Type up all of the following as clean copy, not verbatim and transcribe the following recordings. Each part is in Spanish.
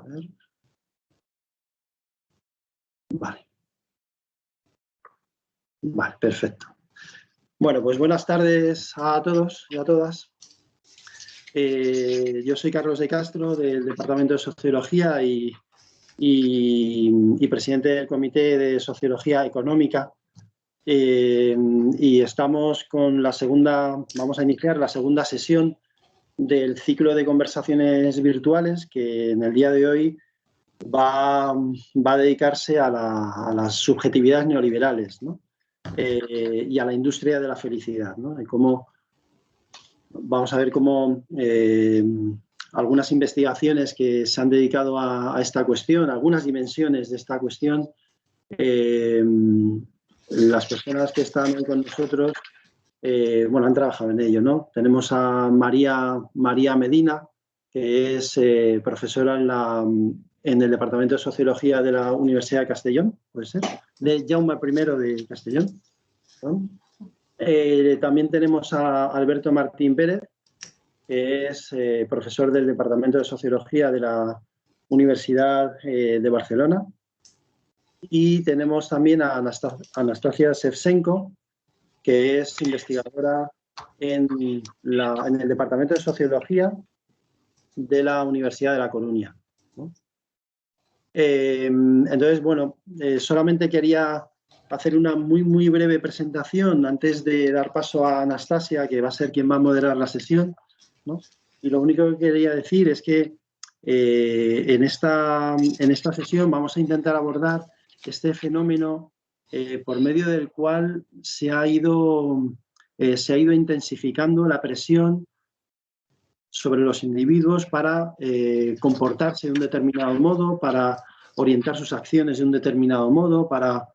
A ver. Vale. Vale, perfecto. Bueno, pues buenas tardes a todos y a todas. Yo soy Carlos de Castro, del Departamento de Sociología y presidente del Comité de Sociología Económica. Y estamos con la segunda, vamos a iniciar la segunda sesión del ciclo de conversaciones virtuales que en el día de hoy va a dedicarse a las subjetividades neoliberales, ¿no? Y a la industria de la felicidad, ¿no? Y cómo, vamos a ver cómo algunas investigaciones que se han dedicado a esta cuestión, algunas dimensiones de esta cuestión, las personas que están hoy con nosotros, bueno, han trabajado en ello, ¿no? Tenemos a María Medina, que es profesora en el Departamento de Sociología de la Universidad de Castellón, puede ser, de Jaume I de Castellón, ¿no? También tenemos a Alberto Martín Pérez, que es profesor del Departamento de Sociología de la Universidad de Barcelona. Y tenemos también a Anastasia Shevchenko, que es investigadora en el Departamento de Sociología de la Universidad de La Coruña, ¿no? Entonces, bueno, solamente quería hacer una muy breve presentación antes de dar paso a Anastasia, que va a ser quien va a moderar la sesión, ¿no? Y lo único que quería decir es que en esta sesión vamos a intentar abordar este fenómeno por medio del cual se ha ido intensificando la presión sobre los individuos para comportarse de un determinado modo, para orientar sus acciones de un determinado modo, para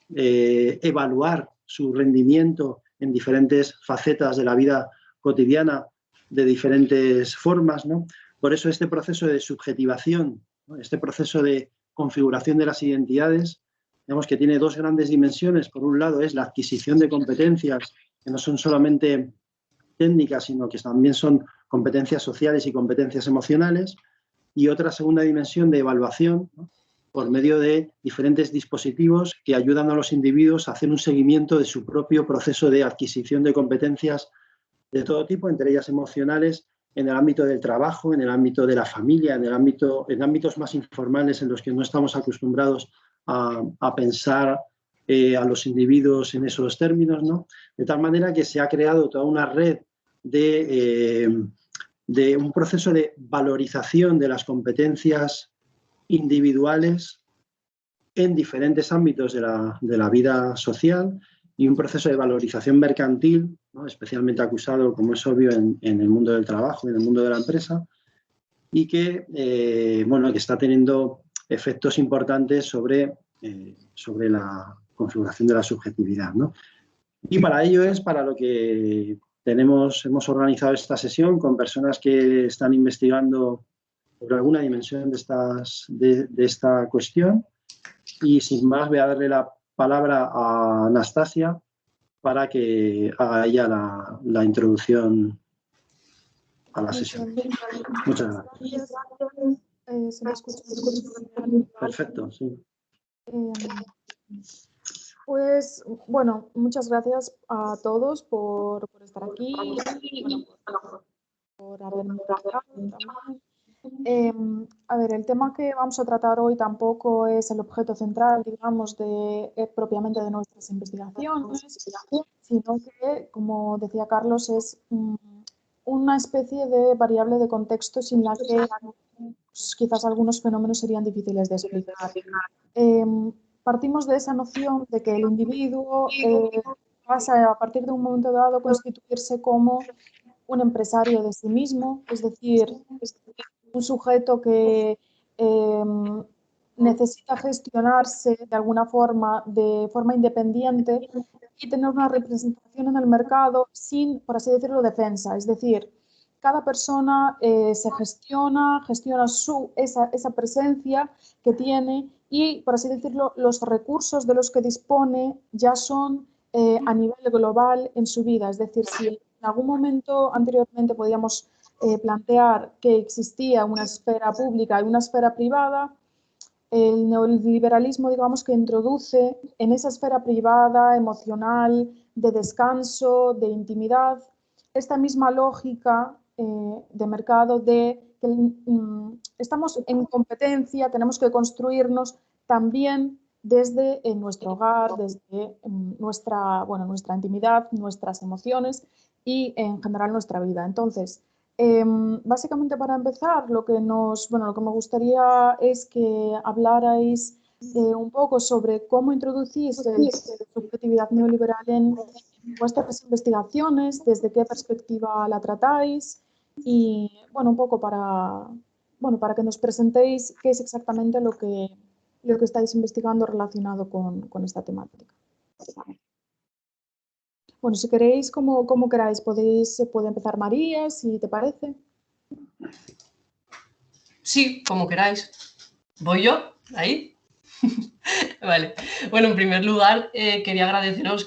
evaluar su rendimiento en diferentes facetas de la vida cotidiana de diferentes formas, ¿no? Por eso este proceso de subjetivación, ¿no? Este proceso de configuración de las identidades, digamos que tiene dos grandes dimensiones. Por un lado es la adquisición de competencias que no son solamente técnicas, sino que también son competencias sociales y competencias emocionales, y otra segunda dimensión de evaluación, ¿no? Por medio de diferentes dispositivos que ayudan a los individuos a hacer un seguimiento de su propio proceso de adquisición de competencias de todo tipo, entre ellas emocionales, en el ámbito del trabajo, en el ámbito de la familia, en ámbitos más informales en los que no estamos acostumbrados a pensar a los individuos en esos términos, ¿no? De tal manera que se ha creado toda una red de un proceso de valorización de las competencias individuales en diferentes ámbitos de la vida social, y un proceso de valorización mercantil, ¿no? Especialmente acusado, como es obvio, en el mundo del trabajo, en el mundo de la empresa, y que, bueno, que está teniendo efectos importantes sobre la configuración de la subjetividad, ¿no? Y para ello es para lo que hemos organizado esta sesión con personas que están investigando sobre alguna dimensión de esta cuestión. Y sin más voy a darle la palabra a Anastasia para que haga ella la introducción a la sesión. Muchas gracias. ¿Se me escucha? Perfecto, sí. Pues bueno, muchas gracias a todos por estar aquí, bueno, por haberme invitado también. A ver, el tema que vamos a tratar hoy tampoco es el objeto central, digamos, propiamente de nuestras investigaciones, sino que, como decía Carlos, es una especie de variable de contexto sin la que quizás algunos fenómenos serían difíciles de explicar. Partimos de esa noción de que el individuo pasa a partir de un momento dado a constituirse como un empresario de sí mismo, es decir, un sujeto que necesita gestionarse de alguna forma, de forma independiente, y tener una representación en el mercado sin, por así decirlo, defensa. Es decir, cada persona se gestiona esa presencia que tiene y, por así decirlo, los recursos de los que dispone ya son a nivel global en su vida. Es decir, si en algún momento anteriormente podíamos plantear que existía una esfera pública y una esfera privada, el neoliberalismo, digamos, que introduce en esa esfera privada, emocional, de descanso, de intimidad, esta misma lógica de mercado de que estamos en competencia, tenemos que construirnos también desde nuestro hogar, desde nuestra intimidad, nuestras emociones y en general nuestra vida. Entonces, básicamente para empezar, lo que me gustaría es que hablarais un poco sobre cómo introducís la subjetividad neoliberal en vuestras investigaciones, desde qué perspectiva la tratáis y un poco para que nos presentéis qué es exactamente lo que estáis investigando relacionado con esta temática. Bueno, si queréis, como queráis, puede empezar María, si te parece. Sí, como queráis. ¿Voy yo? ¿Ahí? Vale. Bueno, en primer lugar, quería agradeceros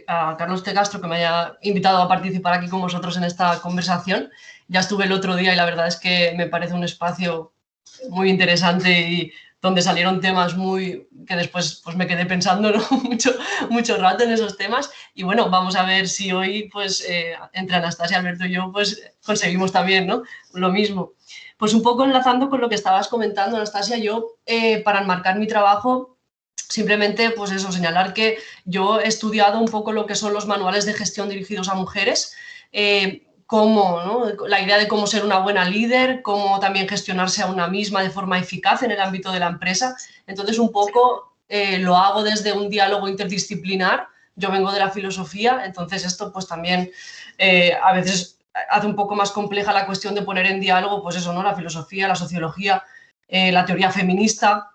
a Carlos T. Castro que me haya invitado a participar aquí con vosotros en esta conversación. Ya estuve el otro día y la verdad es que me parece un espacio muy interesante y donde salieron temas que después pues me quedé pensando, ¿no? mucho rato en esos temas. Y bueno, vamos a ver si hoy, pues, entre Anastasia, Alberto y yo, pues conseguimos también, ¿no? Lo mismo. Pues un poco enlazando con lo que estabas comentando, Anastasia, yo, para enmarcar mi trabajo, simplemente, pues eso, señalar que yo he estudiado un poco lo que son los manuales de gestión dirigidos a mujeres, cómo, ¿no? La idea de cómo ser una buena líder, cómo también gestionarse a una misma de forma eficaz en el ámbito de la empresa. Entonces, un poco lo hago desde un diálogo interdisciplinar. Yo vengo de la filosofía, entonces esto pues también a veces hace un poco más compleja la cuestión de poner en diálogo, pues eso, ¿no? La filosofía, la sociología, la teoría feminista,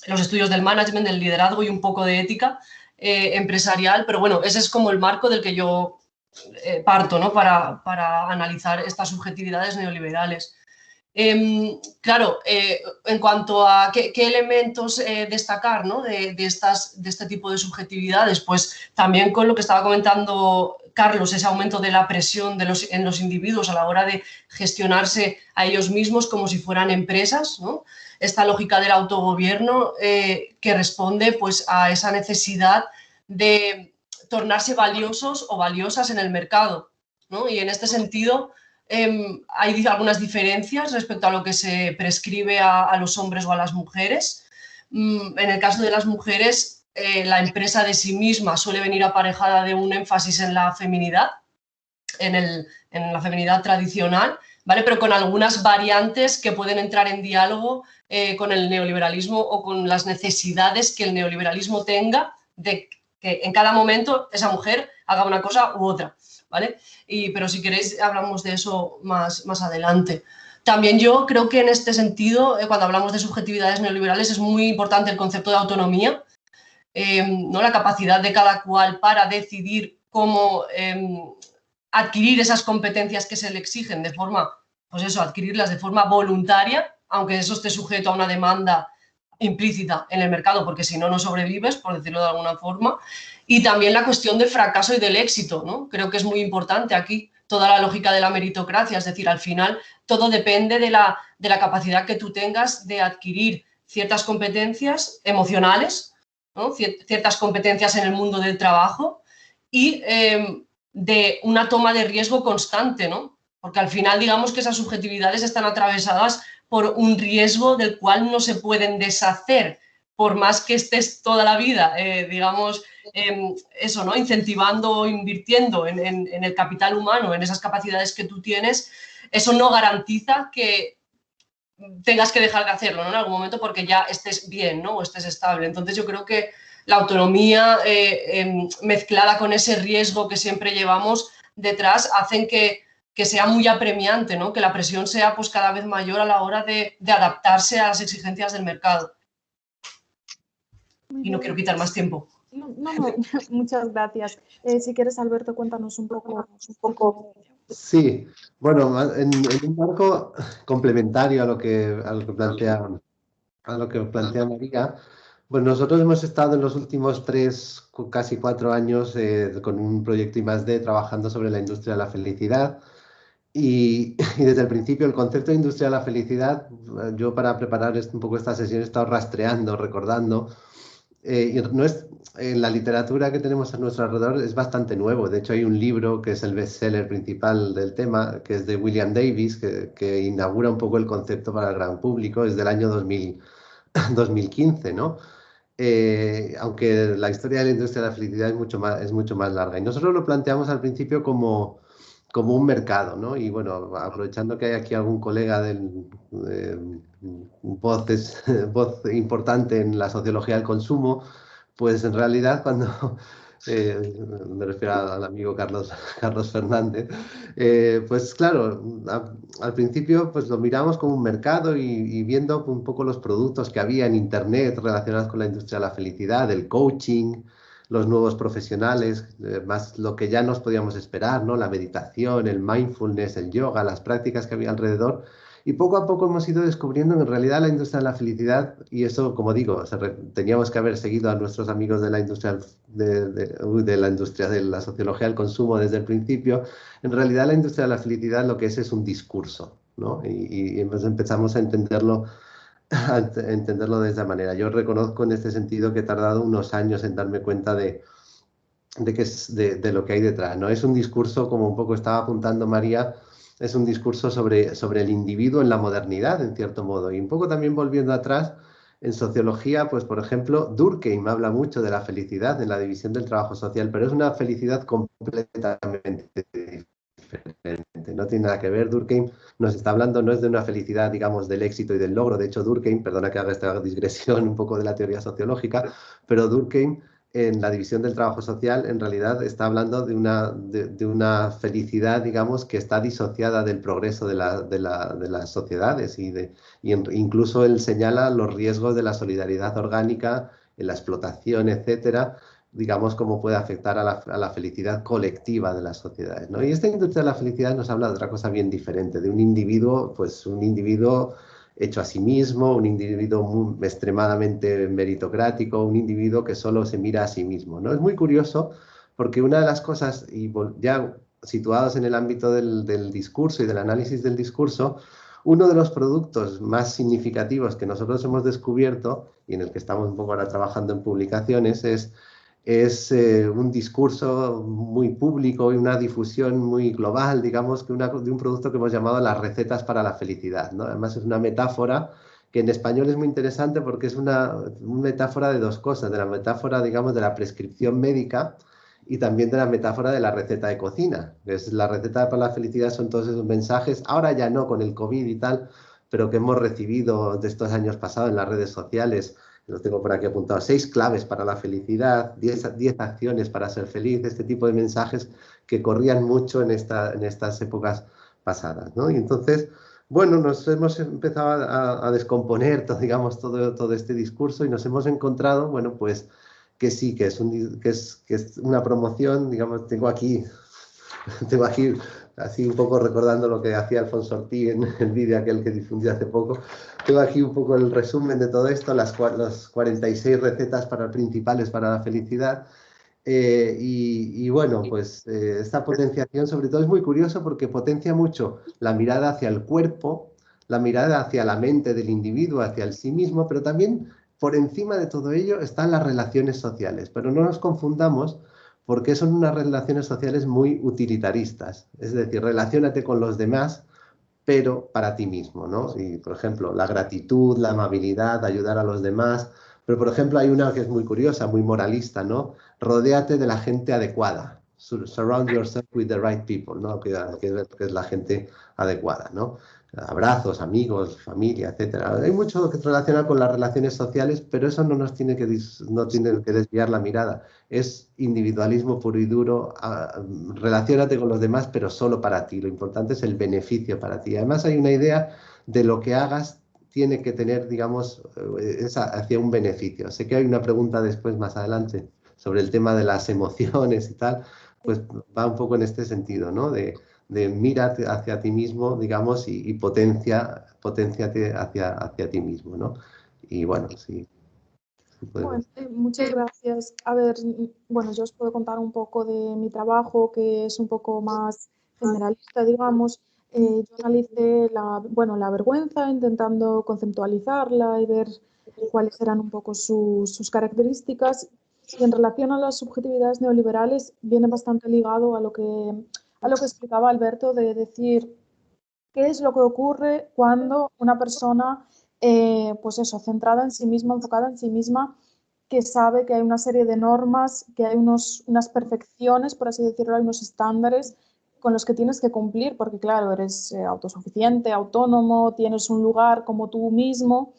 los estudios del management, del liderazgo y un poco de ética empresarial, pero bueno, ese es como el marco del que yo parto, ¿no? para analizar estas subjetividades neoliberales. Claro, en cuanto a qué elementos destacar, ¿no? de este tipo de subjetividades, pues también con lo que estaba comentando Carlos, ese aumento de la presión en los individuos a la hora de gestionarse a ellos mismos como si fueran empresas, ¿no? Esta lógica del autogobierno que responde pues, a esa necesidad de tornarse valiosos o valiosas en el mercado, ¿no? Y en este sentido hay algunas diferencias respecto a lo que se prescribe a los hombres o a las mujeres. En el caso de las mujeres, la empresa de sí misma suele venir aparejada de un énfasis en la feminidad, en la feminidad tradicional, ¿vale? Pero con algunas variantes que pueden entrar en diálogo con el neoliberalismo o con las necesidades que el neoliberalismo tenga de que en cada momento esa mujer haga una cosa u otra, ¿vale? Pero si queréis hablamos de eso más adelante. También yo creo que en este sentido, cuando hablamos de subjetividades neoliberales, es muy importante el concepto de autonomía, ¿no? La capacidad de cada cual para decidir cómo adquirir esas competencias que se le exigen de forma, pues eso, adquirirlas de forma voluntaria, aunque eso esté sujeto a una demanda implícita en el mercado, porque si no, no sobrevives, por decirlo de alguna forma. Y también la cuestión del fracaso y del éxito, ¿no? Creo que es muy importante aquí toda la lógica de la meritocracia, es decir, al final todo depende de la capacidad que tú tengas de adquirir ciertas competencias emocionales, ¿no? Ciertas competencias en el mundo del trabajo y de una toma de riesgo constante, ¿no? Porque al final digamos que esas subjetividades están atravesadas por un riesgo del cual no se pueden deshacer, por más que estés toda la vida, digamos, eso, ¿no? Incentivando o invirtiendo en el capital humano, en esas capacidades que tú tienes, eso no garantiza que tengas que dejar de hacerlo, ¿no? En algún momento porque ya estés bien, ¿no? O estés estable. Entonces yo creo que la autonomía mezclada con ese riesgo que siempre llevamos detrás hacen que sea muy apremiante, ¿no? Que la presión sea pues, cada vez mayor a la hora de adaptarse a las exigencias del mercado. Y no quiero quitar más tiempo. No, muchas gracias. Si quieres, Alberto, cuéntanos un poco. Sí, bueno, en un marco complementario a lo que plantea María, pues nosotros hemos estado en los últimos 3, casi 4 años con un proyecto I+D trabajando sobre la industria de la felicidad Y desde el principio el concepto de industria de la felicidad, yo para preparar un poco esta sesión he estado rastreando, recordando, y no es, en la literatura que tenemos a nuestro alrededor es bastante nuevo. De hecho hay un libro que es el bestseller principal del tema, que es de William Davis, que inaugura un poco el concepto para el gran público, es del año 2015, ¿no? Aunque la historia de la industria de la felicidad es mucho más larga. Y nosotros lo planteamos al principio como un mercado, ¿no? Y bueno, aprovechando que hay aquí algún colega voz importante en la sociología del consumo, pues en realidad cuando, me refiero al amigo Carlos Fernández, pues claro, al principio pues lo miramos como un mercado y viendo un poco los productos que había en Internet relacionados con la industria de la felicidad, el coaching, los nuevos profesionales, más lo que ya nos podíamos esperar, ¿no? La meditación, el mindfulness, el yoga, las prácticas que había alrededor. Y poco a poco hemos ido descubriendo que en realidad la industria de la felicidad, y eso, como digo, teníamos que haber seguido a nuestros amigos de la industria de la sociología del consumo desde el principio, en realidad la industria de la felicidad lo que es un discurso, ¿no? Y empezamos a entenderlo de esa manera. Yo reconozco en este sentido que he tardado unos años en darme cuenta de lo que hay detrás, ¿no? Es un discurso, como un poco estaba apuntando María, es un discurso sobre el individuo en la modernidad, en cierto modo. Y un poco también volviendo atrás, en sociología, pues por ejemplo, Durkheim habla mucho de la felicidad en la división del trabajo social, pero es una felicidad completamente diferente. No tiene nada que ver. Durkheim nos está hablando, no es de una felicidad, digamos, del éxito y del logro. De hecho, Durkheim, perdona que haga esta digresión un poco de la teoría sociológica, pero Durkheim en la división del trabajo social, en realidad está hablando de una felicidad, digamos, que está disociada del progreso de las sociedades incluso él señala los riesgos de la solidaridad orgánica en la explotación, etcétera, digamos, cómo puede afectar a la felicidad colectiva de las sociedades, ¿no? Y esta industria de la felicidad nos habla de otra cosa bien diferente, de un individuo, pues un individuo hecho a sí mismo, un individuo extremadamente meritocrático, un individuo que solo se mira a sí mismo, ¿no? Es muy curioso porque una de las cosas, y ya situados en el ámbito del discurso y del análisis del discurso, uno de los productos más significativos que nosotros hemos descubierto y en el que estamos un poco ahora trabajando en publicaciones es un discurso muy público y una difusión muy global, digamos, de un producto que hemos llamado las recetas para la felicidad, ¿no? Además es una metáfora que en español es muy interesante porque es una metáfora de dos cosas, de la metáfora, digamos, de la prescripción médica y también de la metáfora de la receta de cocina. La receta para la felicidad son todos esos mensajes, ahora ya no con el COVID y tal, pero que hemos recibido de estos años pasados en las redes sociales. Los tengo por aquí apuntados, 6 claves para la felicidad, 10 acciones para ser feliz, este tipo de mensajes que corrían mucho en estas épocas pasadas, ¿no? Y entonces, bueno, nos hemos empezado a descomponer, digamos, todo este discurso y nos hemos encontrado, bueno, pues que sí, que es una promoción, digamos, tengo aquí así un poco recordando lo que hacía Alfonso Ortiz en el vídeo aquel que difundió hace poco. Tengo aquí un poco el resumen de todo esto, las 46 recetas principales para la felicidad. Y bueno, pues esta potenciación sobre todo es muy curioso porque potencia mucho la mirada hacia el cuerpo, la mirada hacia la mente del individuo, hacia el sí mismo, pero también por encima de todo ello están las relaciones sociales. Pero no nos confundamos porque son unas relaciones sociales muy utilitaristas. Es decir, relaciónate con los demás, pero para ti mismo, ¿no? Y, por ejemplo, la gratitud, la amabilidad, ayudar a los demás. Pero, por ejemplo, hay una que es muy curiosa, muy moralista, ¿no? Rodéate de la gente adecuada. Surround yourself with the right people, ¿no? Que es la gente adecuada, ¿no? Abrazos, amigos, familia, etcétera. Hay mucho que se relaciona con las relaciones sociales, pero eso no tiene que desviar la mirada. Es individualismo puro y duro. Relaciónate con los demás, pero solo para ti. Lo importante es el beneficio para ti. Además, hay una idea de lo que hagas tiene que tener, digamos, hacia un beneficio. Sé que hay una pregunta después, más adelante, sobre el tema de las emociones y tal, pues va un poco en este sentido, ¿no? De mira hacia ti mismo, digamos, y potenciate hacia ti mismo, ¿no? Y bueno, sí. Bueno, muchas gracias. A ver, bueno, yo os puedo contar un poco de mi trabajo, que es un poco más generalista, digamos. yo analicé la vergüenza, intentando conceptualizarla y ver cuáles eran un poco sus características. Y en relación a las subjetividades neoliberales, viene bastante ligado a lo que explicaba Alberto, de decir qué es lo que ocurre cuando una persona, pues eso, centrada en sí misma, enfocada en sí misma, que sabe que hay una serie de normas, que hay unas perfecciones, por así decirlo, hay unos estándares con los que tienes que cumplir, porque claro, eres autosuficiente, autónomo, tienes un lugar como tú mismo.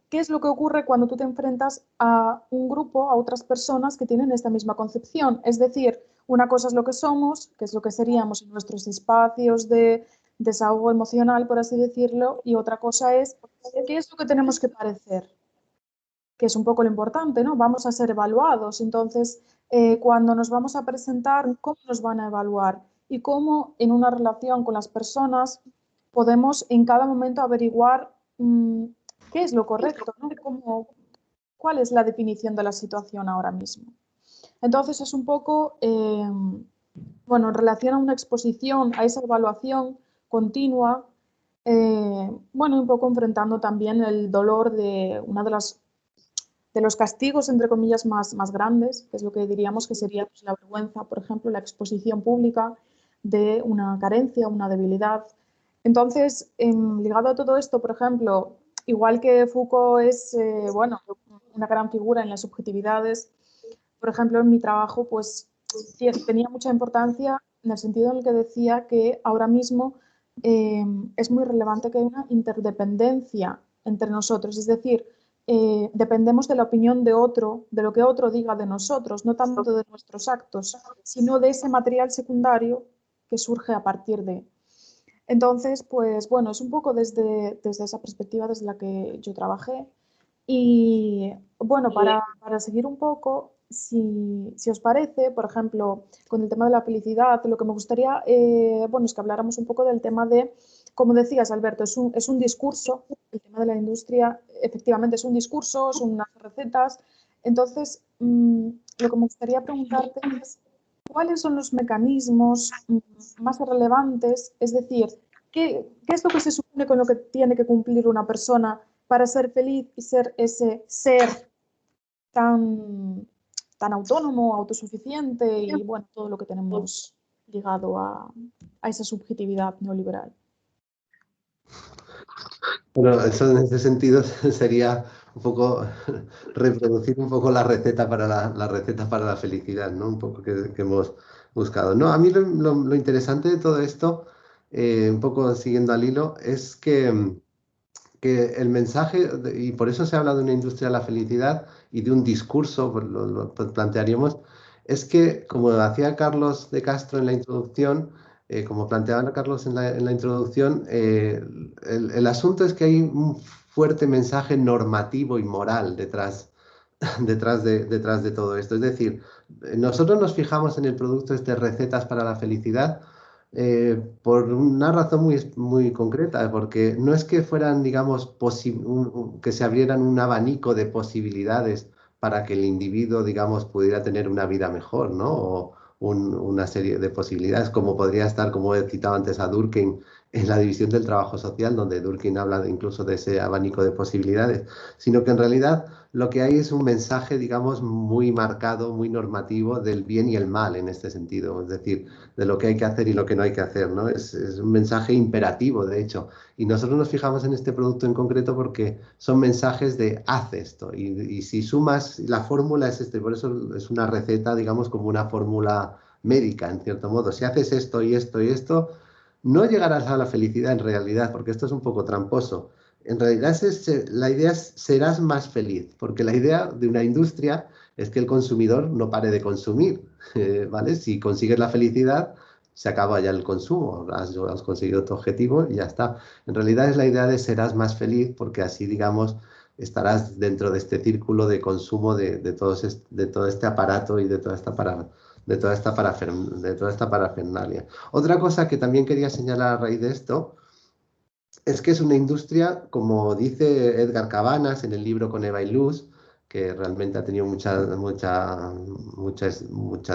¿Qué es lo que ocurre cuando tú te enfrentas a un grupo, a otras personas que tienen esta misma concepción? Es decir, una cosa es lo que somos, que es lo que seríamos en nuestros espacios de desahogo emocional, por así decirlo, y otra cosa es qué es lo que tenemos que parecer, que es un poco lo importante, ¿no? Vamos a ser evaluados, entonces, cuando nos vamos a presentar, ¿cómo nos van a evaluar? Y cómo en una relación con las personas podemos en cada momento averiguar qué es lo correcto, ¿no? ¿Cuál es la definición de la situación ahora mismo? Entonces, es un poco, en relación a una exposición, a esa evaluación continua, un poco enfrentando también el dolor de una de los castigos, entre comillas, más grandes, que es lo que diríamos que sería pues, la vergüenza, por ejemplo, la exposición pública de una carencia, una debilidad. Entonces, ligado a todo esto, por ejemplo, igual que Foucault es, una gran figura en las subjetividades, por ejemplo, en mi trabajo, pues tenía mucha importancia en el sentido en el que decía que ahora mismo es muy relevante que haya una interdependencia entre nosotros, es decir, dependemos de la opinión de otro, de lo que otro diga de nosotros, no tanto de nuestros actos, sino de ese material secundario que surge a partir de. Entonces, pues bueno, es un poco desde esa perspectiva desde la que yo trabajé. Y bueno, para seguir un poco, si os parece, por ejemplo, con el tema de la felicidad, lo que me gustaría, es que habláramos un poco del tema de, como decías, Alberto, es un discurso, el tema de la industria, efectivamente es un discurso, son unas recetas. Entonces, lo que me gustaría preguntarte es, ¿cuáles son los mecanismos más relevantes? Es decir, ¿qué es lo que se supone con lo que tiene que cumplir una persona para ser feliz y ser ese ser tan autónomo, autosuficiente y bueno, todo lo que tenemos ligado a esa subjetividad neoliberal? Bueno, eso en ese sentido sería un poco reproducir un poco la receta para la receta para la felicidad, ¿no? Un poco que hemos buscado. No, a mí lo interesante de todo esto, un poco siguiendo al hilo, es que el mensaje, y por eso se habla de una industria de la felicidad y de un discurso, pues lo plantearíamos, es que, como hacía Carlos de Castro en la introducción, como planteaba Carlos en la introducción, el asunto es que hay un fuerte mensaje normativo y moral detrás de todo esto. Es decir, nosotros nos fijamos en el producto de recetas para la felicidad por una razón muy concreta, porque no es que fueran, digamos, que se abrieran un abanico de posibilidades para que el individuo, digamos, pudiera tener una vida mejor, ¿no? O una serie de posibilidades, como podría estar, como he citado antes a Durkheim, en la división del trabajo social, donde Durkheim habla incluso de ese abanico de posibilidades, sino que en realidad lo que hay es un mensaje, digamos, muy marcado, muy normativo del bien y el mal en este sentido, es decir, de lo que hay que hacer y lo que no hay que hacer, ¿no? Es un mensaje imperativo, de hecho. Y nosotros nos fijamos en este producto en concreto porque son mensajes de haz esto. Y si sumas, la fórmula es por eso es una receta, digamos, como una fórmula médica, en cierto modo. Si haces esto y esto y esto, no llegarás a la felicidad en realidad, porque esto es un poco tramposo. En realidad la idea es serás más feliz, porque la idea de una industria es que el consumidor no pare de consumir, ¿vale? Si consigues la felicidad, se acaba ya el consumo, has conseguido tu objetivo y ya está. En realidad es la idea de serás más feliz porque así, digamos, estarás dentro de este círculo de consumo de todo este aparato y de toda esta parafernalia. Otra cosa que también quería señalar a raíz de esto es que es una industria, como dice Edgar Cabanas en el libro Con Eva y Luz, que realmente ha tenido mucha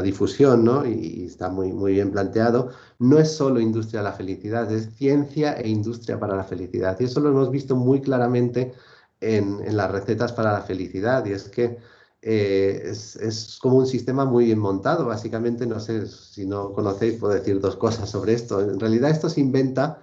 difusión, ¿no? Y está muy bien planteado. No es solo industria de la felicidad, es ciencia e industria para la felicidad. Y eso lo hemos visto muy claramente en las recetas para la felicidad. Y es que es como un sistema muy bien montado. Básicamente, no sé si no conocéis, puedo decir dos cosas sobre esto. En realidad esto se inventa,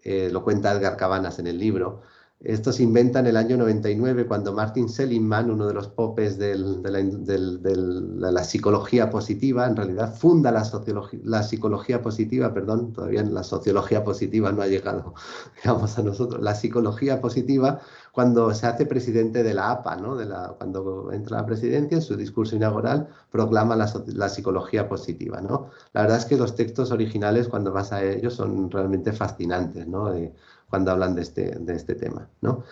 lo cuenta Edgar Cabanas en el libro. Esto se inventa en el año 99 cuando Martin Seligman, uno de los popes de la psicología positiva, en realidad funda la psicología positiva, perdón, todavía la sociología positiva no ha llegado, digamos, a nosotros, la psicología positiva, cuando se hace presidente de la APA, ¿no? Cuando entra a la presidencia, en su discurso inaugural proclama la psicología positiva, ¿no? La verdad es que los textos originales, cuando vas a ellos, son realmente fascinantes, ¿no? Cuando hablan de este tema, ¿no?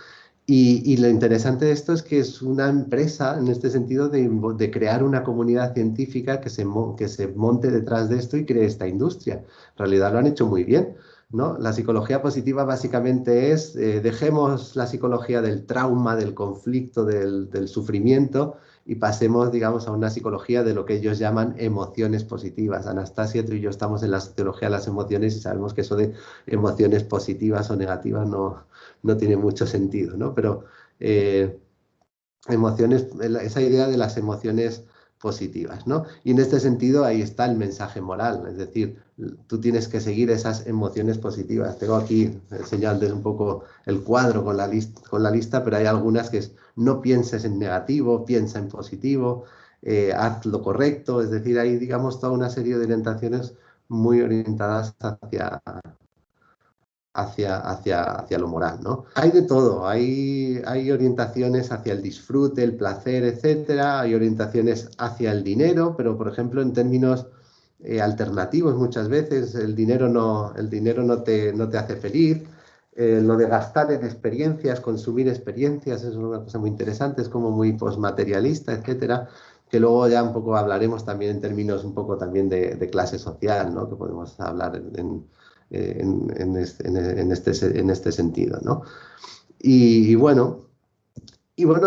Y lo interesante de esto es que es una empresa, en este sentido, de crear una comunidad científica que se monte detrás de esto y cree esta industria. En realidad lo han hecho muy bien, ¿no? La psicología positiva básicamente es, dejemos la psicología del trauma, del conflicto, del sufrimiento y pasemos, digamos, a una psicología de lo que ellos llaman emociones positivas. Anastasia, tú y yo estamos en la sociología de las emociones y sabemos que eso de emociones positivas o negativas no tiene mucho sentido, ¿no? Pero esa idea de las emociones positivas, ¿no? Y en este sentido ahí está el mensaje moral, es decir, tú tienes que seguir esas emociones positivas. Tengo aquí enseñándoles un poco el cuadro con la lista, pero hay algunas que es no pienses en negativo, piensa en positivo, haz lo correcto, es decir, hay, digamos, toda una serie de orientaciones muy orientadas hacia lo moral, ¿no? Hay de todo, hay orientaciones hacia el disfrute, el placer, etcétera, hay orientaciones hacia el dinero, pero por ejemplo en términos alternativos muchas veces el dinero no te hace feliz, lo de gastar en experiencias, consumir experiencias, es una cosa muy interesante, es como muy postmaterialista, etcétera, que luego ya un poco hablaremos también en términos un poco también de clase social, ¿no? Que podemos hablar en este sentido, ¿no? Y bueno,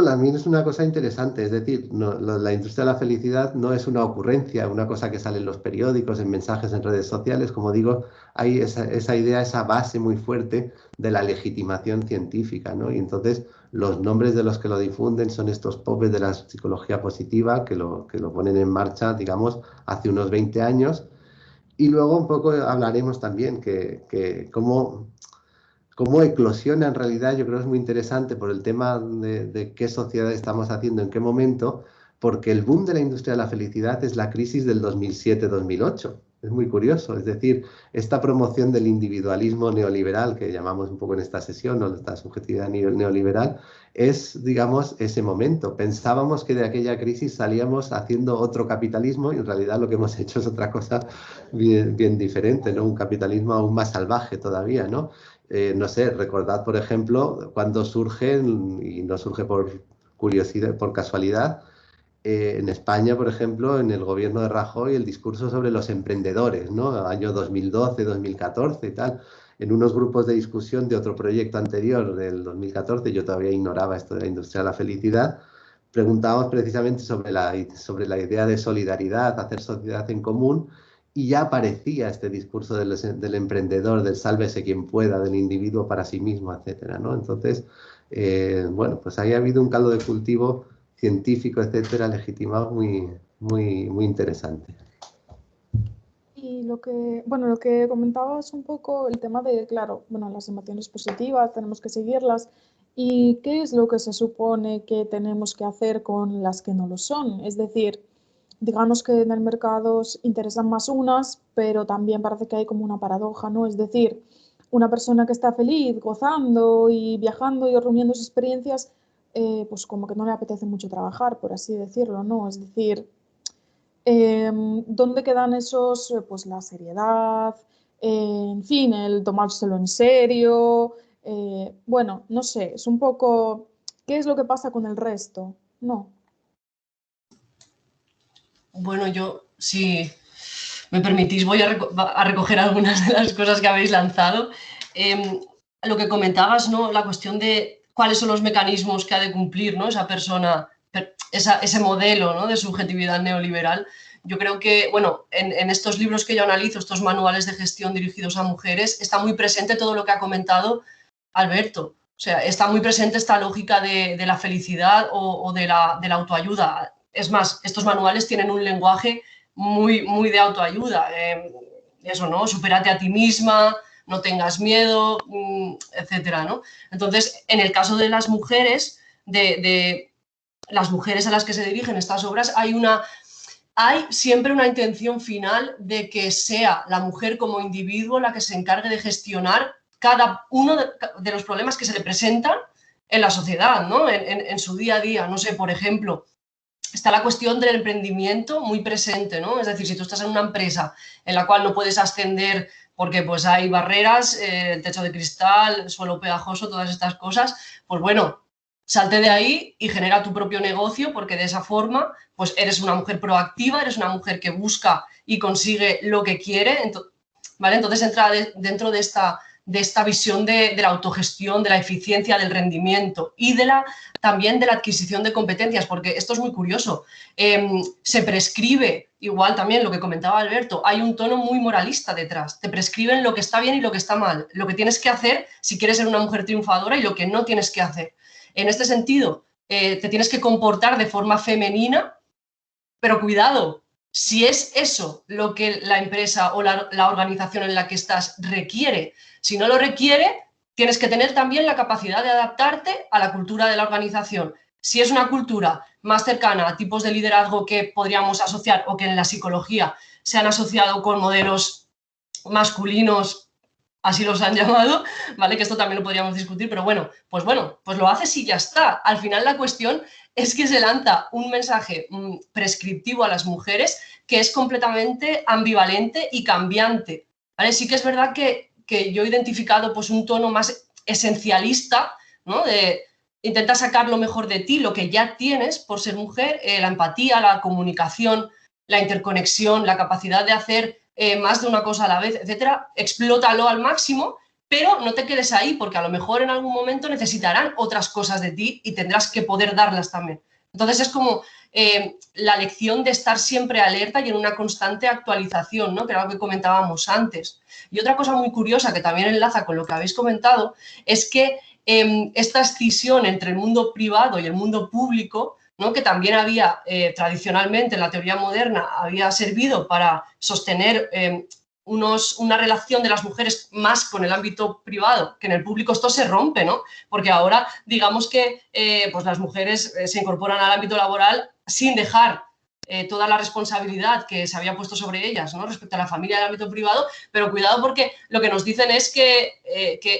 también es una cosa interesante, es decir, la industria de la felicidad no es una ocurrencia, una cosa que sale en los periódicos, en mensajes en redes sociales, como digo, hay esa idea, esa base muy fuerte de la legitimación científica, ¿no? Y entonces los nombres de los que lo difunden son estos popes de la psicología positiva que lo ponen en marcha, digamos, hace unos 20 años. Y luego un poco hablaremos también que cómo eclosiona en realidad, yo creo que es muy interesante por el tema de qué sociedad estamos haciendo, en qué momento, porque el boom de la industria de la felicidad es la crisis del 2007-2008. Es muy curioso, es decir, esta promoción del individualismo neoliberal que llamamos un poco en esta sesión, o esta subjetividad neoliberal, es, digamos, ese momento. Pensábamos que de aquella crisis salíamos haciendo otro capitalismo y en realidad lo que hemos hecho es otra cosa bien diferente, ¿no? Un capitalismo aún más salvaje todavía, ¿no? No sé, recordad, por ejemplo, cuando surge, y no surge por curiosidad, por casualidad, en España, por ejemplo, en el gobierno de Rajoy, el discurso sobre los emprendedores, ¿no? Año 2012, 2014 y tal. En unos grupos de discusión de otro proyecto anterior, del 2014, yo todavía ignoraba esto de la industria de la felicidad, preguntábamos precisamente sobre la idea de solidaridad, hacer sociedad en común, y ya aparecía este discurso del emprendedor, del sálvese quien pueda, del individuo para sí mismo, etcétera, ¿no? Entonces, bueno, pues ahí ha habido un caldo de cultivo científico, etcétera, legitimado muy interesante. Y lo que comentabas un poco, el tema de, claro, bueno, las emociones positivas, tenemos que seguirlas. ¿Y qué es lo que se supone que tenemos que hacer con las que no lo son? Es decir, digamos que en el mercado os interesan más unas, pero también parece que hay como una paradoja, ¿no? Es decir, una persona que está feliz, gozando y viajando y reuniendo sus experiencias, pues como que no le apetece mucho trabajar, por así decirlo, ¿no? Es decir, ¿dónde quedan esos, pues la seriedad, en fin, el tomárselo en serio? Bueno, no sé, es un poco, ¿qué es lo que pasa con el resto? No. Bueno, yo, si me permitís, voy a recoger algunas de las cosas que habéis lanzado. Lo que comentabas, ¿no? La cuestión de cuáles son los mecanismos que ha de cumplir, ¿no? Esa persona ese modelo, ¿no?, de subjetividad neoliberal. Yo creo que, bueno, en estos libros que yo analizo, estos manuales de gestión dirigidos a mujeres, está muy presente todo lo que ha comentado Alberto. O sea, está muy presente esta lógica de la felicidad o de la autoayuda. Es más, estos manuales tienen un lenguaje muy de autoayuda. Eso, ¿no? Supérate a ti misma, no tengas miedo, etcétera, ¿no? Entonces, en el caso de las mujeres, de las mujeres a las que se dirigen estas obras, hay siempre una intención final de que sea la mujer como individuo la que se encargue de gestionar cada uno de los problemas que se le presentan en la sociedad, ¿no? En su día a día. No sé, por ejemplo, está la cuestión del emprendimiento muy presente, ¿no? Es decir, si tú estás en una empresa en la cual no puedes ascender porque pues hay barreras, el techo de cristal, suelo pegajoso, todas estas cosas, pues bueno, salte de ahí y genera tu propio negocio, porque de esa forma pues eres una mujer proactiva, eres una mujer que busca y consigue lo que quiere, ¿vale? Entonces entra dentro de esta visión de la autogestión, de la eficiencia, del rendimiento y también de la adquisición de competencias, porque esto es muy curioso. Se prescribe, igual también lo que comentaba Alberto, hay un tono muy moralista detrás. Te prescriben lo que está bien y lo que está mal, lo que tienes que hacer si quieres ser una mujer triunfadora y lo que no tienes que hacer. En este sentido, te tienes que comportar de forma femenina, pero cuidado, si es eso lo que la empresa o la organización en la que estás requiere. Si no lo requiere, tienes que tener también la capacidad de adaptarte a la cultura de la organización. Si es una cultura más cercana a tipos de liderazgo que podríamos asociar o que en la psicología se han asociado con modelos masculinos, así los han llamado, ¿vale? Que esto también lo podríamos discutir, pero bueno, pues lo haces y ya está. Al final la cuestión es que se lanza un mensaje prescriptivo a las mujeres que es completamente ambivalente y cambiante, ¿vale? Sí que es verdad que yo he identificado pues un tono más esencialista, ¿no? De intenta sacar lo mejor de ti, lo que ya tienes por ser mujer, la empatía, la comunicación, la interconexión, la capacidad de hacer más de una cosa a la vez, etcétera, explótalo al máximo, pero no te quedes ahí, porque a lo mejor en algún momento necesitarán otras cosas de ti y tendrás que poder darlas también. Entonces es como la lección de estar siempre alerta y en una constante actualización, ¿no? Que era lo que comentábamos antes. Y otra cosa muy curiosa que también enlaza con lo que habéis comentado es que esta escisión entre el mundo privado y el mundo público, ¿no? Que también había tradicionalmente en la teoría moderna, había servido para sostener una relación de las mujeres más con el ámbito privado que en el público. Esto se rompe, ¿no? Porque ahora digamos que pues las mujeres se incorporan al ámbito laboral sin dejar toda la responsabilidad que se había puesto sobre ellas, ¿no? Respecto a la familia y al ámbito privado, pero cuidado porque lo que nos dicen es que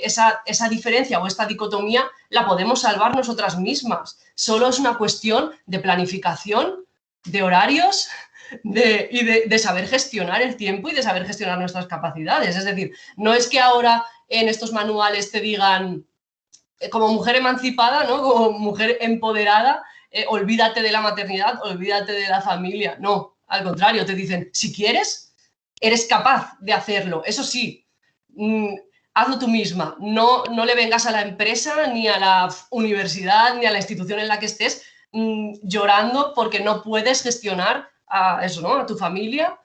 esa diferencia o esta dicotomía la podemos salvar nosotras mismas. Solo es una cuestión de planificación, de horarios y de saber gestionar el tiempo y de saber gestionar nuestras capacidades. Es decir, no es que ahora en estos manuales te digan como mujer emancipada, ¿no? Como mujer empoderada, olvídate de la maternidad, olvídate de la familia. No, al contrario, te dicen, si quieres, eres capaz de hacerlo. Eso sí, hazlo tú misma. No le vengas a la empresa, ni a la universidad, ni a la institución en la que estés llorando porque no puedes gestionar eso, ¿no? A tu familia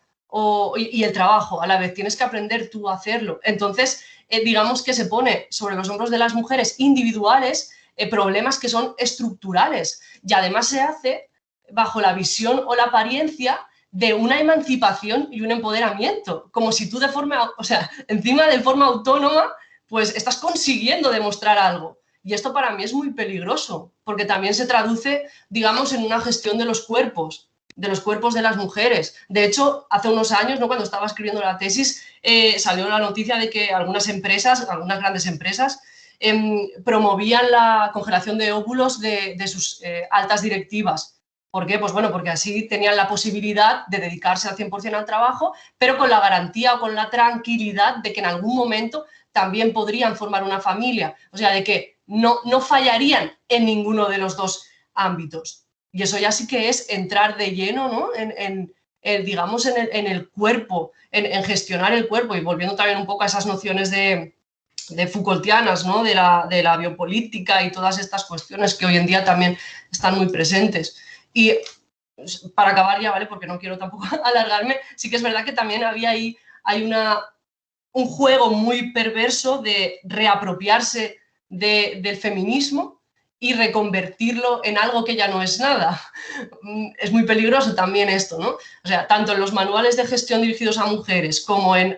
y el trabajo a la vez. Tienes que aprender tú a hacerlo. Entonces, digamos que se pone sobre los hombros de las mujeres individuales problemas que son estructurales y además se hace bajo la visión o la apariencia de una emancipación y un empoderamiento, como si tú encima de forma autónoma, pues estás consiguiendo demostrar algo. Y esto para mí es muy peligroso, porque también se traduce, digamos, en una gestión de los cuerpos de las mujeres. De hecho, hace unos años, ¿no? Cuando estaba escribiendo la tesis, salió la noticia de que algunas grandes empresas, promovían la congelación de óvulos de sus altas directivas. ¿Por qué? Pues bueno, porque así tenían la posibilidad de dedicarse al 100% al trabajo, pero con la garantía o con la tranquilidad de que en algún momento también podrían formar una familia. O sea, de que no fallarían en ninguno de los dos ámbitos. Y eso ya sí que es entrar de lleno, ¿no? Digamos, en el cuerpo, en gestionar el cuerpo y volviendo también un poco a esas nociones de Foucaultianas, ¿no? de la biopolítica y todas estas cuestiones que hoy en día también están muy presentes. Y para acabar ya, ¿vale? Porque no quiero tampoco alargarme, sí que es verdad que también hay un juego muy perverso de reapropiarse del feminismo y reconvertirlo en algo que ya no es nada. Es muy peligroso también esto, ¿no? O sea, tanto en los manuales de gestión dirigidos a mujeres como en...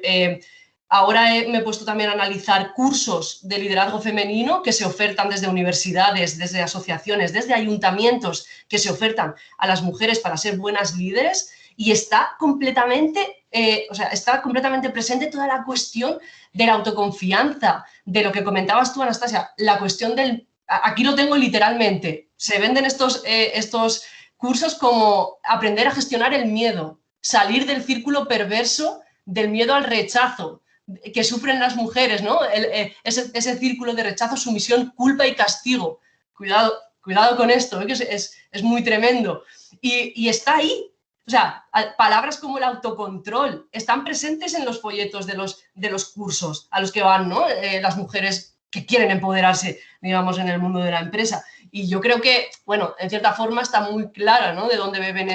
ahora me he puesto también a analizar cursos de liderazgo femenino que se ofertan desde universidades, desde asociaciones, desde ayuntamientos que se ofertan a las mujeres para ser buenas líderes, y está completamente, está completamente presente toda la cuestión de la autoconfianza, de lo que comentabas tú, Anastasia, la cuestión del... Aquí lo tengo literalmente, se venden estos cursos como aprender a gestionar el miedo, salir del círculo perverso del miedo al rechazo que sufren las mujeres, ¿no? Ese círculo de rechazo, sumisión, culpa y castigo. Cuidado con esto, que es muy tremendo. Y está ahí. O sea, palabras como el autocontrol están presentes en los folletos de los cursos a los que van, ¿no? Las mujeres que quieren empoderarse, digamos, en el mundo de la empresa. Y yo creo que, bueno, en cierta forma está muy clara, ¿no? De dónde beben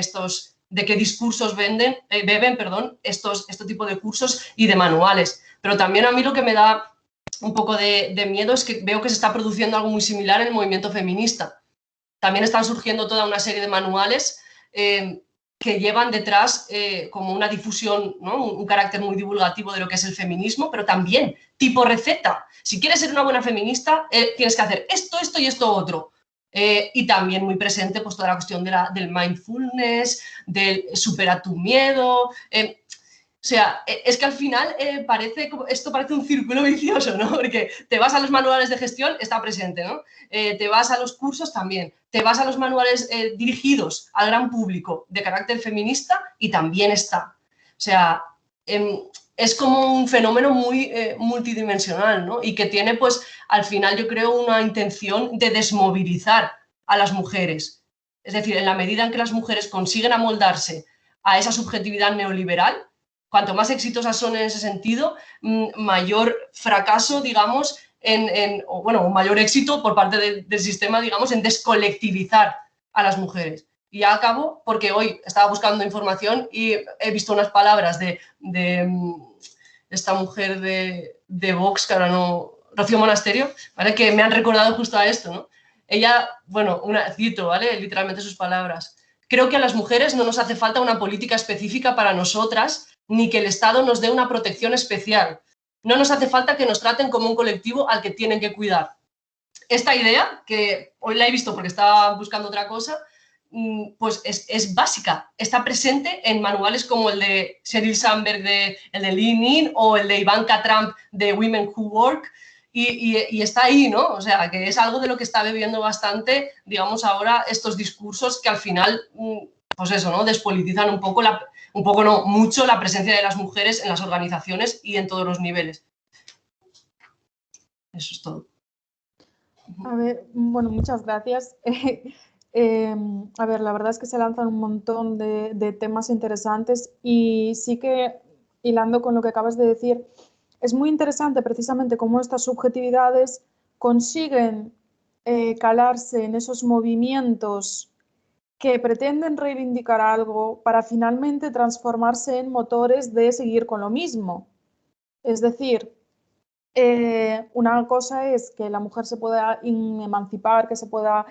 de qué discursos beben, este tipo de cursos y de manuales. Pero también a mí lo que me da un poco de miedo es que veo que se está produciendo algo muy similar en el movimiento feminista. También están surgiendo toda una serie de manuales que llevan detrás como una difusión, ¿no? Un carácter muy divulgativo de lo que es el feminismo, pero también tipo receta. Si quieres ser una buena feminista, tienes que hacer esto, esto y esto otro. Y también muy presente pues toda la cuestión del mindfulness, del supera tu miedo. O sea, es que al final esto parece un círculo vicioso, ¿no? Porque te vas a los manuales de gestión, está presente, ¿no? Te vas a los cursos también, te vas a los manuales dirigidos al gran público de carácter feminista y también está. O sea, es como un fenómeno muy multidimensional, ¿no? Y que tiene, pues, al final yo creo una intención de desmovilizar a las mujeres. Es decir, en la medida en que las mujeres consiguen amoldarse a esa subjetividad neoliberal, cuanto más exitosas son en ese sentido, mayor fracaso, digamos, o mayor éxito por parte del sistema, digamos, en descolectivizar a las mujeres. Y ya acabo porque hoy estaba buscando información y he visto unas palabras de esta mujer de Vox, que ahora no, Rocío Monasterio, ¿vale? Que me han recordado justo a esto, ¿no? Ella, bueno, cito, ¿vale? Literalmente sus palabras. Creo que a las mujeres no nos hace falta una política específica para nosotras, ni que el Estado nos dé una protección especial. No nos hace falta que nos traten como un colectivo al que tienen que cuidar. Esta idea, que hoy la he visto porque estaba buscando otra cosa, pues es básica. Está presente en manuales como el de Sheryl Sandberg, el de Lean In, o el de Ivanka Trump de Women Who Work, y está ahí, ¿no? O sea, que es algo de lo que está bebiendo bastante, digamos, ahora estos discursos que al final, pues eso, ¿no? Despolitizan mucho la presencia de las mujeres en las organizaciones y en todos los niveles. Eso es todo. A ver, bueno, muchas gracias. A ver, la verdad es que se lanzan un montón de temas interesantes y sí que, hilando con lo que acabas de decir, es muy interesante precisamente cómo estas subjetividades consiguen calarse en esos movimientos que pretenden reivindicar algo para finalmente transformarse en motores de seguir con lo mismo. Es decir, una cosa es que la mujer se pueda emancipar, que se pueda,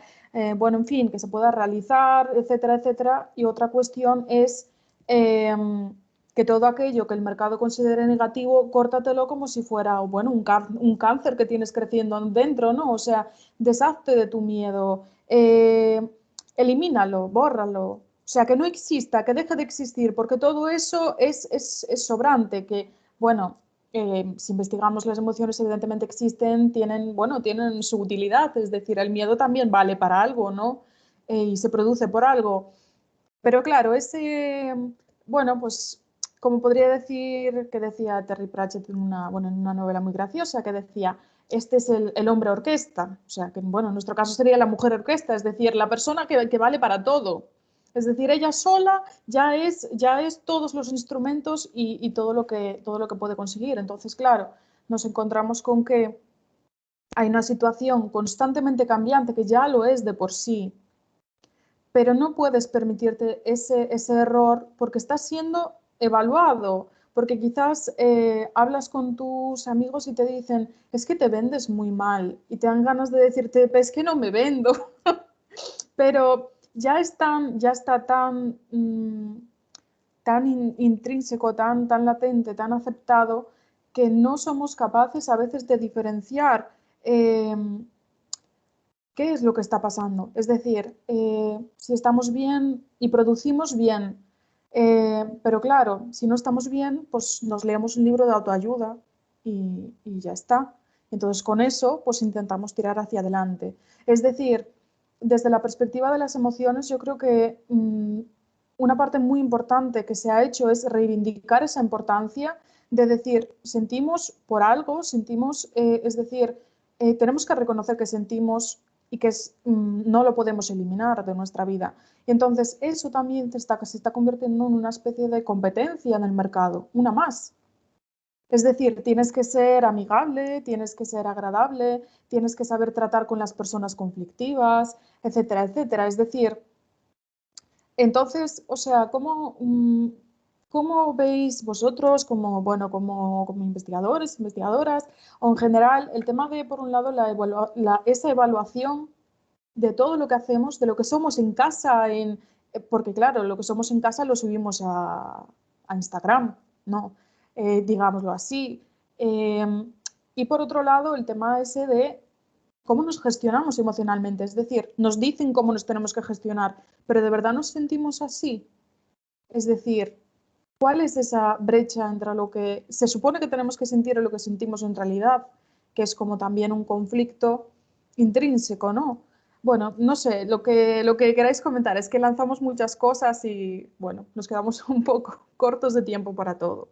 bueno, en fin, que se pueda realizar, etcétera, etcétera. Y otra cuestión es que todo aquello que el mercado considere negativo, córtatelo como si fuera, bueno, un cáncer que tienes creciendo dentro, ¿no? O sea, deshazte de tu miedo, elimínalo, bórralo. O sea, que no exista, que deje de existir, porque todo eso es sobrante, que, bueno, si investigamos las emociones, evidentemente existen, tienen su utilidad, es decir, el miedo también vale para algo, ¿no? Y se produce por algo. Pero claro, bueno, pues como podría decir, que decía Terry Pratchett en una novela muy graciosa, que decía, este es el hombre orquesta, o sea, que bueno, en nuestro caso sería la mujer orquesta, es decir, la persona que vale para todo. Es decir, ella sola ya es todos los instrumentos y todo lo que puede conseguir. Entonces, claro, nos encontramos con que hay una situación constantemente cambiante que ya lo es de por sí, pero no puedes permitirte ese error porque estás siendo evaluado, porque quizás hablas con tus amigos y te dicen, es que te vendes muy mal, y te dan ganas de decirte, es que no me vendo, pero ya está tan, tan intrínseco, tan latente, tan aceptado, que no somos capaces a veces de diferenciar qué es lo que está pasando. Es decir, si estamos bien y producimos bien, pero claro, si no estamos bien, pues nos leemos un libro de autoayuda y ya está. Entonces con eso pues intentamos tirar hacia adelante. Es decir, desde la perspectiva de las emociones, yo creo que una parte muy importante que se ha hecho es reivindicar esa importancia de decir, sentimos por algo, sentimos, es decir, tenemos que reconocer que sentimos y que no lo podemos eliminar de nuestra vida. Y entonces eso también se está convirtiendo en una especie de competencia en el mercado, una más. Es decir, tienes que ser amigable, tienes que ser agradable, tienes que saber tratar con las personas conflictivas, etcétera, etcétera. Es decir, entonces, o sea, ¿cómo veis vosotros como, bueno, como investigadores, investigadoras, o en general el tema de, por un lado, esa evaluación de todo lo que hacemos, de lo que somos en casa, porque claro, lo que somos en casa lo subimos a Instagram, ¿no? Digámoslo así. Y por otro lado, el tema ese de cómo nos gestionamos emocionalmente, es decir, nos dicen cómo nos tenemos que gestionar, pero ¿de verdad nos sentimos así? Es decir, ¿cuál es esa brecha entre lo que se supone que tenemos que sentir y lo que sentimos en realidad? Que es como también un conflicto intrínseco, ¿no? Bueno, no sé, lo que queráis comentar, es que lanzamos muchas cosas y, bueno, nos quedamos un poco cortos de tiempo para todo.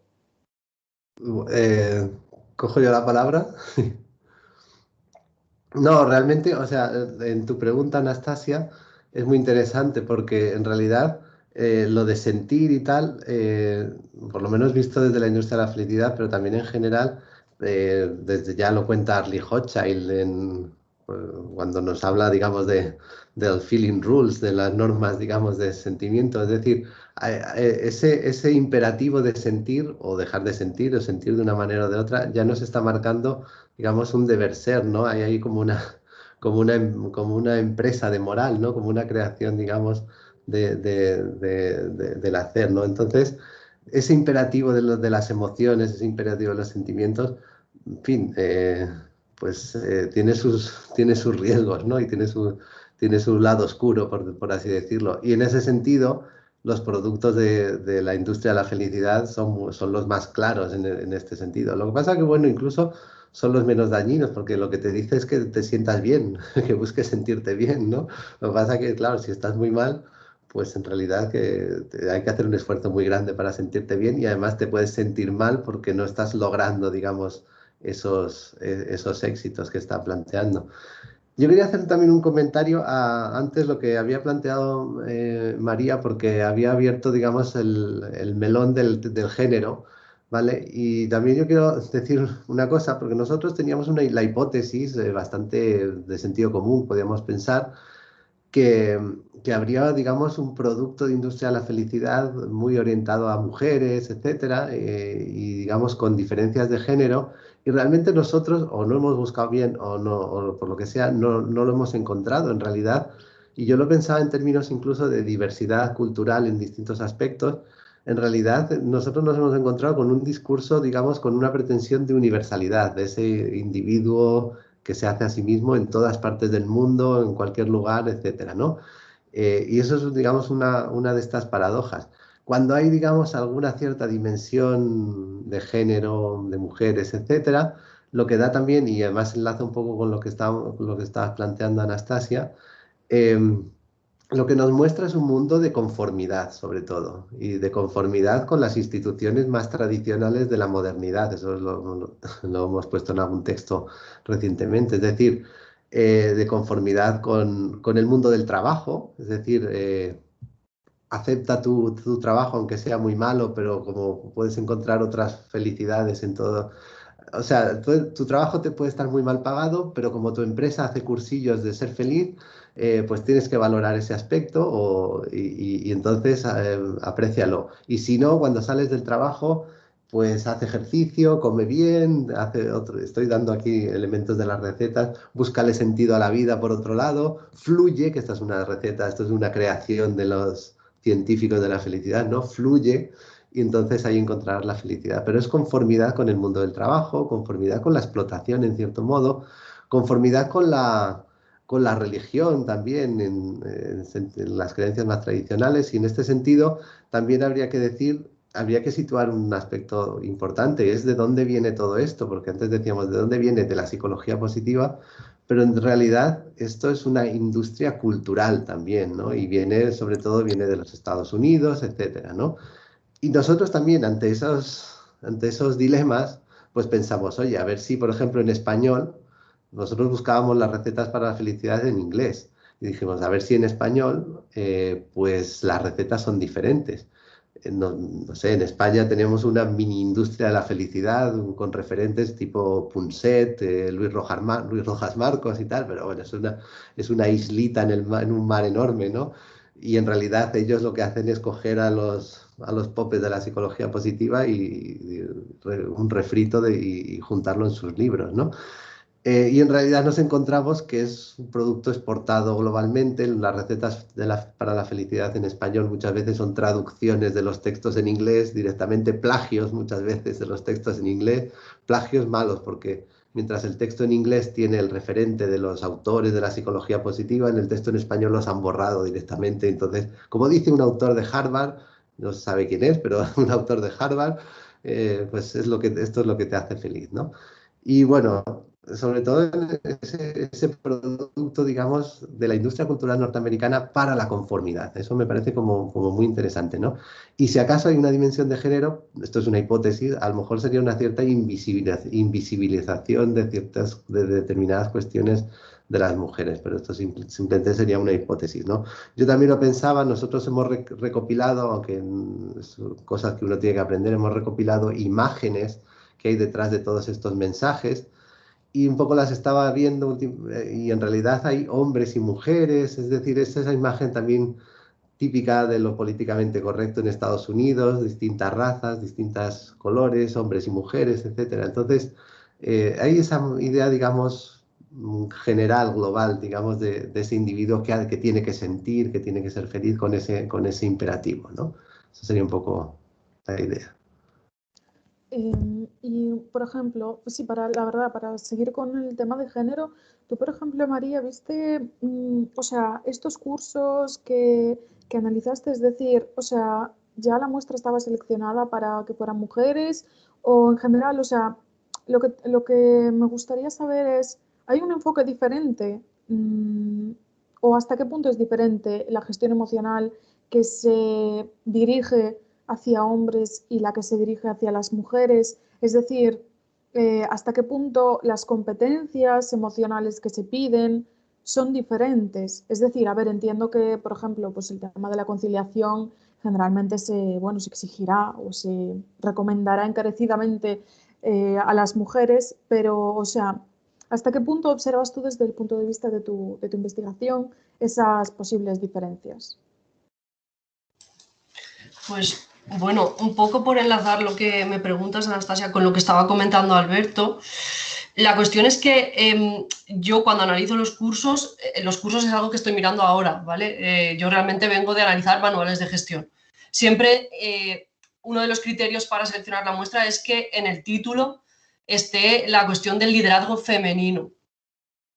¿Cojo yo la palabra? No, realmente, o sea, en tu pregunta, Anastasia, es muy interesante porque en realidad lo de sentir y tal, por lo menos visto desde la industria de la felicidad, pero también en general, desde ya lo cuenta Arlie Hochschild cuando nos habla, digamos, del feeling rules, de las normas, digamos, de sentimiento. Es decir, ese imperativo de sentir o dejar de sentir o sentir de una manera o de otra ya nos está marcando, digamos, un deber ser, ¿no? Hay ahí como una empresa de moral, ¿no? Como una creación, digamos, del hacer, ¿no? Entonces, ese imperativo de las emociones, ese imperativo de los sentimientos, en fin, pues tiene sus riesgos, ¿no? Y tiene su lado oscuro, por así decirlo. Y en ese sentido, los productos de la industria de la felicidad son los más claros en este sentido. Lo que pasa es que, bueno, incluso son los menos dañinos, porque lo que te dice es que te sientas bien, que busques sentirte bien, ¿no? Lo que pasa es que, claro, si estás muy mal, pues en realidad hay que hacer un esfuerzo muy grande para sentirte bien y además te puedes sentir mal porque no estás logrando, digamos, esos éxitos que está planteando. Yo quería hacer también un comentario a antes lo que había planteado María, porque había abierto, digamos, el melón del género, ¿vale? Y también yo quiero decir una cosa, porque nosotros teníamos la hipótesis bastante de sentido común, podíamos pensar que, que habría, digamos, un producto de industria de la felicidad muy orientado a mujeres, etcétera, y digamos con diferencias de género, y realmente nosotros o no hemos buscado bien o no, o por lo que sea, no lo hemos encontrado en realidad. Y yo lo pensaba en términos incluso de diversidad cultural en distintos aspectos. En realidad, nosotros nos hemos encontrado con un discurso, digamos, con una pretensión de universalidad, de ese individuo que se hace a sí mismo en todas partes del mundo, en cualquier lugar, etcétera, ¿no? Y eso es, digamos, una de estas paradojas. Cuando hay, digamos, alguna cierta dimensión de género, de mujeres, etcétera, lo que da también, y además enlaza un poco con lo que estabas planteando, Anastasia, eh, lo que nos muestra es un mundo de conformidad, sobre todo, y de conformidad con las instituciones más tradicionales de la modernidad. Eso lo hemos puesto en algún texto recientemente. Es decir, de conformidad con el mundo del trabajo, es decir, acepta tu trabajo aunque sea muy malo, pero como puedes encontrar otras felicidades en todo, O sea, tu trabajo te puede estar muy mal pagado, pero como tu empresa hace cursillos de ser feliz, pues tienes que valorar ese aspecto y entonces aprécialo. Y si no, cuando sales del trabajo, pues haz ejercicio, come bien, estoy dando aquí elementos de las recetas, búscale sentido a la vida por otro lado, fluye, que esta es una receta, esto es una creación de los científicos de la felicidad, ¿no? Fluye y entonces ahí encontrarás la felicidad. Pero es conformidad con el mundo del trabajo, conformidad con la explotación en cierto modo, conformidad con la religión también, en las creencias más tradicionales. Y en este sentido también habría que situar un aspecto importante, es de dónde viene todo esto, porque antes decíamos de dónde viene de la psicología positiva, pero en realidad esto es una industria cultural también, ¿no? Y sobre todo viene de los Estados Unidos, etcétera, ¿no? Y nosotros también ante esos dilemas, pues pensamos, oye, a ver si, por ejemplo, en español, nosotros buscábamos las recetas para la felicidad en inglés. Y dijimos, a ver si en español, pues las recetas son diferentes. No sé, en España tenemos una mini industria de la felicidad con referentes tipo Punset, Luis Rojas Marcos y tal, pero bueno, es una islita en un mar enorme, ¿no? Y en realidad ellos lo que hacen es coger a los popes de la psicología positiva un refrito y juntarlo en sus libros, ¿no? Y en realidad nos encontramos que es un producto exportado globalmente. Las recetas para la felicidad en español muchas veces son traducciones de los textos en inglés, directamente plagios muchas veces de los textos en inglés, plagios malos porque mientras el texto en inglés tiene el referente de los autores de la psicología positiva, en el texto en español los han borrado directamente. Entonces, como dice un autor de Harvard, no se sabe quién es, pero un autor de Harvard, pues esto es lo que te hace feliz, ¿no? Y bueno, sobre todo en ese producto, digamos, de la industria cultural norteamericana para la conformidad. Eso me parece como muy interesante, ¿no? Y si acaso hay una dimensión de género, esto es una hipótesis, a lo mejor sería una cierta invisibilización de determinadas cuestiones de las mujeres, pero esto simplemente sería una hipótesis, ¿no? Yo también lo pensaba, nosotros hemos recopilado, aunque son cosas que uno tiene que aprender, hemos recopilado imágenes que hay detrás de todos estos mensajes y un poco las estaba viendo y en realidad hay hombres y mujeres, es decir, es esa imagen también típica de lo políticamente correcto en Estados Unidos, distintas razas, distintos colores, hombres y mujeres, etcétera. Entonces, hay esa idea, digamos, general, global, digamos, de ese individuo que tiene que sentir, que tiene que ser feliz con ese imperativo, ¿no? Esa sería un poco la idea. Y, por ejemplo, sí, la verdad, para seguir con el tema de género, tú, por ejemplo, María, viste, o sea, estos cursos que analizaste, es decir, o sea, ya la muestra estaba seleccionada para que fueran mujeres o en general, o sea, lo que me gustaría saber es, ¿hay un enfoque diferente? ¿O hasta qué punto es diferente la gestión emocional que se dirige hacia hombres y la que se dirige hacia las mujeres? Es decir, hasta qué punto las competencias emocionales que se piden son diferentes. Es decir, a ver, entiendo que, por ejemplo, pues el tema de la conciliación generalmente se exigirá o se recomendará encarecidamente a las mujeres, pero, o sea, ¿hasta qué punto observas tú desde el punto de vista de tu investigación esas posibles diferencias? Pues bueno, un poco por enlazar lo que me preguntas, Anastasia, con lo que estaba comentando Alberto. La cuestión es que yo cuando analizo los cursos es algo que estoy mirando ahora, ¿vale? Yo realmente vengo de analizar manuales de gestión. Siempre uno de los criterios para seleccionar la muestra es que en el título esté la cuestión del liderazgo femenino,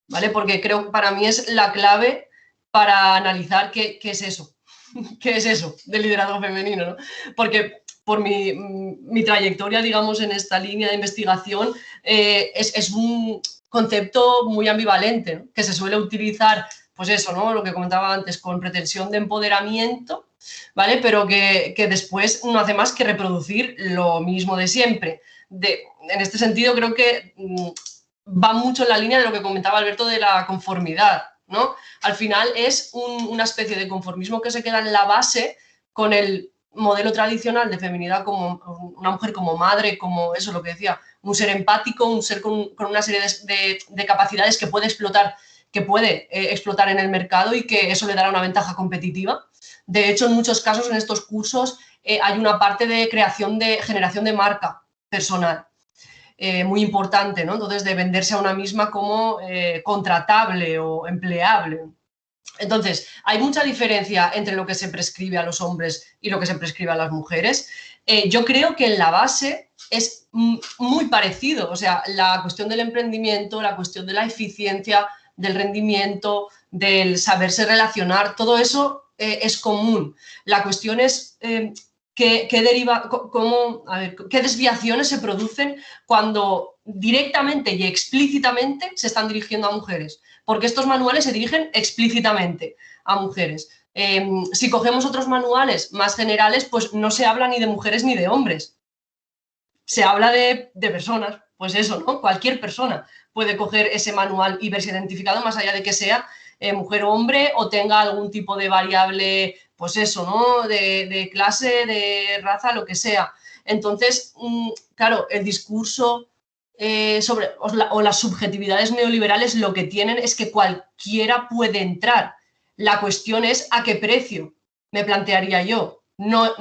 ¿vale? Porque creo que para mí es la clave para analizar qué es eso. ¿Qué es eso del liderazgo femenino? ¿No? Porque por mi trayectoria, digamos, en esta línea de investigación, es un concepto muy ambivalente, ¿no? Que se suele utilizar, pues eso, ¿no? Lo que comentaba antes, con pretensión de empoderamiento, ¿vale? Pero que después no hace más que reproducir lo mismo de siempre. En este sentido, creo que va mucho en la línea de lo que comentaba Alberto de la conformidad, ¿no? Al final es una especie de conformismo que se queda en la base con el modelo tradicional de feminidad como una mujer como madre, como eso, lo que decía, un ser empático, un ser con una serie de capacidades que puede explotar en el mercado y que eso le dará una ventaja competitiva. De hecho, en muchos casos en estos cursos hay una parte de generación de marca personal. Muy importante, ¿no? Entonces, de venderse a una misma como contratable o empleable. Entonces, hay mucha diferencia entre lo que se prescribe a los hombres y lo que se prescribe a las mujeres. Yo creo que en la base es muy parecido, o sea, la cuestión del emprendimiento, la cuestión de la eficiencia, del rendimiento, del saberse relacionar, todo eso es común. La cuestión es qué desviaciones se producen cuando directamente y explícitamente se están dirigiendo a mujeres, porque estos manuales se dirigen explícitamente a mujeres. Si cogemos otros manuales más generales, pues no se habla ni de mujeres ni de hombres. Se habla de personas, pues eso, ¿no? Cualquier persona puede coger ese manual y verse identificado, más allá de que sea mujer o hombre o tenga algún tipo de variable, pues eso, ¿no? De clase, de raza, lo que sea. Entonces, claro, el discurso o las subjetividades neoliberales lo que tienen es que cualquiera puede entrar. La cuestión es a qué precio, me plantearía yo. No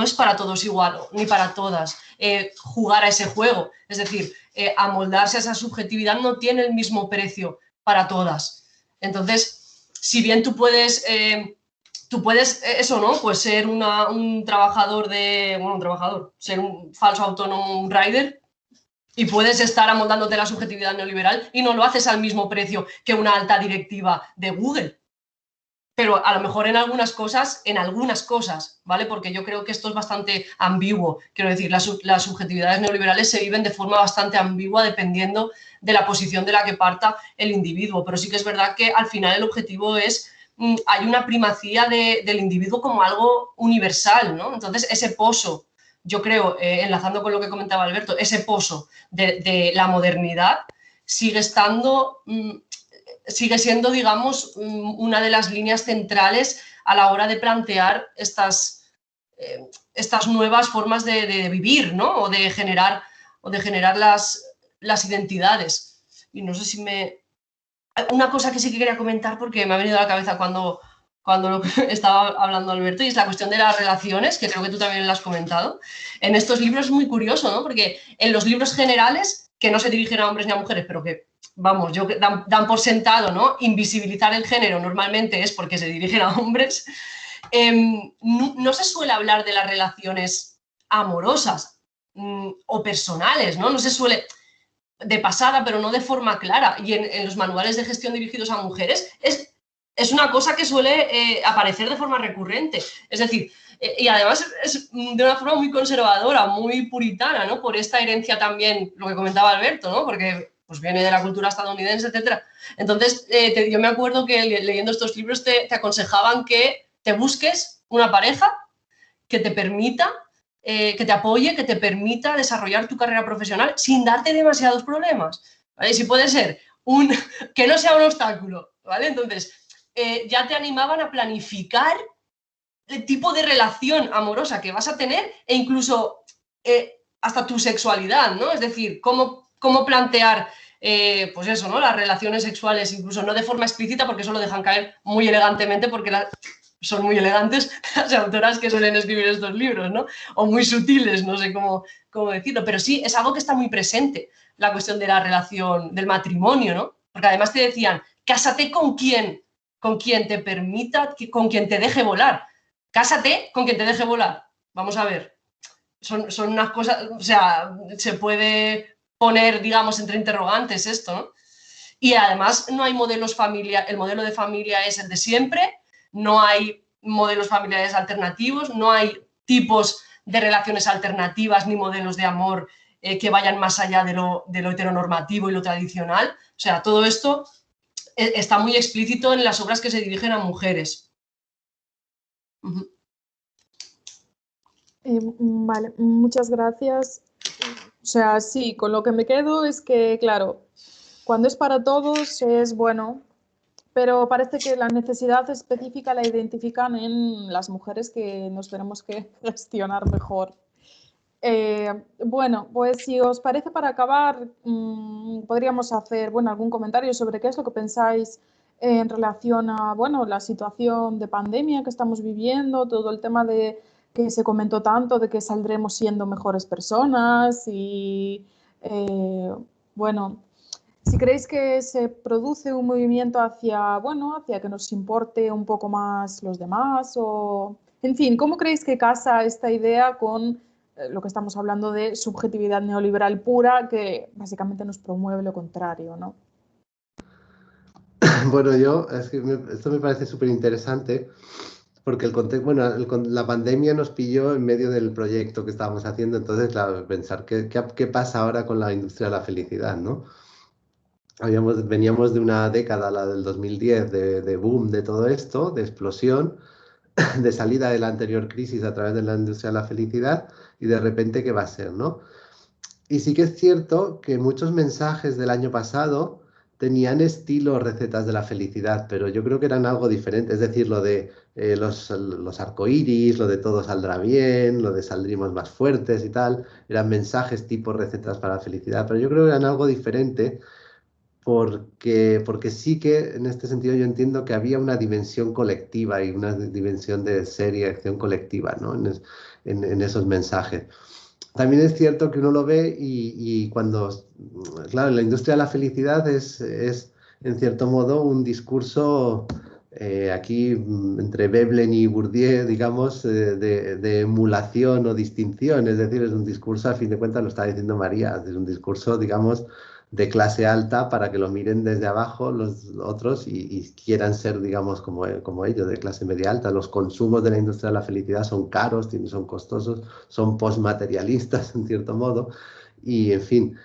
es para todos igual, ni para todas, jugar a ese juego. Es decir, amoldarse a esa subjetividad no tiene el mismo precio para todas. Entonces, si bien tú puedes eso, ¿no? Pues ser un trabajador ser un falso autónomo, un rider, y puedes estar amoldándote la subjetividad neoliberal y no lo haces al mismo precio que una alta directiva de Google. Pero a lo mejor en algunas cosas, ¿vale? Porque yo creo que esto es bastante ambiguo. Quiero decir, las subjetividades neoliberales se viven de forma bastante ambigua dependiendo de la posición de la que parta el individuo. Pero sí que es verdad que al final el objetivo hay una primacía del individuo como algo universal, ¿no? Entonces, ese pozo, yo creo, enlazando con lo que comentaba Alberto, ese pozo de la modernidad sigue siendo, digamos, una de las líneas centrales a la hora de plantear estas nuevas formas de vivir, ¿no? O de generar las identidades. Y no sé si una cosa que sí que quería comentar, porque me ha venido a la cabeza cuando lo estaba hablando Alberto, y es la cuestión de las relaciones, que creo que tú también lo has comentado. En estos libros es muy curioso, ¿no? Porque en los libros generales, que no se dirigen a hombres ni a mujeres, pero que vamos, dan por sentado, ¿no? Invisibilizar el género normalmente es porque se dirigen a hombres. No se suele hablar de las relaciones amorosas o personales, ¿no? No se suele, de pasada, pero no de forma clara. Y en los manuales de gestión dirigidos a mujeres es una cosa que suele aparecer de forma recurrente. Es decir, y además es de una forma muy conservadora, muy puritana, ¿no? Por esta herencia también, lo que comentaba Alberto, ¿no? Porque pues viene de la cultura estadounidense, etc. Entonces, yo me acuerdo que leyendo estos libros te aconsejaban que te busques una pareja que te permita, que te apoye, que te permita desarrollar tu carrera profesional sin darte demasiados problemas, ¿vale? Y si puede ser que no sea un obstáculo, ¿vale? Entonces, ya te animaban a planificar el tipo de relación amorosa que vas a tener e incluso hasta tu sexualidad, ¿no? Es decir, cómo plantear, pues eso, ¿no? Las relaciones sexuales, incluso no de forma explícita, porque eso lo dejan caer muy elegantemente, porque son muy elegantes las autoras que suelen escribir estos libros, ¿no? O muy sutiles, no sé cómo decirlo, pero sí, es algo que está muy presente, la cuestión de la relación, del matrimonio, ¿no? Porque además te decían, cásate con quien te permita, con quien te deje volar. Cásate con quien te deje volar. Vamos a ver. Son unas cosas, o sea, se puede poner, digamos, entre interrogantes esto, ¿no? Y además no hay modelos familiares, el modelo de familia es el de siempre, no hay modelos familiares alternativos, no hay tipos de relaciones alternativas ni modelos de amor que vayan más allá de lo heteronormativo y lo tradicional. O sea, todo esto está muy explícito en las obras que se dirigen a mujeres. Vale, muchas gracias. O sea, sí, con lo que me quedo es que, claro, cuando es para todos es bueno, pero parece que la necesidad específica la identifican en las mujeres que nos tenemos que gestionar mejor. Bueno, pues si os parece, para acabar, podríamos hacer, bueno, algún comentario sobre qué es lo que pensáis en relación a, bueno, la situación de pandemia que estamos viviendo, todo el tema de que se comentó tanto de que saldremos siendo mejores personas y, bueno, si creéis que se produce un movimiento hacia, bueno, hacia que nos importe un poco más los demás o, en fin, ¿cómo creéis que casa esta idea con lo que estamos hablando de subjetividad neoliberal pura que básicamente nos promueve lo contrario, ¿no? Bueno, esto me parece súper interesante porque el contexto, bueno, la pandemia nos pilló en medio del proyecto que estábamos haciendo, entonces, claro, pensar qué pasa ahora con la industria de la felicidad, ¿no? Veníamos de una década, la del 2010, de boom de todo esto, de explosión, de salida de la anterior crisis a través de la industria de la felicidad y de repente, ¿qué va a ser, no? Y sí que es cierto que muchos mensajes del año pasado tenían estilo recetas de la felicidad, pero yo creo que eran algo diferente. Es decir, lo de los arcoíris, lo de todo saldrá bien, lo de saldremos más fuertes y tal, eran mensajes tipo recetas para la felicidad, pero yo creo que eran algo diferente porque sí que en este sentido yo entiendo que había una dimensión colectiva y una dimensión de seria acción colectiva, ¿no? En esos mensajes. También es cierto que uno lo ve y cuando, claro, la industria de la felicidad es en cierto modo un discurso aquí entre Veblen y Bourdieu, digamos, de emulación o distinción, es decir, es un discurso, a fin de cuentas lo está diciendo María, es un discurso, digamos, de clase alta para que lo miren desde abajo los otros y quieran ser, digamos, como ellos, de clase media alta. Los consumos de la industria de la felicidad son caros, son costosos, son postmaterialistas, en cierto modo, y, en fin,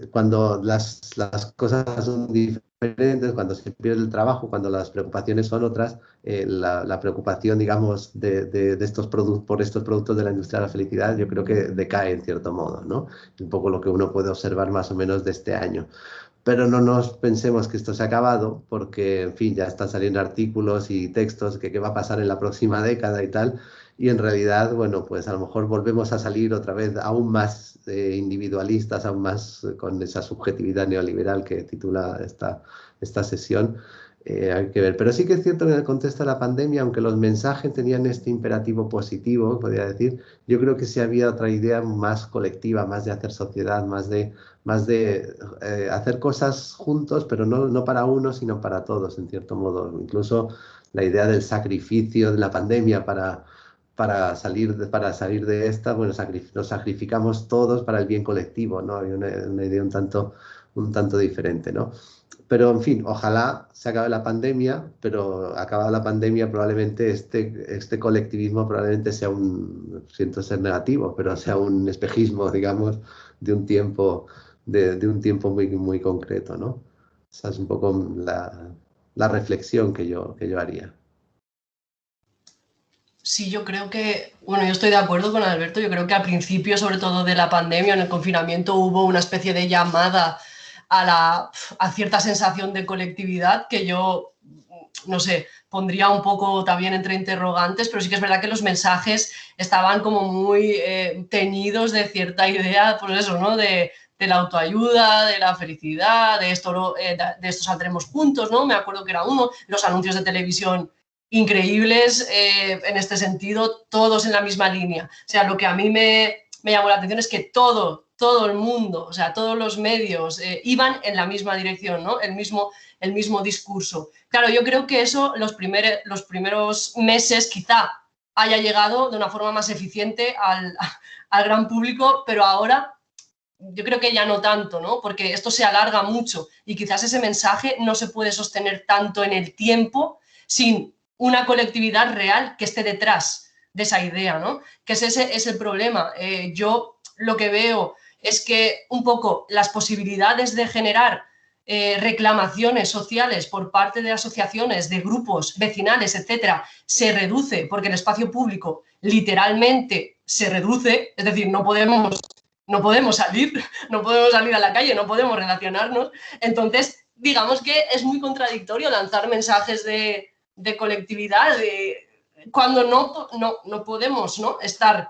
cuando las cosas son diferentes, cuando se pierde el trabajo, cuando las preocupaciones son otras, la preocupación, digamos, de estos por estos productos de la industria de la felicidad, yo creo que decae en cierto modo, ¿no? Un poco lo que uno puede observar más o menos de este año. Pero no nos pensemos que esto se ha acabado, porque, en fin, ya están saliendo artículos y textos que qué va a pasar en la próxima década y tal, y en realidad, bueno, pues a lo mejor volvemos a salir otra vez aún más individualistas, aún más con esa subjetividad neoliberal que titula esta sesión. Hay que ver. Pero sí que es cierto que en el contexto de la pandemia, aunque los mensajes tenían este imperativo positivo, podría decir, yo creo que sí había otra idea más colectiva, más de hacer sociedad, más de hacer cosas juntos, pero no para uno, sino para todos, en cierto modo. Incluso la idea del sacrificio de la pandemia para salir de esta, bueno, nos sacrificamos todos para el bien colectivo, ¿no? Hay una idea un tanto diferente, ¿no? Pero, en fin, ojalá se acabe la pandemia, pero acabada la pandemia probablemente este colectivismo probablemente sea siento ser negativo, pero sea un espejismo, digamos, de un tiempo, de un tiempo muy, muy concreto, ¿no? Esa es un poco la reflexión que yo haría. Sí, yo creo que, bueno, yo estoy de acuerdo con Alberto, yo creo que al principio, sobre todo de la pandemia, en el confinamiento, hubo una especie de llamada a cierta sensación de colectividad que yo, no sé, pondría un poco también entre interrogantes, pero sí que es verdad que los mensajes estaban como muy teñidos de cierta idea, pues eso, ¿no? De la autoayuda, de la felicidad, de esto saldremos juntos, ¿no? Me acuerdo que era uno, los anuncios de televisión increíbles en este sentido, todos en la misma línea. O sea, lo que a mí me llamó la atención es que todo el mundo, o sea, todos los medios iban en la misma dirección, ¿no? El mismo discurso. Claro, yo creo que eso los primeros meses quizá haya llegado de una forma más eficiente al gran público, pero ahora yo creo que ya no tanto, ¿no? Porque esto se alarga mucho y quizás ese mensaje no se puede sostener tanto en el tiempo sin una colectividad real que esté detrás de esa idea, ¿no? Que ese es el problema. Yo lo que veo es que un poco las posibilidades de generar reclamaciones sociales por parte de asociaciones, de grupos vecinales, etcétera, se reduce porque el espacio público literalmente se reduce, es decir, no podemos salir a la calle, no podemos relacionarnos. Entonces, digamos que es muy contradictorio lanzar mensajes de colectividad cuando no podemos, ¿no?, estar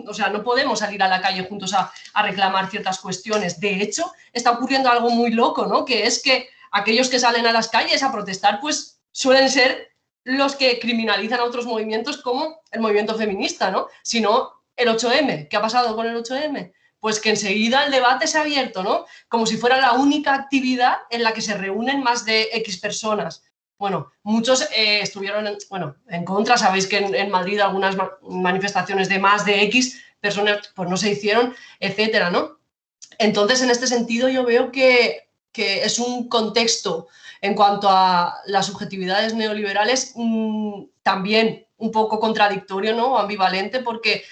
o sea, no podemos salir a la calle juntos a reclamar ciertas cuestiones. De hecho, está ocurriendo algo muy loco, ¿no? Que es que aquellos que salen a las calles a protestar, pues suelen ser los que criminalizan a otros movimientos como el movimiento feminista, ¿no? Si no, el 8M. ¿Qué ha pasado con el 8M? Pues que enseguida el debate se ha abierto, ¿no? Como si fuera la única actividad en la que se reúnen más de X personas. Bueno, muchos estuvieron en contra. Sabéis que en Madrid algunas manifestaciones de más de X personas pues no se hicieron, etcétera, ¿no? Entonces, en este sentido, yo veo que es un contexto en cuanto a las subjetividades neoliberales también un poco contradictorio, ¿no? O ambivalente, porque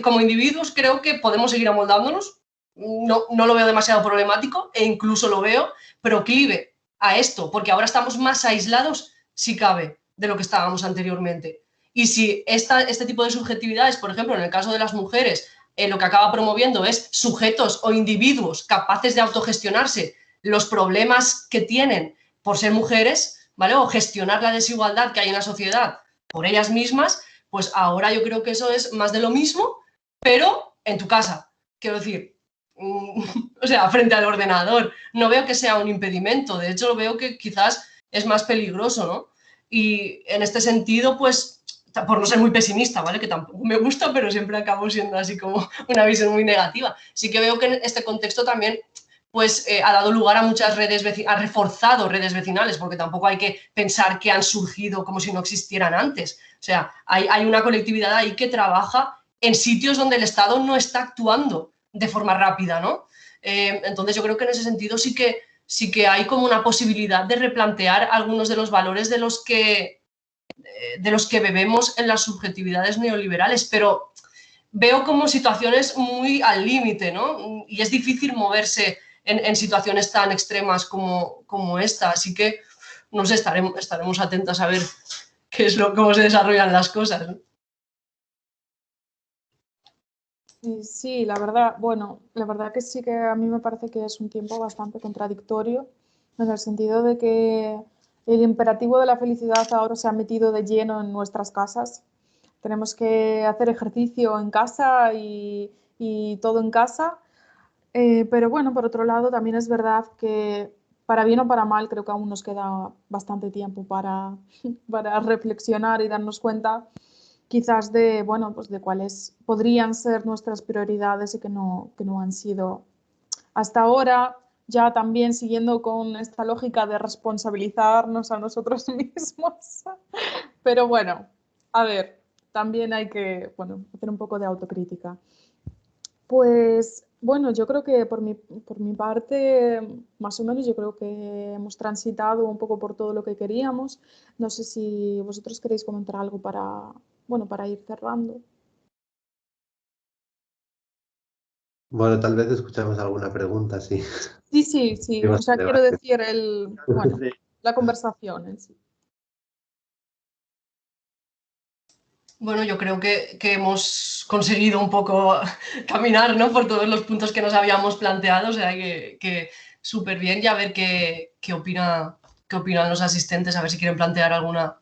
como individuos creo que podemos seguir amoldándonos, no lo veo demasiado problemático e incluso lo veo proclive a esto, porque ahora estamos más aislados, si cabe, de lo que estábamos anteriormente. Y si este tipo de subjetividades, por ejemplo, en el caso de las mujeres, lo que acaba promoviendo es sujetos o individuos capaces de autogestionarse los problemas que tienen por ser mujeres, ¿vale? O gestionar la desigualdad que hay en la sociedad por ellas mismas, pues ahora yo creo que eso es más de lo mismo, pero en tu casa. Quiero decir, o sea, frente al ordenador. No veo que sea un impedimento, de hecho lo veo que quizás es más peligroso, ¿no? Y en este sentido, pues, por no ser muy pesimista, ¿vale? Que tampoco me gusta, pero siempre acabo siendo así como una visión muy negativa. Sí que veo que en este contexto también pues ha dado lugar a muchas redes, ha reforzado redes vecinales, porque tampoco hay que pensar que han surgido como si no existieran antes. O sea, hay una colectividad ahí que trabaja en sitios donde el Estado no está actuando de forma rápida, ¿no? Entonces yo creo que en ese sentido sí que hay como una posibilidad de replantear algunos de los valores de los que bebemos en las subjetividades neoliberales, pero veo como situaciones muy al límite, ¿no? Y es difícil moverse en situaciones tan extremas como esta. Así que, no sé, estaremos atentos a ver cómo se desarrollan las cosas, ¿no? Sí, la verdad, bueno, la verdad que sí que a mí me parece que es un tiempo bastante contradictorio, en el sentido de que el imperativo de la felicidad ahora se ha metido de lleno en nuestras casas. Tenemos que hacer ejercicio en casa y todo en casa. Pero bueno, por otro lado, también es verdad que para bien o para mal, creo que aún nos queda bastante tiempo para reflexionar y darnos cuenta quizás de, bueno, pues de cuáles podrían ser nuestras prioridades y que no han sido hasta ahora, ya también siguiendo con esta lógica de responsabilizarnos a nosotros mismos. Pero bueno, a ver, también hay que, bueno, hacer un poco de autocrítica. Pues bueno, yo creo que por mi parte, más o menos, yo creo que hemos transitado un poco por todo lo que queríamos. No sé si vosotros queréis comentar algo para ir cerrando. Bueno, tal vez escuchamos alguna pregunta, sí. Sí. O sea, quiero decir, la conversación en sí. Bueno, yo creo que hemos conseguido un poco caminar, ¿no? Por todos los puntos que nos habíamos planteado, o sea que súper bien, y a ver qué opinan los asistentes, a ver si quieren plantear alguna.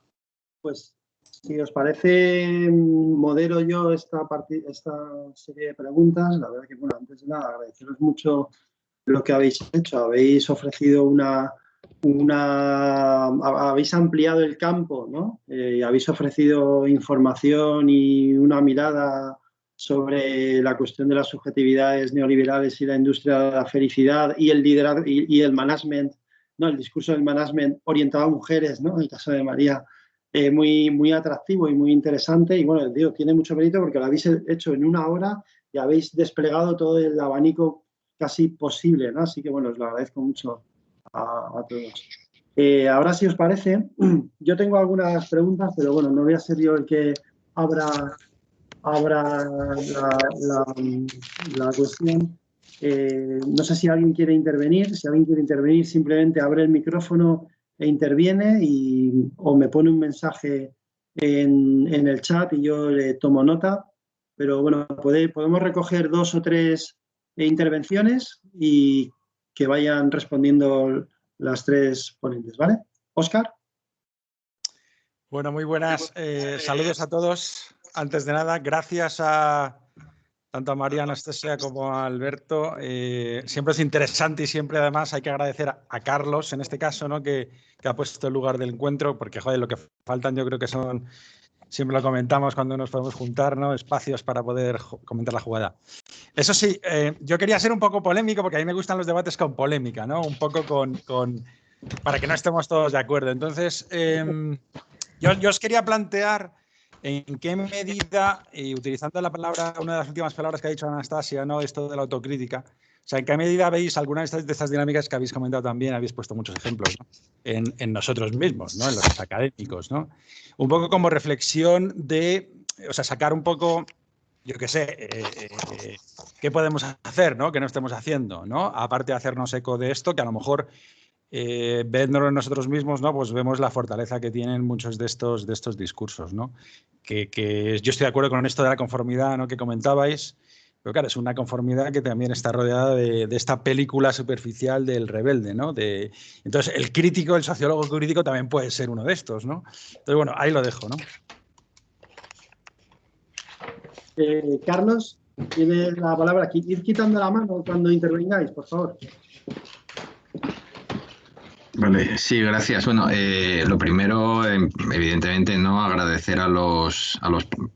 Pues, si os parece, modero yo esta serie de preguntas. La verdad que, bueno, antes de nada, agradeceros mucho lo que habéis hecho. Habéis ofrecido habéis ampliado el campo, ¿no? Habéis ofrecido información y una mirada sobre la cuestión de las subjetividades neoliberales y la industria de la felicidad y el liderazgo y el management, ¿no? El discurso del management orientado a mujeres, ¿no? En el caso de María, muy, muy atractivo y muy interesante. Y bueno, digo, tiene mucho mérito porque lo habéis hecho en una hora y habéis desplegado todo el abanico casi posible, ¿no? Así que bueno, os lo agradezco mucho a todos. Ahora, si os parece, yo tengo algunas preguntas, pero bueno, no voy a ser yo el que abra la cuestión. No sé si alguien quiere intervenir. Si alguien quiere intervenir, simplemente abre el micrófono e interviene o me pone un mensaje en el chat y yo le tomo nota. Pero bueno, podemos recoger 2 o 3 intervenciones y que vayan respondiendo las 3 ponentes, ¿vale? Óscar. Bueno, muy buenas. Saludos a todos. Antes de nada, gracias a tanto a María, Anastasia como a Alberto. Siempre es interesante y siempre además hay que agradecer a Carlos, en este caso, ¿no? que ha puesto el lugar del encuentro, porque joder, lo que faltan yo creo que son, siempre lo comentamos cuando nos podemos juntar, ¿no? Espacios para poder comentar la jugada. Eso sí, yo quería ser un poco polémico, porque a mí me gustan los debates con polémica, ¿no? Un poco para que no estemos todos de acuerdo. Entonces, yo os quería plantear en qué medida, y utilizando la palabra, una de las últimas palabras que ha dicho Anastasia, ¿no? Esto de la autocrítica, o sea, en qué medida veis algunas de estas dinámicas que habéis comentado también, habéis puesto muchos ejemplos, ¿no? en nosotros mismos, ¿no? En los académicos, ¿no? Un poco como reflexión de, o sea, sacar un poco, yo qué sé, qué podemos hacer, ¿no? Que no estemos haciendo, ¿no? Aparte de hacernos eco de esto, que a lo mejor viéndolo nosotros mismos, ¿no? Pues vemos la fortaleza que tienen muchos de estos discursos, ¿no? Que yo estoy de acuerdo con esto de la conformidad, ¿no? Que comentabais, pero claro, es una conformidad que también está rodeada de esta película superficial del rebelde, ¿no? Entonces, el crítico, el sociólogo crítico también puede ser uno de estos, ¿no? Entonces, bueno, ahí lo dejo, ¿no? Carlos, tiene la palabra aquí. Ir quitando la mano cuando intervengáis, por favor. Vale, sí, gracias. Bueno, lo primero, evidentemente, ¿no? Agradecer a los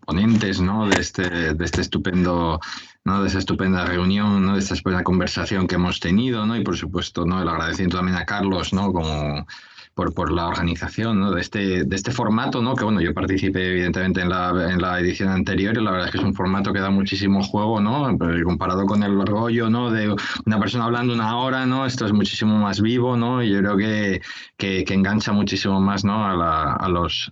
ponentes, ¿no? de este estupendo, ¿no? De esta estupenda reunión, ¿no? De esta estupenda conversación que hemos tenido, ¿no? Y por supuesto, ¿no? El agradecimiento también a Carlos, ¿no? Como por la organización, ¿no? de este formato, ¿no? Que bueno, yo participé evidentemente en la edición anterior y la verdad es que es un formato que da muchísimo juego, ¿no? Comparado con el rollo, ¿no? De una persona hablando una hora, ¿no? Esto es muchísimo más vivo, ¿no? Y yo creo que engancha muchísimo más, ¿no? a los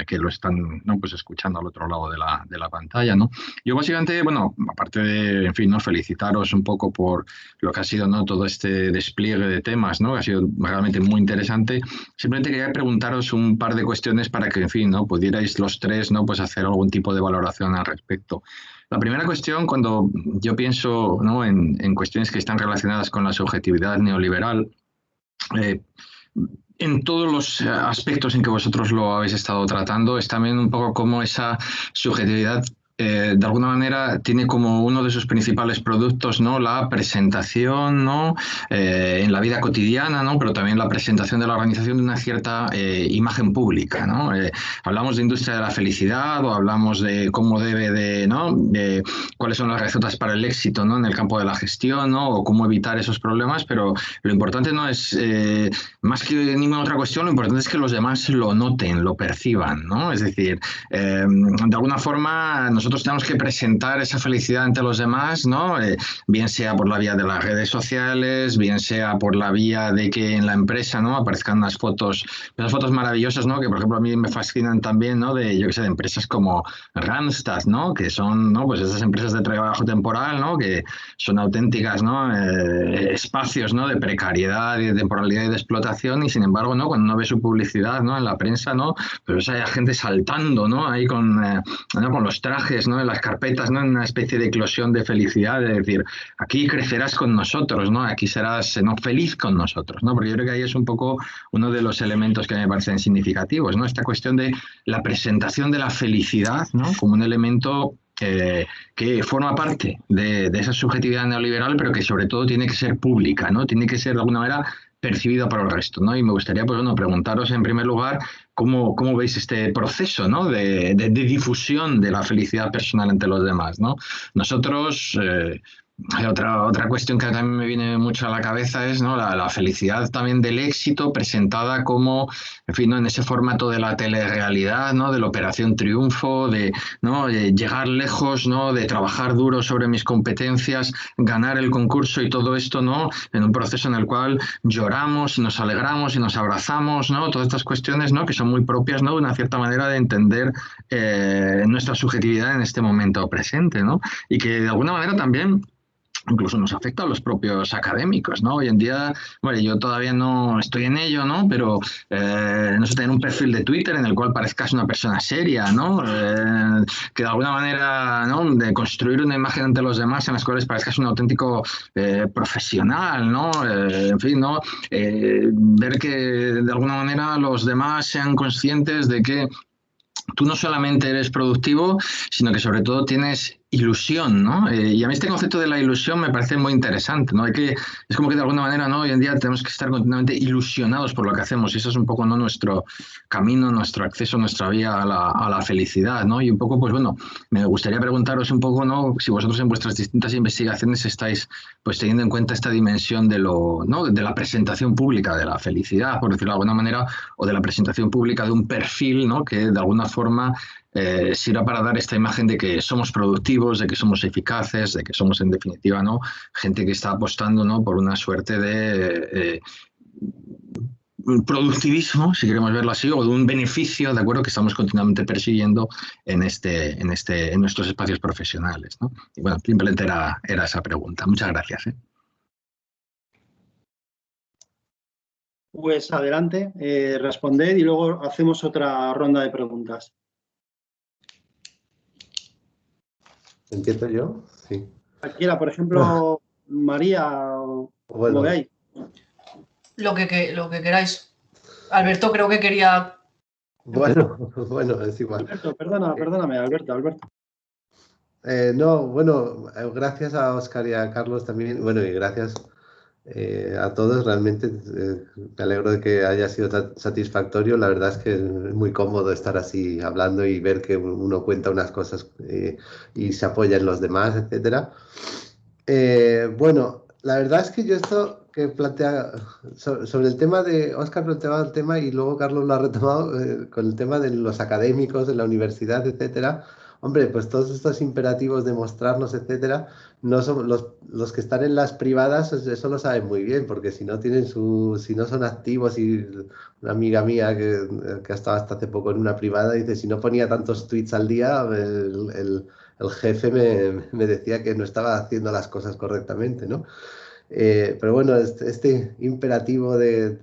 que lo están, ¿no? Pues escuchando al otro lado de la pantalla, ¿no? Yo básicamente, bueno, aparte de, en fin, ¿no? Felicitaros un poco por lo que ha sido, ¿no? Todo este despliegue de temas, ¿no? Ha sido realmente muy interesante. Simplemente quería preguntaros un par de cuestiones para que, en fin, ¿no? Pudierais los tres, ¿no? Pues hacer algún tipo de valoración al respecto. La primera cuestión, cuando yo pienso, ¿no? en cuestiones que están relacionadas con la subjetividad neoliberal, en todos los aspectos en que vosotros lo habéis estado tratando, es también un poco como esa subjetividad de alguna manera tiene como uno de sus principales productos, ¿no? La presentación, ¿no? En la vida cotidiana, ¿no? Pero también la presentación de la organización de una cierta imagen pública, ¿no? Hablamos de industria de la felicidad o hablamos de cómo debe de, ¿no? De cuáles son las recetas para el éxito, ¿no? En el campo de la gestión, ¿no? O cómo evitar esos problemas, pero lo importante no es, más que ninguna otra cuestión, lo importante es que los demás lo noten, lo perciban, ¿no? Es decir, de alguna forma nosotros tenemos que presentar esa felicidad ante los demás, ¿no? Bien sea por la vía de las redes sociales, bien sea por la vía de que en la empresa, ¿no? Aparezcan unas fotos maravillosas, ¿no? Que por ejemplo a mí me fascinan también, ¿no? De, yo qué sé, de empresas como Randstad, ¿no? Que son, ¿no? Pues esas empresas de trabajo temporal, ¿no? Que son auténticas, ¿no? Espacios, ¿no? De precariedad y de temporalidad y de explotación y sin embargo, ¿no? Cuando uno ve su publicidad, ¿no? En la prensa, ¿no? Pues hay gente saltando, ¿no? Ahí con los trajes, ¿no? En las carpetas, ¿no? En una especie de eclosión de felicidad, es decir, aquí crecerás con nosotros, ¿no? Aquí serás, ¿no? Feliz con nosotros, ¿no? Porque yo creo que ahí es un poco uno de los elementos que me parecen significativos, ¿no? Esta cuestión de la presentación de la felicidad, ¿no? Como un elemento que forma parte de esa subjetividad neoliberal, pero que sobre todo tiene que ser pública, ¿no? Tiene que ser de alguna manera percibida por el resto, ¿no? Y me gustaría, pues bueno, preguntaros en primer lugar cómo veis este proceso, ¿no? de difusión de la felicidad personal entre los demás, ¿no? Nosotros... Hay otra cuestión que también me viene mucho a la cabeza es, ¿no? la felicidad también del éxito presentada como, en fin, ¿no? En ese formato de la telerrealidad, ¿no? De la Operación Triunfo, de, ¿no? De llegar lejos, ¿no? De trabajar duro sobre mis competencias, ganar el concurso y todo esto, ¿no? En un proceso en el cual lloramos y nos alegramos y nos abrazamos, ¿no? Todas estas cuestiones, ¿no? Que son muy propias, ¿no? De una cierta manera de entender nuestra subjetividad en este momento presente, ¿no? Y que de alguna manera también incluso nos afecta a los propios académicos, ¿no? Hoy en día, bueno, yo todavía no estoy en ello, ¿no? Pero, no sé, tener un perfil de Twitter en el cual parezcas una persona seria, ¿no? Que de alguna manera, ¿no? De construir una imagen ante los demás en las cuales parezcas un auténtico profesional, ¿no? En fin, ¿no? Ver que de alguna manera los demás sean conscientes de que tú no solamente eres productivo, sino que sobre todo tienes ilusión, ¿no? Y a mí este concepto de la ilusión me parece muy interesante, ¿no? Es como que de alguna manera, ¿no? Hoy en día tenemos que estar continuamente ilusionados por lo que hacemos y eso es un poco, ¿no? Nuestro camino, nuestro acceso, nuestra vía a la felicidad, ¿no? Y un poco, pues bueno, me gustaría preguntaros un poco, ¿no? Si vosotros en vuestras distintas investigaciones estáis, pues teniendo en cuenta esta dimensión de ¿no? De la presentación pública de la felicidad, por decirlo de alguna manera, o de la presentación pública de un perfil, ¿no? Que de alguna forma sirva para dar esta imagen de que somos productivos, de que somos eficaces, de que somos en definitiva, ¿no? Gente que está apostando, ¿no? Por una suerte de productivismo, si queremos verlo así, o de un beneficio, de acuerdo, que estamos continuamente persiguiendo en nuestros espacios profesionales, ¿no? Y bueno, simplemente era esa pregunta. Muchas gracias. Pues adelante, responded y luego hacemos otra ronda de preguntas. ¿Empiezo yo? Sí. Cualquiera, por ejemplo, María, como Bueno, veáis. Lo que queráis. Alberto creo que quería... bueno, es igual. Alberto, perdóname, Alberto. No, bueno, gracias a Óscar y a Carlos también, bueno, y gracias a todos, realmente me alegro de que haya sido satisfactorio. La verdad es que es muy cómodo estar así hablando y ver que uno cuenta unas cosas y se apoya en los demás, etcétera. Bueno, la verdad es que yo esto que plantea sobre el tema de Óscar planteaba el tema y luego Carlos lo ha retomado con el tema de los académicos de la universidad, etcétera. Hombre, pues todos estos imperativos de mostrarnos, etcétera, no son los que están en las privadas, eso lo saben muy bien, porque si no tienen si no son activos, y una amiga mía que ha estado hasta hace poco en una privada dice, si no ponía tantos tweets al día, el jefe me decía que no estaba haciendo las cosas correctamente, ¿no? Pero bueno, este imperativo de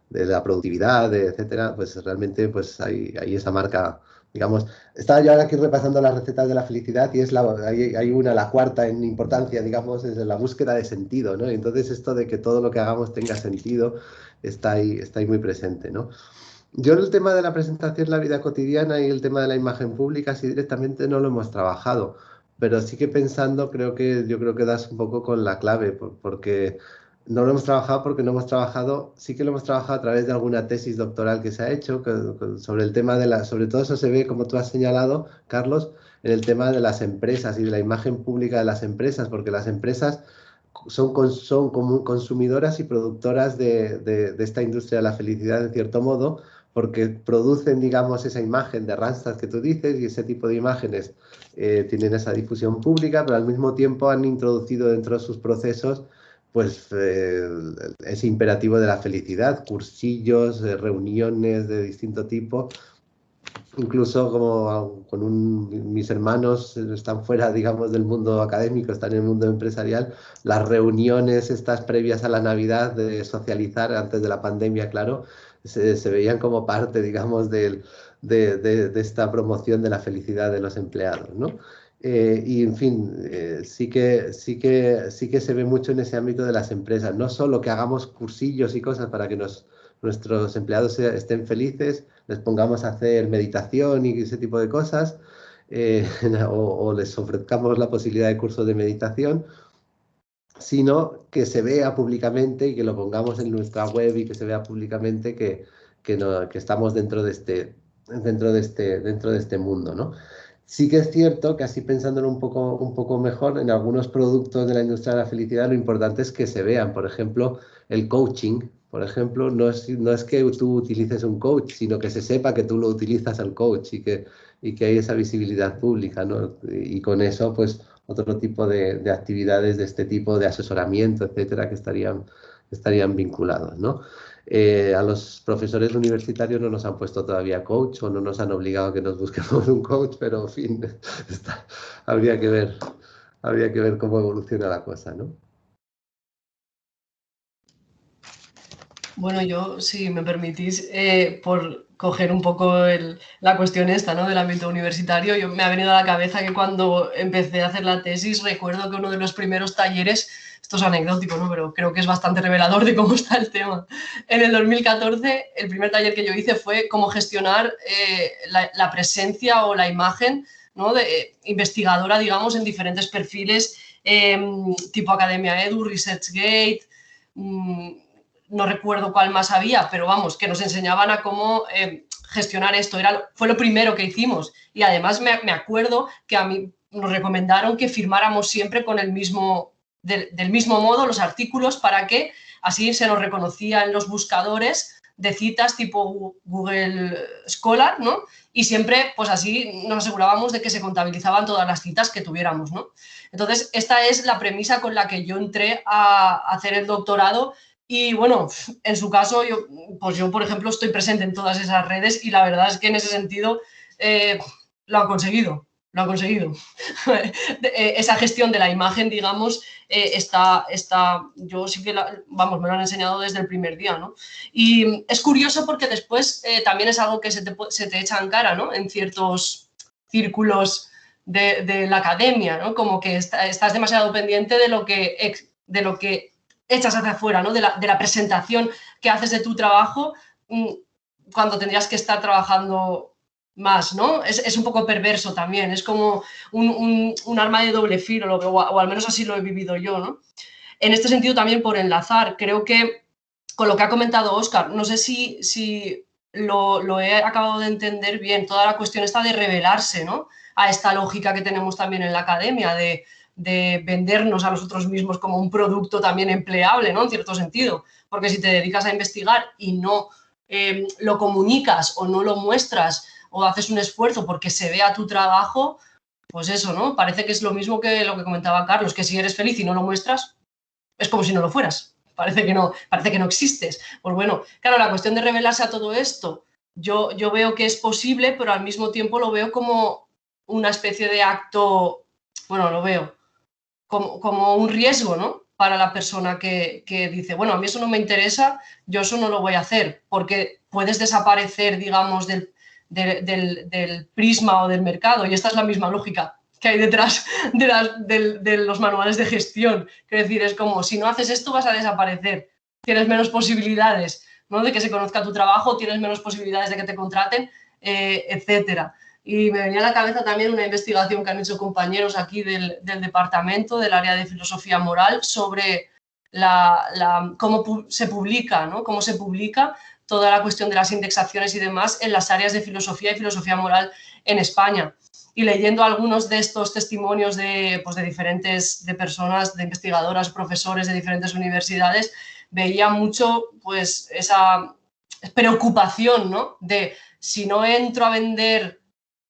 la productividad, etcétera, pues realmente pues hay esa marca, digamos. Estaba yo ahora aquí repasando las recetas de la felicidad y hay una, la cuarta en importancia, digamos, es la búsqueda de sentido, ¿no? Y entonces esto de que todo lo que hagamos tenga sentido está ahí muy presente, ¿no? Yo el tema de la presentación en la vida cotidiana y el tema de la imagen pública así directamente no lo hemos trabajado, pero sí que pensando yo creo que das un poco con la clave, porque no lo hemos trabajado porque no hemos trabajado, sí que lo hemos trabajado a través de alguna tesis doctoral que se ha hecho sobre el tema sobre todo eso se ve, como tú has señalado, Carlos, en el tema de las empresas y de la imagen pública de las empresas, porque las empresas son como consumidoras y productoras de esta industria de la felicidad, en cierto modo, porque producen, digamos, esa imagen de Randstad que tú dices y ese tipo de imágenes tienen esa difusión pública, pero al mismo tiempo han introducido dentro de sus procesos pues ese imperativo de la felicidad, cursillos, reuniones de distinto tipo. Incluso como mis hermanos están fuera, digamos, del mundo académico, están en el mundo empresarial, las reuniones estas previas a la Navidad de socializar antes de la pandemia, claro, se veían como parte, digamos, de esta promoción de la felicidad de los empleados, ¿no? Y en fin, sí que se ve mucho en ese ámbito de las empresas, no solo que hagamos cursillos y cosas para que nuestros empleados estén felices, les pongamos a hacer meditación y ese tipo de cosas, o les ofrezcamos la posibilidad de cursos de meditación, sino que se vea públicamente y que lo pongamos en nuestra web y que se vea públicamente que estamos dentro de este mundo, ¿no? Sí que es cierto que así pensándolo un poco mejor, en algunos productos de la industria de la felicidad lo importante es que se vean. Por ejemplo, el coaching, por ejemplo, no es que tú utilices un coach, sino que se sepa que tú lo utilizas al coach y que hay esa visibilidad pública, ¿no? Y con eso, pues, otro tipo de actividades de este tipo, de asesoramiento, etcétera, que estarían vinculados, ¿no? A los profesores universitarios no nos han puesto todavía coach o no nos han obligado a que nos busquemos un coach, pero en fin, habría que ver cómo evoluciona la cosa, ¿no? Bueno, yo, si me permitís, por coger un poco la cuestión esta, ¿no? Del ámbito universitario, me ha venido a la cabeza que cuando empecé a hacer la tesis, recuerdo que uno de los primeros talleres, esto es anecdótico, ¿no? Pero creo que es bastante revelador de cómo está el tema. En el 2014, el primer taller que yo hice fue cómo gestionar la presencia o la imagen, ¿no? Investigadora, digamos, en diferentes perfiles, tipo Academia Edu, ResearchGate, no recuerdo cuál más había, pero vamos, que nos enseñaban a cómo gestionar esto. Fue lo primero que hicimos. Y además me acuerdo que a mí nos recomendaron que firmáramos siempre con del mismo modo los artículos, para que así se nos reconocía en los buscadores de citas tipo Google Scholar, ¿no? Y siempre, pues así nos asegurábamos de que se contabilizaban todas las citas que tuviéramos, ¿no? Entonces, esta es la premisa con la que yo entré a hacer el doctorado. Y bueno, en su caso, yo, por ejemplo, estoy presente en todas esas redes y la verdad es que en ese sentido lo han conseguido. Esa gestión de la imagen, digamos, yo sí que, vamos, me lo han enseñado desde el primer día, ¿no? Y es curioso porque después también es algo que se te echa en cara, ¿no? En ciertos círculos de la academia, ¿no? Como que estás demasiado pendiente de lo que echas hacia afuera, ¿no? De la presentación que haces de tu trabajo, cuando tendrías que estar trabajando más, ¿no? Es un poco perverso también, es como un arma de doble filo, o al menos así lo he vivido yo, ¿no? En este sentido también, por enlazar, creo que con lo que ha comentado Óscar, no sé si lo he acabado de entender bien, toda la cuestión está de revelarse, ¿no? A esta lógica que tenemos también en la academia de vendernos a nosotros mismos como un producto también empleable, ¿no? En cierto sentido, porque si te dedicas a investigar y no lo comunicas o no lo muestras o haces un esfuerzo porque se vea tu trabajo, pues eso, ¿no? Parece que es lo mismo que lo que comentaba Carlos, que si eres feliz y no lo muestras, es como si no lo fueras. Parece que no existes. Pues bueno, claro, la cuestión de revelarse a todo esto, yo veo que es posible, pero al mismo tiempo lo veo como una especie de acto, bueno, lo veo como un riesgo, ¿no? Para la persona que dice, bueno, a mí eso no me interesa, yo eso no lo voy a hacer, porque puedes desaparecer, digamos, del prisma o del mercado, y esta es la misma lógica que hay detrás de los manuales de gestión. Quiero decir, es como, si no haces esto vas a desaparecer, tienes menos posibilidades, ¿no? De que se conozca tu trabajo, tienes menos posibilidades de que te contraten, etcétera. Y me venía a la cabeza también una investigación que han hecho compañeros aquí del departamento, del área de filosofía moral, sobre cómo se publica, ¿no? Cómo se publica toda la cuestión de las indexaciones y demás en las áreas de filosofía y filosofía moral en España. Y leyendo algunos de estos testimonios de diferentes personas, de investigadoras, profesores de diferentes universidades, veía mucho pues esa preocupación, ¿no? De si no entro a vender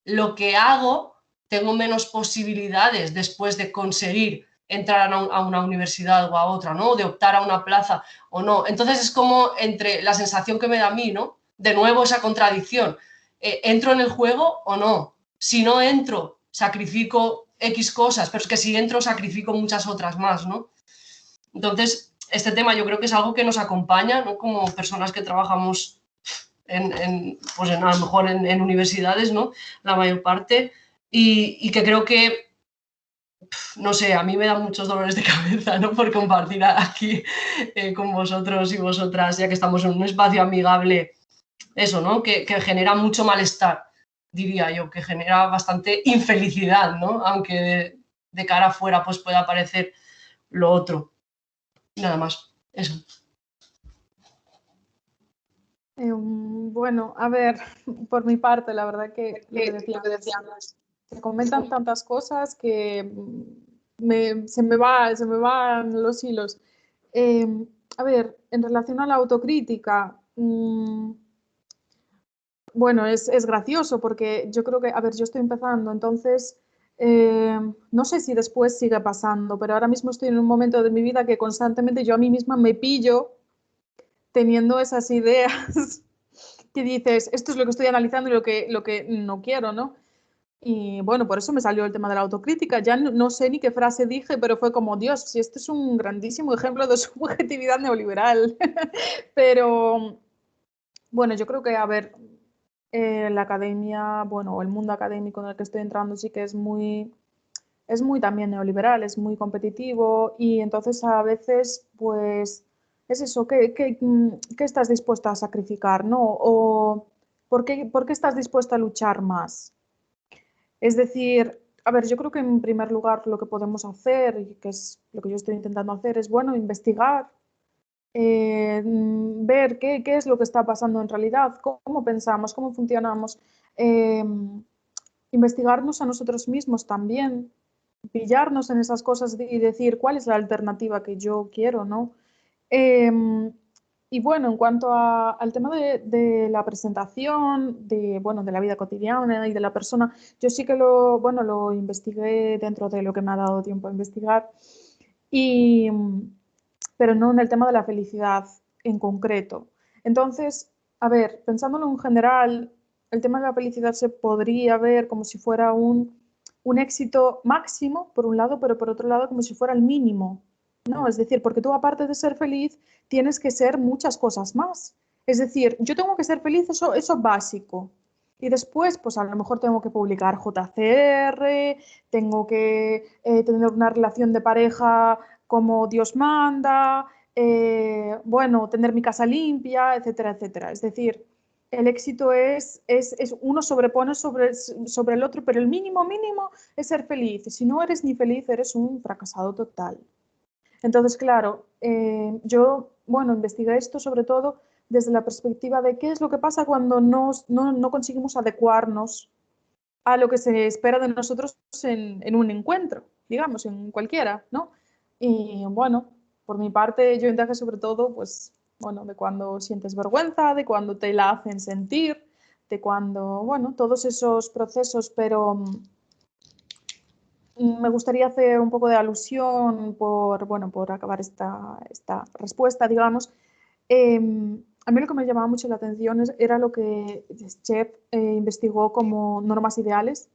lo que hago, tengo menos posibilidades después de conseguir entrar a una universidad o a otra, ¿no? De optar a una plaza o no. Entonces es como entre la sensación que me da a mí, ¿no? De nuevo esa contradicción. ¿Entro en el juego o no? Si no entro, sacrifico X cosas, pero es que si entro, sacrifico muchas otras más, ¿no? Entonces, este tema yo creo que es algo que nos acompaña, ¿no? Como personas que trabajamos pues a lo mejor en universidades, ¿no? La mayor parte, y que creo que, no sé, a mí me da muchos dolores de cabeza, ¿no? Por compartir aquí con vosotros y vosotras, ya que estamos en un espacio amigable, eso, ¿no? Que genera mucho malestar, diría yo, que genera bastante infelicidad, ¿no? Aunque de cara afuera pues pueda parecer lo otro. Nada más, eso. Bueno, a ver, por mi parte, la verdad que lo que decíamos, se comentan tantas cosas que se me van los hilos. A ver, en relación a la autocrítica, bueno, es gracioso porque yo creo que, a ver, yo estoy empezando, entonces no sé si después sigue pasando, pero ahora mismo estoy en un momento de mi vida que constantemente yo a mí misma me pillo teniendo esas ideas que dices, esto es lo que estoy analizando y lo que no quiero, ¿no? Y bueno, por eso me salió el tema de la autocrítica. Ya no sé ni qué frase dije, pero fue como, Dios, si este es un grandísimo ejemplo de subjetividad neoliberal. Pero bueno, yo creo que, a ver, la academia, bueno, el mundo académico en el que estoy entrando sí que es muy también neoliberal, es muy competitivo y entonces a veces, pues, es eso, ¿qué estás dispuesta a sacrificar, no? O por qué estás dispuesta a luchar más? Es decir, a ver, yo creo que en primer lugar lo que podemos hacer, y que es lo que yo estoy intentando hacer, es, bueno, investigar, ver qué es lo que está pasando en realidad, cómo pensamos, cómo funcionamos, eh, investigarnos a nosotros mismos también, pillarnos en esas cosas y decir cuál es la alternativa que yo quiero, ¿no? Eh, y bueno, en cuanto al tema de la presentación, bueno, de la vida cotidiana y de la persona, yo sí que lo investigué dentro de lo que me ha dado tiempo a investigar, y, pero no en el tema de la felicidad en concreto. Entonces, a ver, pensándolo en general, el tema de la felicidad se podría ver como si fuera un éxito máximo, por un lado, pero por otro lado como si fuera el mínimo, ¿no? Es decir, porque tú aparte de ser feliz, tienes que ser muchas cosas más. Es decir, yo tengo que ser feliz, eso básico. Y después, pues a lo mejor tengo que publicar JCR, tengo que tener una relación de pareja como Dios manda, bueno, tener mi casa limpia, etcétera, etcétera. Es decir, el éxito es uno sobrepone sobre el otro, pero el mínimo es ser feliz. Si no eres ni feliz, eres un fracasado total. Entonces, claro, yo, bueno, investigué esto sobre todo desde la perspectiva de qué es lo que pasa cuando no conseguimos adecuarnos a lo que se espera de nosotros en un encuentro, digamos, en cualquiera, ¿no? Y bueno, por mi parte, yo indagé sobre todo, pues, bueno, de cuando sientes vergüenza, de cuando te la hacen sentir, de cuando, bueno, todos esos procesos, pero me gustaría hacer un poco de alusión por acabar esta respuesta, digamos. A mí lo que me llamaba mucho la atención era lo que Scheff investigó como normas ideales.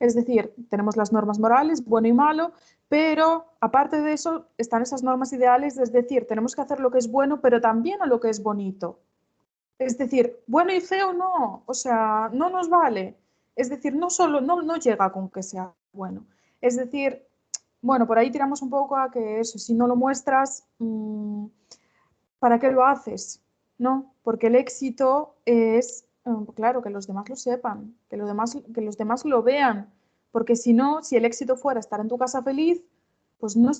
Es decir, tenemos las normas morales, bueno y malo, pero aparte de eso están esas normas ideales, es decir, tenemos que hacer lo que es bueno, pero también a lo que es bonito. Es decir, bueno y feo no, o sea, no nos vale. Es decir, no llega con que sea bueno. Es decir, bueno, por ahí tiramos un poco a que eso, si no lo muestras, ¿para qué lo haces? ¿No? Porque el éxito es, claro, que los demás lo sepan, que los demás lo vean. Porque si no, si el éxito fuera estar en tu casa feliz, pues no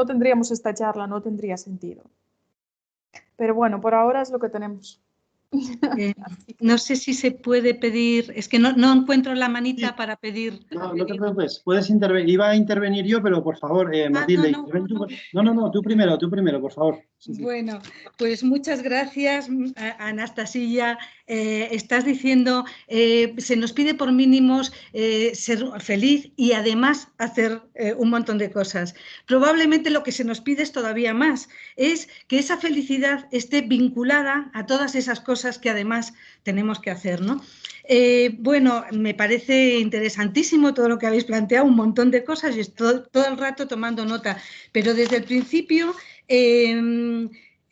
tendríamos esta charla, no tendría sentido. Pero bueno, por ahora es lo que tenemos. No sé si se puede pedir, es que no encuentro la manita para pedir. No te preocupes, puedes intervenir. Iba a intervenir yo, pero por favor, Matilde, no, tú primero, por favor. Sí. Bueno, pues muchas gracias, Anastasia. Estás diciendo, se nos pide por mínimos ser feliz y además hacer un montón de cosas. Probablemente lo que se nos pide es todavía más, es que esa felicidad esté vinculada a todas esas cosas que además tenemos que hacer, ¿no? Bueno, me parece interesantísimo todo lo que habéis planteado, un montón de cosas y estoy todo el rato tomando nota, pero desde el principio...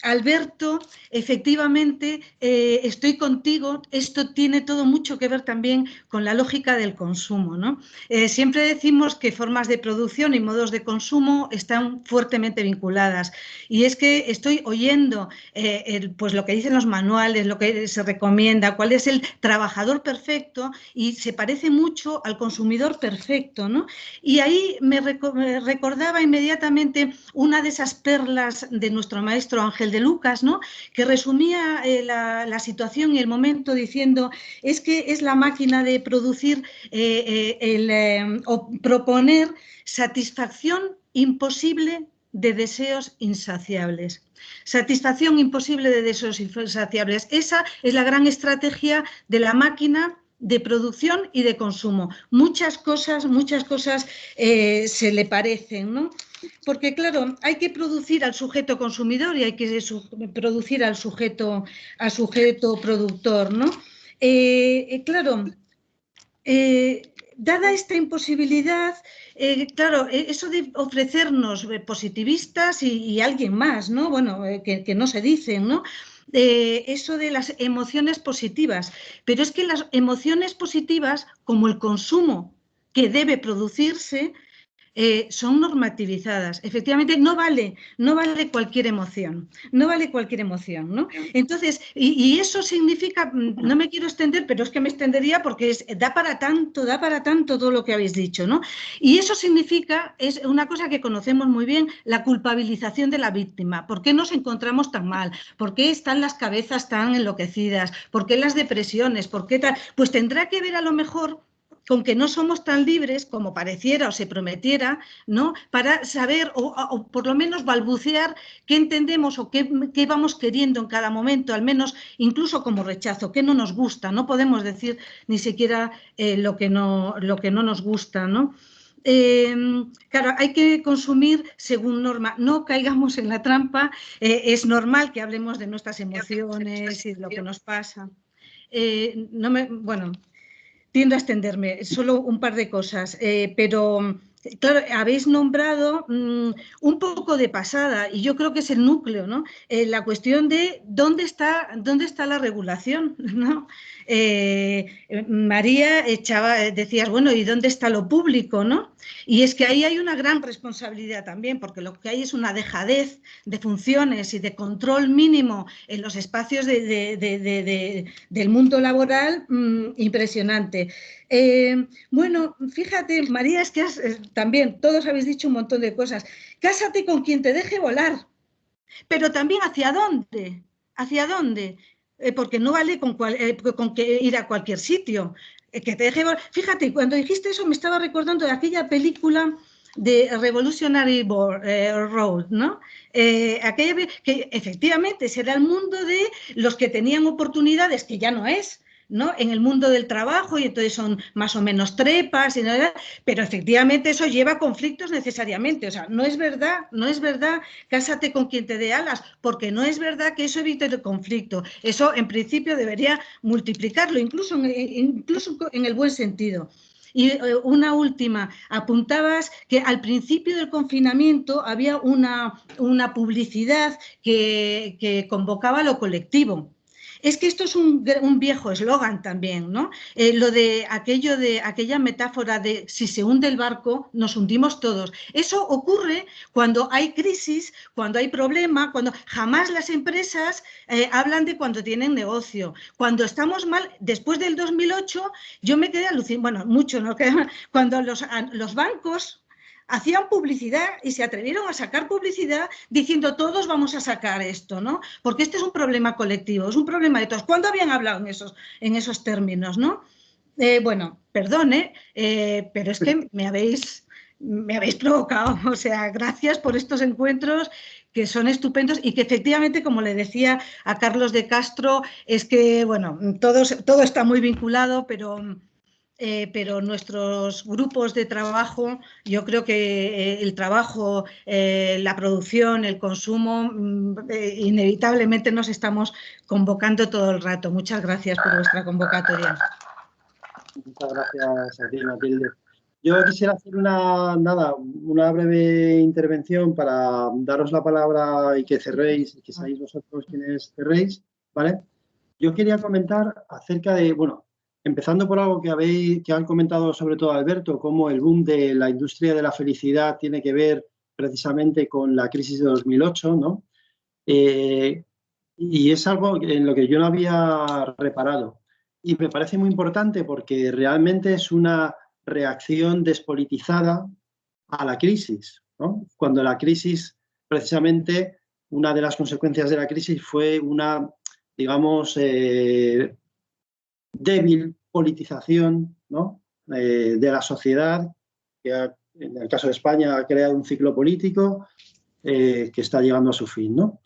Alberto, efectivamente, estoy contigo, esto tiene todo mucho que ver también con la lógica del consumo, ¿no? Siempre decimos que formas de producción y modos de consumo están fuertemente vinculadas y es que estoy oyendo pues lo que dicen los manuales, lo que se recomienda, cuál es el trabajador perfecto y se parece mucho al consumidor perfecto, ¿no? Y ahí me recordaba inmediatamente una de esas perlas de nuestro maestro Ángel de Lucas, ¿no? Que resumía la situación y el momento diciendo es que es la máquina de producir o proponer satisfacción imposible de deseos insaciables. Satisfacción imposible de deseos insaciables. Esa es la gran estrategia de la máquina de producción y de consumo. Muchas cosas se le parecen, ¿no? Porque, claro, hay que producir al sujeto consumidor y hay que producir al sujeto productor, ¿no? Claro, dada esta imposibilidad, claro, eso de ofrecernos positivistas y alguien más, ¿no? Bueno, que no se dicen, ¿no? Eso de las emociones positivas. Pero es que las emociones positivas, como el consumo que debe producirse, son normativizadas. Efectivamente, no vale cualquier emoción, no vale cualquier emoción, ¿no? Entonces, y eso significa, no me quiero extender, pero es que me extendería porque da para tanto todo lo que habéis dicho, ¿no? Y eso significa, es una cosa que conocemos muy bien, la culpabilización de la víctima. ¿Por qué nos encontramos tan mal? ¿Por qué están las cabezas tan enloquecidas? ¿Por qué las depresiones? ¿Por qué tal? Pues tendrá que ver a lo mejor con que no somos tan libres como pareciera o se prometiera, ¿no? Para saber o por lo menos balbucear qué entendemos o qué vamos queriendo en cada momento, al menos incluso como rechazo, qué no nos gusta. No podemos decir ni siquiera lo que no nos gusta, ¿no? Claro, hay que consumir según norma, no caigamos en la trampa, es normal que hablemos de nuestras emociones y de lo que nos pasa. Bueno, tiendo a extenderme, solo un par de cosas, pero claro, habéis nombrado un poco de pasada y yo creo que es el núcleo, ¿no? La cuestión de dónde está la regulación, ¿no? María decías, bueno, ¿y dónde está lo público, no? Y es que ahí hay una gran responsabilidad también, porque lo que hay es una dejadez de funciones y de control mínimo en los espacios del mundo laboral impresionante. Bueno, fíjate, María, es que también todos habéis dicho un montón de cosas. Cásate con quien te deje volar, pero también ¿hacia dónde? ¿Hacia dónde? Porque no vale con que ir a cualquier sitio. Que te deje volar. Fíjate, cuando dijiste eso me estaba recordando de aquella película de Revolutionary Road, ¿no? Aquella que efectivamente será el mundo de los que tenían oportunidades, que ya no es, ¿no? En el mundo del trabajo, y entonces son más o menos trepas, pero efectivamente eso lleva conflictos necesariamente. O sea, no es verdad, cásate con quien te dé alas, porque no es verdad que eso evite el conflicto. Eso en principio debería multiplicarlo, incluso en el buen sentido. Y una última, apuntabas que al principio del confinamiento había una publicidad que convocaba lo colectivo. Es que esto es un viejo eslogan también, ¿no? Lo de aquella metáfora de si se hunde el barco, nos hundimos todos. Eso ocurre cuando hay crisis, cuando hay problema, cuando jamás las empresas hablan de cuando tienen negocio. Cuando estamos mal, después del 2008, yo me quedé alucinada, bueno, mucho, ¿no? Cuando los bancos hacían publicidad y se atrevieron a sacar publicidad diciendo todos vamos a sacar esto, ¿no? Porque este es un problema colectivo, es un problema de todos. ¿Cuándo habían hablado en esos términos, no? Bueno, perdone, pero es que me habéis provocado. O sea, gracias por estos encuentros que son estupendos y que efectivamente, como le decía a Carlos de Castro, es que, bueno, todo está muy vinculado, pero nuestros grupos de trabajo, yo creo que el trabajo, la producción, el consumo, inevitablemente nos estamos convocando todo el rato. Muchas gracias por vuestra convocatoria. Muchas gracias a ti, Matilde. Yo quisiera hacer una breve intervención para daros la palabra y que cerréis, y que seáis vosotros quienes cerréis, ¿vale? Yo quería comentar acerca de, bueno, empezando por algo que han comentado sobre todo Alberto, cómo el boom de la industria de la felicidad tiene que ver precisamente con la crisis de 2008, ¿no? Y es algo en lo que yo no había reparado. Y me parece muy importante porque realmente es una reacción despolitizada a la crisis, ¿no? Cuando la crisis, precisamente, una de las consecuencias de la crisis fue una, digamos, débil politización, ¿no? De la sociedad, que en el caso de España ha creado un ciclo político que está llegando a su fin, ¿no?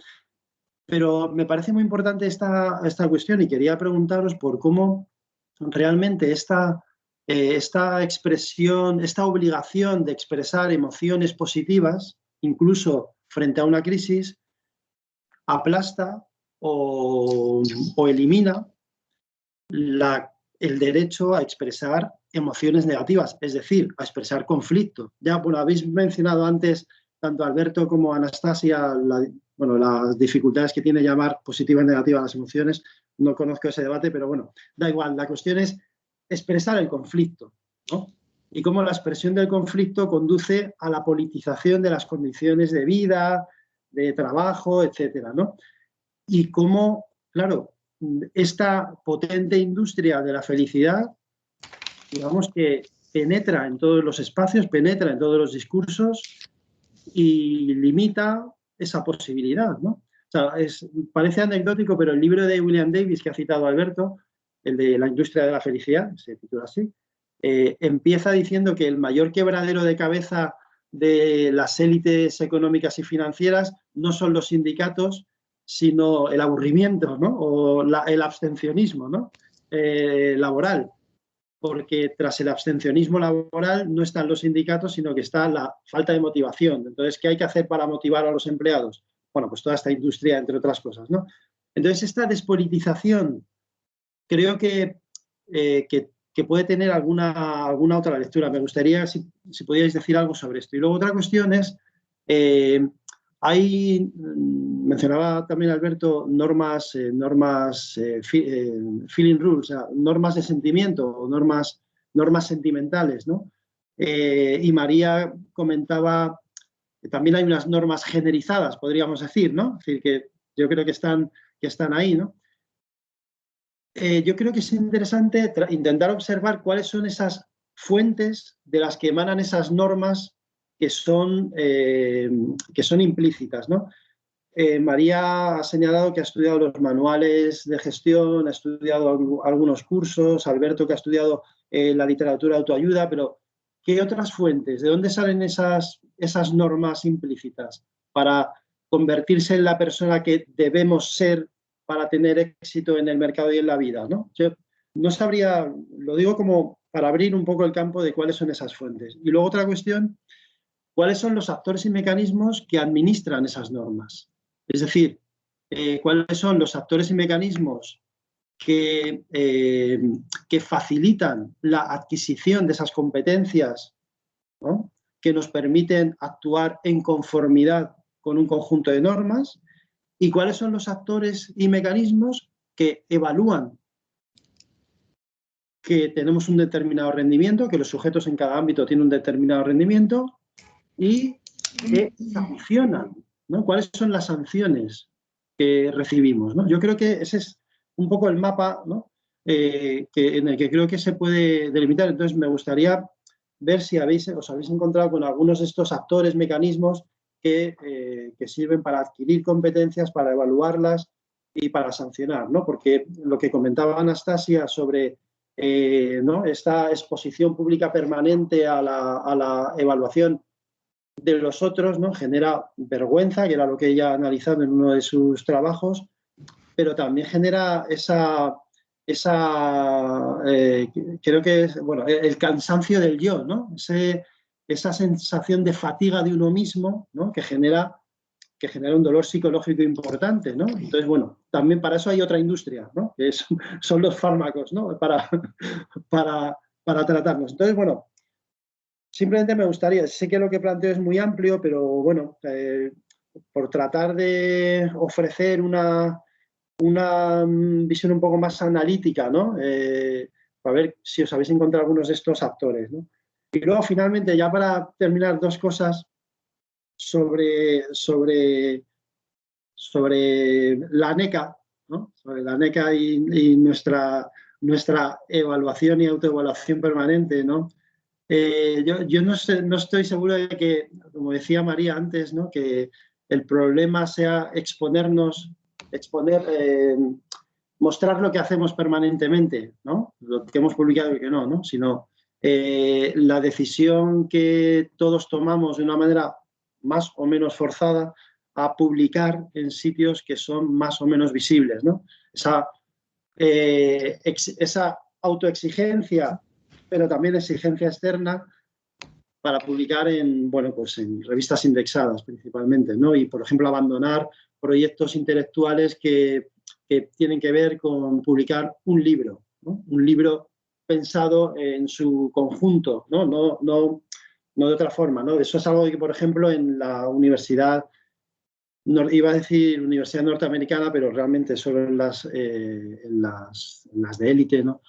Pero me parece muy importante esta cuestión y quería preguntaros por cómo realmente esta expresión, esta obligación de expresar emociones positivas, incluso frente a una crisis, aplasta o elimina el derecho a expresar emociones negativas, es decir, a expresar conflicto. Ya, bueno, habéis mencionado antes, tanto Alberto como Anastasia, las dificultades que tiene llamar positivas y negativas las emociones. No conozco ese debate, pero bueno, da igual. La cuestión es expresar el conflicto, ¿no? Y cómo la expresión del conflicto conduce a la politización de las condiciones de vida, de trabajo, etcétera, ¿no? Y cómo, claro, esta potente industria de la felicidad, digamos que penetra en todos los espacios, penetra en todos los discursos y limita esa posibilidad, ¿no? O sea, parece anecdótico, pero el libro de William Davis que ha citado Alberto, el de La industria de la felicidad, se titula así, empieza diciendo que el mayor quebradero de cabeza de las élites económicas y financieras no son los sindicatos, sino el aburrimiento, ¿no? O el abstencionismo, ¿no? Laboral. Porque tras el abstencionismo laboral no están los sindicatos, sino que está la falta de motivación. Entonces, ¿qué hay que hacer para motivar a los empleados? Bueno, pues toda esta industria, entre otras cosas, ¿no? Entonces, esta despolitización creo que puede tener alguna otra lectura. Me gustaría si pudierais decir algo sobre esto. Y luego otra cuestión es, mencionaba también Alberto, feeling rules, o sea, normas de sentimiento o normas sentimentales, ¿no? Y María comentaba que también hay unas normas generizadas, podríamos decir, ¿no? Es decir, que yo creo que están ahí, ¿no? Yo creo que es interesante intentar observar cuáles son esas fuentes de las que emanan esas normas que son implícitas, ¿no? María ha señalado que ha estudiado los manuales de gestión, ha estudiado algunos cursos, Alberto que ha estudiado la literatura de autoayuda, pero ¿qué otras fuentes? ¿De dónde salen esas normas implícitas para convertirse en la persona que debemos ser para tener éxito en el mercado y en la vida, ¿no? Yo no sabría, lo digo como para abrir un poco el campo de cuáles son esas fuentes. Y luego otra cuestión, ¿cuáles son los actores y mecanismos que administran esas normas? Es decir, ¿cuáles son los actores y mecanismos que facilitan la adquisición de esas competencias, ¿no? Que nos permiten actuar en conformidad con un conjunto de normas? ¿Y cuáles son los actores y mecanismos que evalúan que tenemos un determinado rendimiento, que los sujetos en cada ámbito tienen un determinado rendimiento y que sancionan, ¿no? ¿Cuáles son las sanciones que recibimos, ¿no? Yo creo que ese es un poco el mapa, ¿no? En el que creo que se puede delimitar. Entonces, me gustaría ver si os habéis encontrado con algunos de estos actores, mecanismos que sirven para adquirir competencias, para evaluarlas y para sancionar, ¿no? Porque lo que comentaba Anastasia sobre ¿no? esta exposición pública permanente a la evaluación de los otros, ¿no? Genera vergüenza, que era lo que ella ha analizado en uno de sus trabajos, pero también genera creo que es, bueno, el cansancio del yo, ¿no? Esa sensación de fatiga de uno mismo, ¿no? que genera un dolor psicológico importante, ¿no? Entonces, bueno, también para eso hay otra industria, ¿no? Que son los fármacos, ¿no? Para tratarnos. Entonces, bueno, simplemente me gustaría, sé que lo que planteo es muy amplio, pero bueno, por tratar de ofrecer una visión un poco más analítica, ¿no? Para ver si os habéis encontrado algunos de estos actores, ¿no? Y luego, finalmente, ya para terminar, dos cosas sobre la NECA, ¿no? Sobre la NECA y nuestra evaluación y autoevaluación permanente, ¿no? Yo no estoy seguro de que, como decía María antes, ¿no? Que el problema sea mostrar lo que hacemos permanentemente, ¿no? Lo que hemos publicado y que no, ¿no? Sino la decisión que todos tomamos de una manera más o menos forzada a publicar en sitios que son más o menos visibles, ¿no? Esa autoexigencia, pero también exigencia externa para publicar en revistas indexadas principalmente, ¿no? Y, por ejemplo, abandonar proyectos intelectuales que tienen que ver con publicar un libro, ¿no? Un libro pensado en su conjunto, ¿no? No de otra forma, ¿no? Eso es algo que, por ejemplo, en la universidad, iba a decir universidad norteamericana, pero realmente solo en las de élite, ¿no?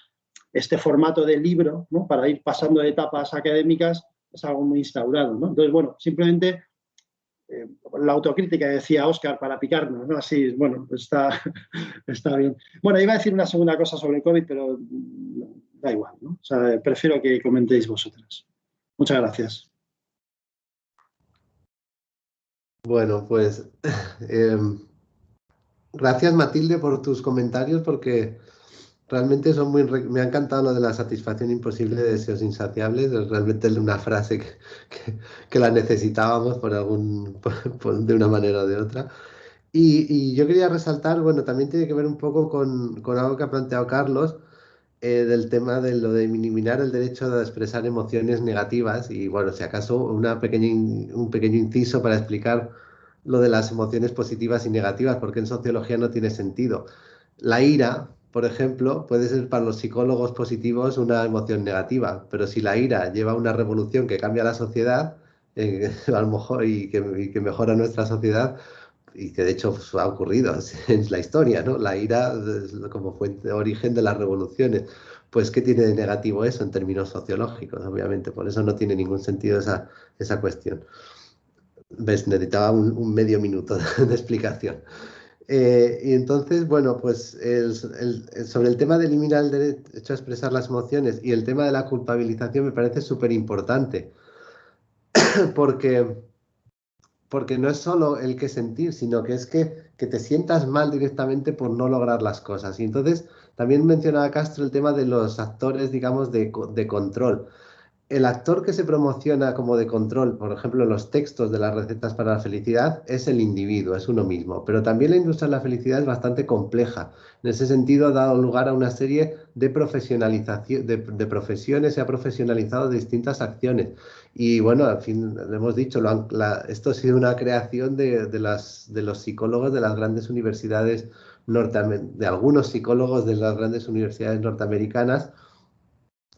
Este formato de libro, ¿no? Para ir pasando de etapas académicas es algo muy instaurado, ¿no? Entonces, bueno, simplemente la autocrítica que decía Óscar para picarnos, ¿no? Así, bueno, pues está bien. Bueno, iba a decir una segunda cosa sobre COVID, pero da igual, ¿no? O sea, prefiero que comentéis vosotras. Muchas gracias. Bueno, pues gracias, Matilde, por tus comentarios, porque realmente son me ha encantado lo de la satisfacción imposible de deseos insaciables. Es realmente una frase que la necesitábamos de una manera o de otra. Y yo quería resaltar, bueno, también tiene que ver un poco con algo que ha planteado Carlos, del tema de lo de eliminar el derecho de expresar emociones negativas. Y bueno, si acaso un pequeño inciso para explicar lo de las emociones positivas y negativas, porque en sociología no tiene sentido. La ira, por ejemplo, puede ser para los psicólogos positivos una emoción negativa, pero si la ira lleva a una revolución que cambia la sociedad, a lo mejor y que mejora nuestra sociedad, y que de hecho pues, ha ocurrido en la historia, ¿no? La ira como fuente de origen de las revoluciones. Pues, ¿qué tiene de negativo eso en términos sociológicos? Obviamente, por eso no tiene ningún sentido esa cuestión. ¿Ves? Necesitaba un medio minuto de explicación. Y entonces, bueno, pues sobre el tema de eliminar el derecho a expresar las emociones y el tema de la culpabilización me parece súper importante, porque no es solo el que sentir, sino que es que te sientas mal directamente por no lograr las cosas. Y entonces también mencionaba Castro el tema de los actores, digamos, de control. El actor que se promociona como de control, por ejemplo, en los textos de las recetas para la felicidad, es el individuo, es uno mismo. Pero también la industria de la felicidad es bastante compleja. En ese sentido, ha dado lugar a una serie de profesionalización, de profesiones, se ha profesionalizado distintas acciones. Y bueno, al fin, lo hemos dicho, esto ha sido una creación de los psicólogos de las grandes universidades de algunos psicólogos de las grandes universidades norteamericanas,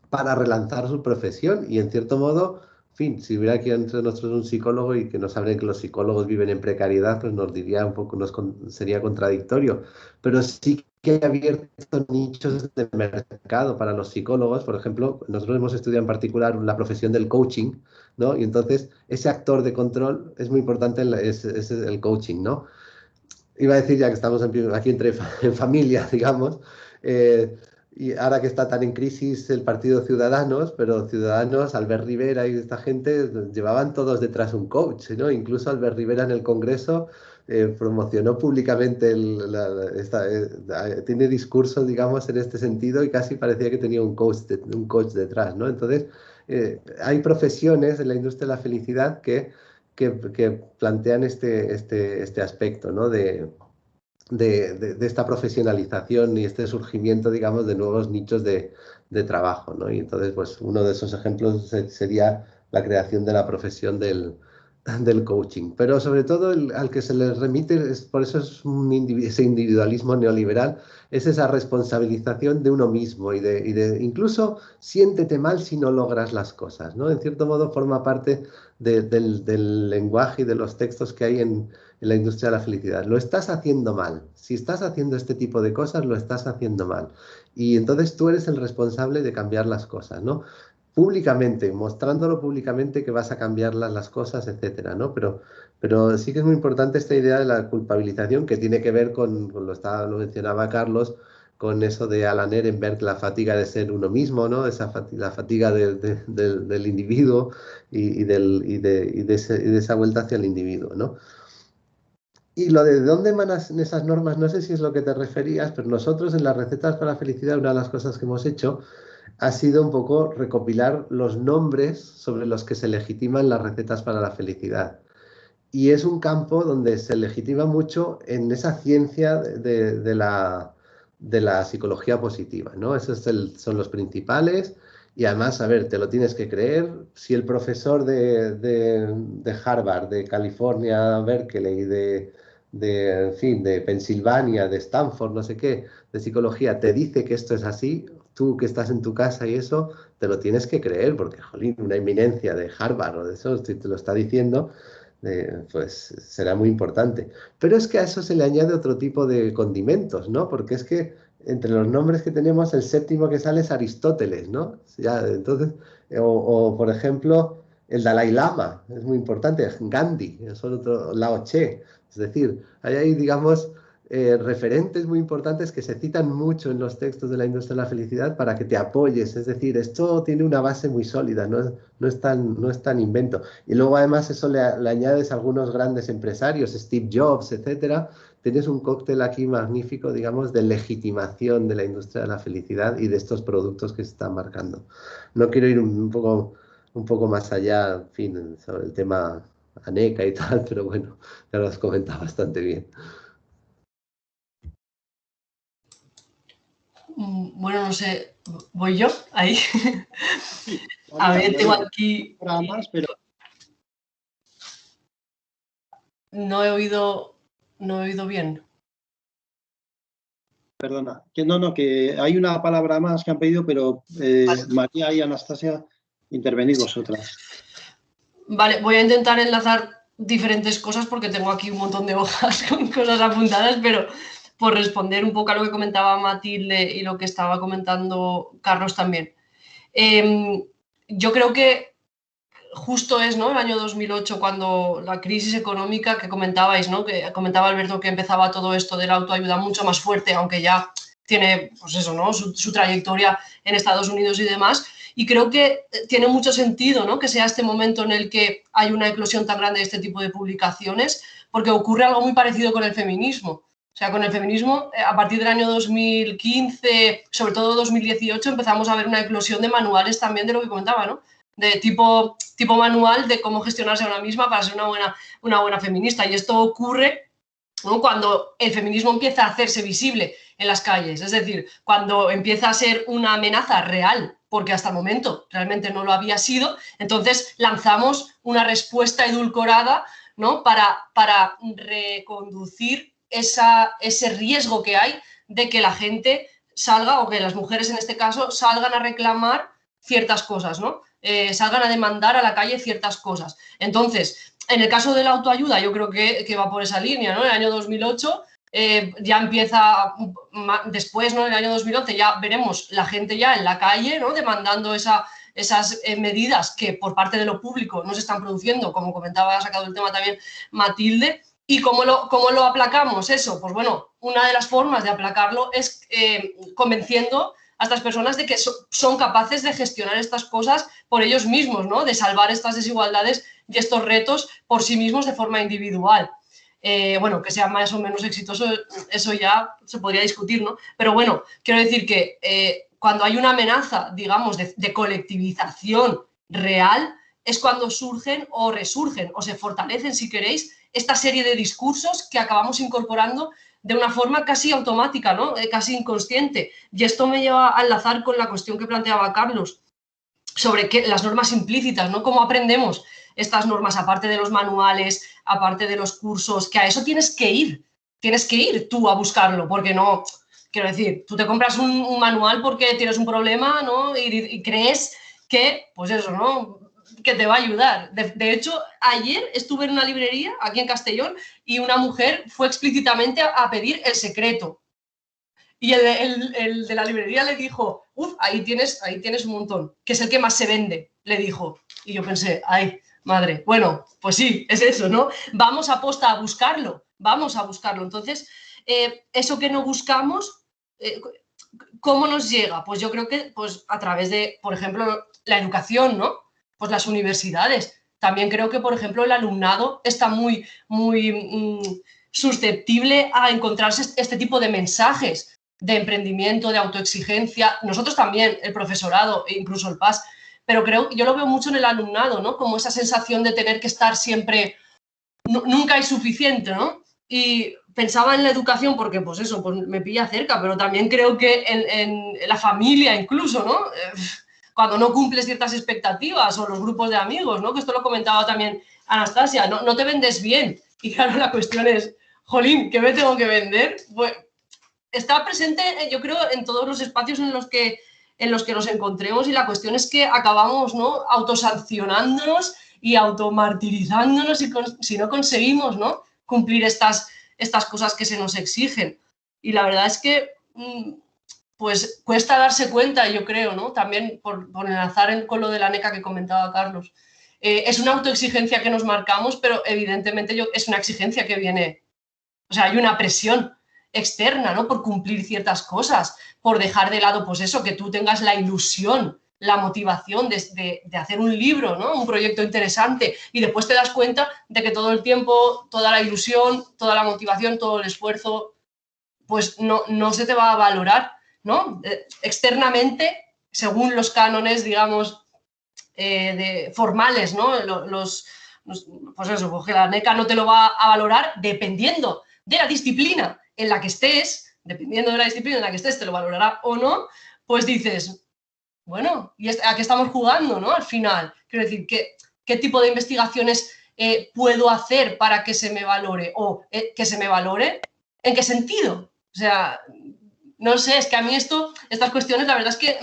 para relanzar su profesión y en cierto modo, en fin, si hubiera aquí entre nosotros un psicólogo y que nos hable que los psicólogos viven en precariedad, pues nos diría un poco, sería contradictorio, pero sí que ha abierto nichos de mercado para los psicólogos. Por ejemplo, nosotros hemos estudiado en particular la profesión del coaching, ¿no? Y entonces ese actor de control es muy importante, es el coaching, ¿no? Iba a decir, ya que estamos aquí en familia, digamos, y ahora que está tan en crisis el partido Ciudadanos, pero Ciudadanos, Albert Rivera y esta gente llevaban todos detrás un coach, ¿no? Incluso Albert Rivera en el Congreso promocionó públicamente, tiene discursos, digamos, en este sentido y casi parecía que tenía un coach detrás, ¿no? Entonces, hay profesiones en la industria de la felicidad que plantean este aspecto, ¿no? de esta profesionalización y este surgimiento, digamos, de nuevos nichos de trabajo, ¿no? Y entonces, pues, uno de esos ejemplos sería la creación de la profesión del coaching. Pero sobre todo al que se le remite, por eso es ese individualismo neoliberal, es esa responsabilización de uno mismo y incluso siéntete mal si no logras las cosas, ¿no? En cierto modo forma parte del lenguaje y de los textos que hay en la industria de la felicidad. Lo estás haciendo mal. Si estás haciendo este tipo de cosas, lo estás haciendo mal. Y entonces tú eres el responsable de cambiar las cosas, ¿no? Públicamente, mostrándolo públicamente que vas a cambiar las cosas, etcétera, ¿no? Pero sí que es muy importante esta idea de la culpabilización, que tiene que ver lo mencionaba Carlos, con eso de Alan Ehrenberg, la fatiga de ser uno mismo, ¿no? La fatiga del individuo y de esa vuelta hacia el individuo, ¿no? Y lo de dónde emanan esas normas, no sé si es lo que te referías, pero nosotros en las recetas para la felicidad, una de las cosas que hemos hecho ha sido un poco recopilar los nombres sobre los que se legitiman las recetas para la felicidad. Y es un campo donde se legitima mucho en esa ciencia de la psicología positiva, ¿no? Esos son los principales. Y además, a ver, te lo tienes que creer. Si el profesor de Harvard, de California, Berkeley, en fin, de Pensilvania, de Stanford, no sé qué, de psicología, te dice que esto es así, tú que estás en tu casa y eso, te lo tienes que creer, porque, jolín, una eminencia de Harvard o de eso, si te lo está diciendo, pues será muy importante. Pero es que a eso se le añade otro tipo de condimentos, ¿no? Porque es que entre los nombres que tenemos, el séptimo que sale es Aristóteles, ¿no? Ya, entonces, por ejemplo, el Dalai Lama, es muy importante, Gandhi, es otro, Lao Tse. Es decir, hay, digamos, referentes muy importantes que se citan mucho en los textos de la industria de la felicidad para que te apoyes. Es decir, esto tiene una base muy sólida, no es tan invento. Y luego además eso le añades a algunos grandes empresarios, Steve Jobs, etcétera. Tienes un cóctel aquí magnífico, digamos, de legitimación de la industria de la felicidad y de estos productos que se están marcando. No quiero ir un poco más allá, en fin, sobre el tema Aneca y tal, pero bueno, ya lo has comentado bastante bien. Bueno, no sé, ¿voy yo ahí? Sí, A ver, tengo aquí... Más, pero... No he oído bien. Perdona, que hay una palabra más que han pedido, pero Vale. María y Anastasia, intervenid vosotras. Vale, voy a intentar enlazar diferentes cosas porque tengo aquí un montón de hojas con cosas apuntadas, pero por responder un poco a lo que comentaba Matilde y lo que estaba comentando Carlos también. Yo creo que justo es, ¿no?, el año 2008 cuando la crisis económica que comentabais, ¿no?, que comentaba Alberto, que empezaba todo esto de la autoayuda mucho más fuerte, aunque ya tiene, pues eso, ¿no?, su trayectoria en Estados Unidos y demás. Y creo que tiene mucho sentido, ¿no?, que sea este momento en el que hay una eclosión tan grande de este tipo de publicaciones, porque ocurre algo muy parecido con el feminismo. O sea, con el feminismo, a partir del año 2015, sobre todo 2018, empezamos a ver una eclosión de manuales también de lo que comentaba, ¿no?, de tipo manual de cómo gestionarse a una misma para ser una buena feminista. Y esto ocurre, ¿no?, cuando el feminismo empieza a hacerse visible en las calles, es decir, cuando empieza a ser una amenaza real, porque hasta el momento realmente no lo había sido, entonces lanzamos una respuesta edulcorada, ¿no?, para reconducir ese riesgo que hay de que la gente salga, o que las mujeres en este caso salgan a reclamar ciertas cosas, ¿no? Salgan a demandar a la calle ciertas cosas. Entonces, en el caso de la autoayuda, yo creo que va por esa línea, ¿no? En el año 2008 ya empieza, después, ¿no?, en el año 2011 ya veremos la gente ya en la calle, ¿no?, demandando esas medidas que por parte de lo público no se están produciendo, como comentaba, ha sacado el tema también Matilde. ¿Y cómo lo aplacamos eso? Pues bueno, una de las formas de aplacarlo es convenciendo a estas personas de que son capaces de gestionar estas cosas por ellos mismos, ¿no?, de salvar estas desigualdades y estos retos por sí mismos de forma individual. Bueno, que sea más o menos exitoso, eso ya se podría discutir, ¿no? Pero bueno, quiero decir que cuando hay una amenaza, digamos, de colectivización real, es cuando surgen o resurgen o se fortalecen, si queréis, esta serie de discursos que acabamos incorporando de una forma casi automática, ¿no?, casi inconsciente. Y esto me lleva a enlazar con la cuestión que planteaba Carlos sobre las normas implícitas, ¿no? ¿Cómo aprendemos estas normas, aparte de los manuales, aparte de los cursos? Que a eso tienes que ir tú a buscarlo, porque no, quiero decir, tú te compras un manual porque tienes un problema, ¿no?, y crees que, pues eso, ¿no?, que te va a ayudar. De hecho, ayer estuve en una librería aquí en Castellón y una mujer fue explícitamente a pedir El Secreto. Y el de la librería le dijo, ahí tienes un montón, que es el que más se vende, le dijo. Y yo pensé, ay, madre, bueno, pues sí, es eso, ¿no? Vamos a posta a buscarlo, vamos a buscarlo. Entonces, eso que no buscamos, ¿cómo nos llega? Pues yo creo que pues, a través de, por ejemplo, la educación, ¿no? Pues las universidades. También creo que, por ejemplo, el alumnado está muy susceptible a encontrarse este tipo de mensajes de emprendimiento, de autoexigencia. Nosotros también, el profesorado e incluso el PAS, pero yo lo veo mucho en el alumnado, ¿no? Como esa sensación de tener que estar siempre, nunca es suficiente, ¿no? Y pensaba en la educación porque, pues eso, pues me pilla cerca, pero también creo que en la familia incluso, ¿no? Cuando no cumples ciertas expectativas o los grupos de amigos, ¿no? Que esto lo comentaba también Anastasia, no te vendes bien. Y claro, la cuestión es, jolín, ¿qué me tengo que vender? Pues está presente, yo creo, en todos los espacios en los que en los que nos encontremos, y la cuestión es que acabamos, ¿no?, autosancionándonos y automartirizándonos si no conseguimos, ¿no?, cumplir estas cosas que se nos exigen. Y la verdad es que pues cuesta darse cuenta, yo creo, ¿no?, también por enlazar con lo de la NECA que comentaba Carlos. Es una autoexigencia que nos marcamos, pero evidentemente es una exigencia que viene, o sea, hay una presión externa, ¿no?, por cumplir ciertas cosas, por dejar de lado, pues eso, que tú tengas la ilusión, la motivación de hacer un libro, ¿no?, un proyecto interesante, y después te das cuenta de que todo el tiempo, toda la ilusión, toda la motivación, todo el esfuerzo, pues no se te va a valorar, ¿no?, externamente, según los cánones, digamos, formales, ¿no? Pues eso, porque la NECA no te lo va a valorar dependiendo de la disciplina en la que estés, te lo valorará o no, pues dices, bueno, ¿y a qué estamos jugando, no? Al final, quiero decir, ¿qué tipo de investigaciones puedo hacer para que se me valore? O que se me valore, ¿en qué sentido? O sea, no sé, es que a mí estas cuestiones, la verdad es que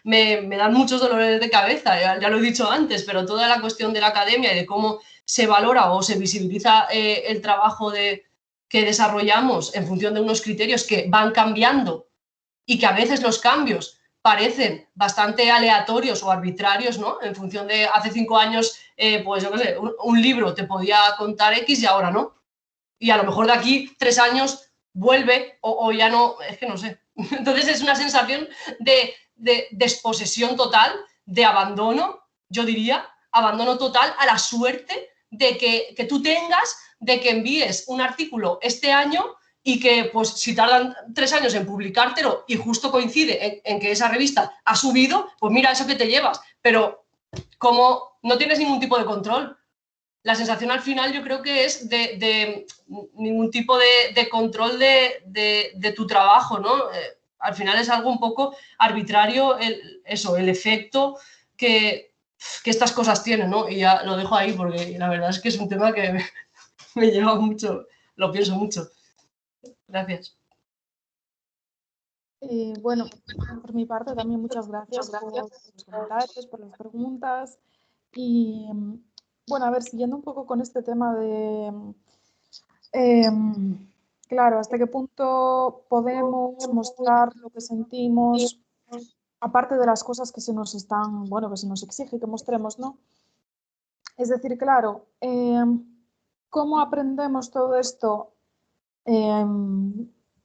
me dan muchos dolores de cabeza, ya lo he dicho antes, pero toda la cuestión de la academia y de cómo se valora o se visibiliza el trabajo que desarrollamos en función de unos criterios que van cambiando, y que a veces los cambios parecen bastante aleatorios o arbitrarios, ¿no? En función de hace 5 años, pues yo qué sé, un libro te podía contar X y ahora no. Y a lo mejor de aquí 3 años vuelve o ya no, es que no sé. Entonces es una sensación de desposesión total, de abandono, yo diría, abandono total a la suerte de que tú tengas, de que envíes un artículo este año y que, pues, si tardan 3 años en publicártelo y justo coincide en que esa revista ha subido, pues mira, eso que te llevas. Pero como no tienes ningún tipo de control, la sensación al final yo creo que es de ningún tipo de control de tu trabajo, ¿no? Al final es algo un poco arbitrario el efecto que estas cosas tienen, ¿no? Y ya lo dejo ahí porque la verdad es que es un tema que me lleva mucho, lo pienso mucho. Gracias. Bueno, por mi parte también muchas gracias por los comentarios, por las preguntas. Y bueno, a ver, siguiendo un poco con este tema de, claro, hasta qué punto podemos mostrar lo que sentimos, aparte de las cosas que se nos están, bueno, que se nos exige que mostremos, ¿no? Es decir, claro, ¿cómo aprendemos todo esto?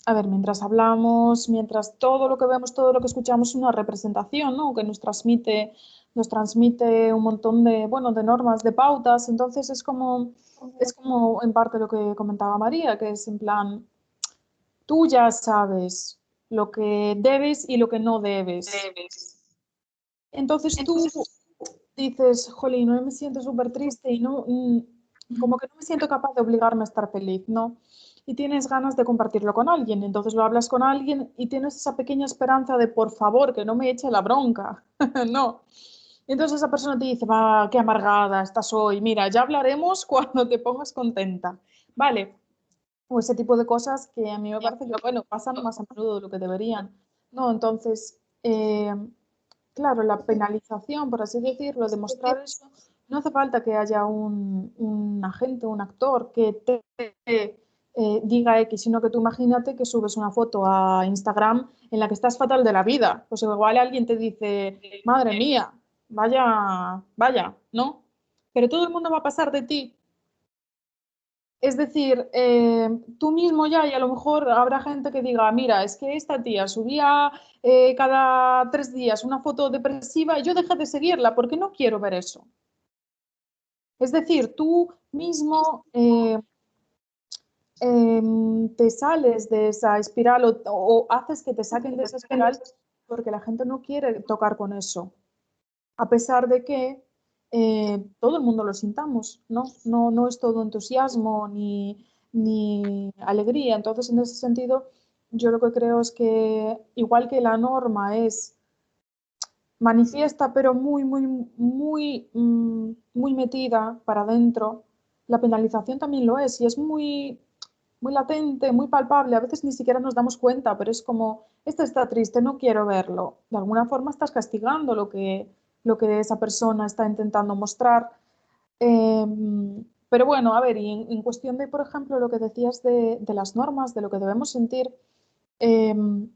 A ver, mientras hablamos, mientras todo lo que vemos, todo lo que escuchamos es una representación, ¿no?, que nos transmite un montón de, bueno, de normas, de pautas. Entonces es como en parte lo que comentaba María, que es en plan, tú ya sabes lo que debes y lo que no debes. Entonces tú dices, jolín, no me siento súper triste y no, como que no me siento capaz de obligarme a estar feliz, ¿no? Y tienes ganas de compartirlo con alguien, entonces lo hablas con alguien y tienes esa pequeña esperanza de, por favor, que no me eche la bronca, no. Y entonces esa persona te dice, va, qué amargada estás hoy, mira, ya hablaremos cuando te pongas contenta, ¿vale? O ese tipo de cosas que a mí me parece que, bueno, pasan más a menudo de lo que deberían, ¿no? Entonces, claro, la penalización, por así decirlo, demostrar eso, no hace falta que haya un agente, un actor que te diga X, sino que tú imagínate que subes una foto a Instagram en la que estás fatal de la vida. Pues igual alguien te dice, madre mía, vaya, ¿no? Pero todo el mundo va a pasar de ti. Es decir, tú mismo ya, y a lo mejor habrá gente que diga, mira, es que esta tía subía cada 3 días una foto depresiva y yo dejé de seguirla porque no quiero ver eso. Es decir, tú mismo te sales de esa espiral o haces que te saquen de esa espiral porque la gente no quiere tocar con eso. A pesar de que todo el mundo lo sintamos, ¿no? No es todo entusiasmo ni alegría. Entonces, en ese sentido, yo lo que creo es que, igual que la norma es manifiesta, pero muy metida para adentro, la penalización también lo es, y es muy muy latente, muy palpable, a veces ni siquiera nos damos cuenta, pero es como, este está triste, no quiero verlo. De alguna forma estás castigando lo que esa persona está intentando mostrar. Pero bueno, a ver, y en cuestión de, por ejemplo, lo que decías de las normas, de lo que debemos sentir,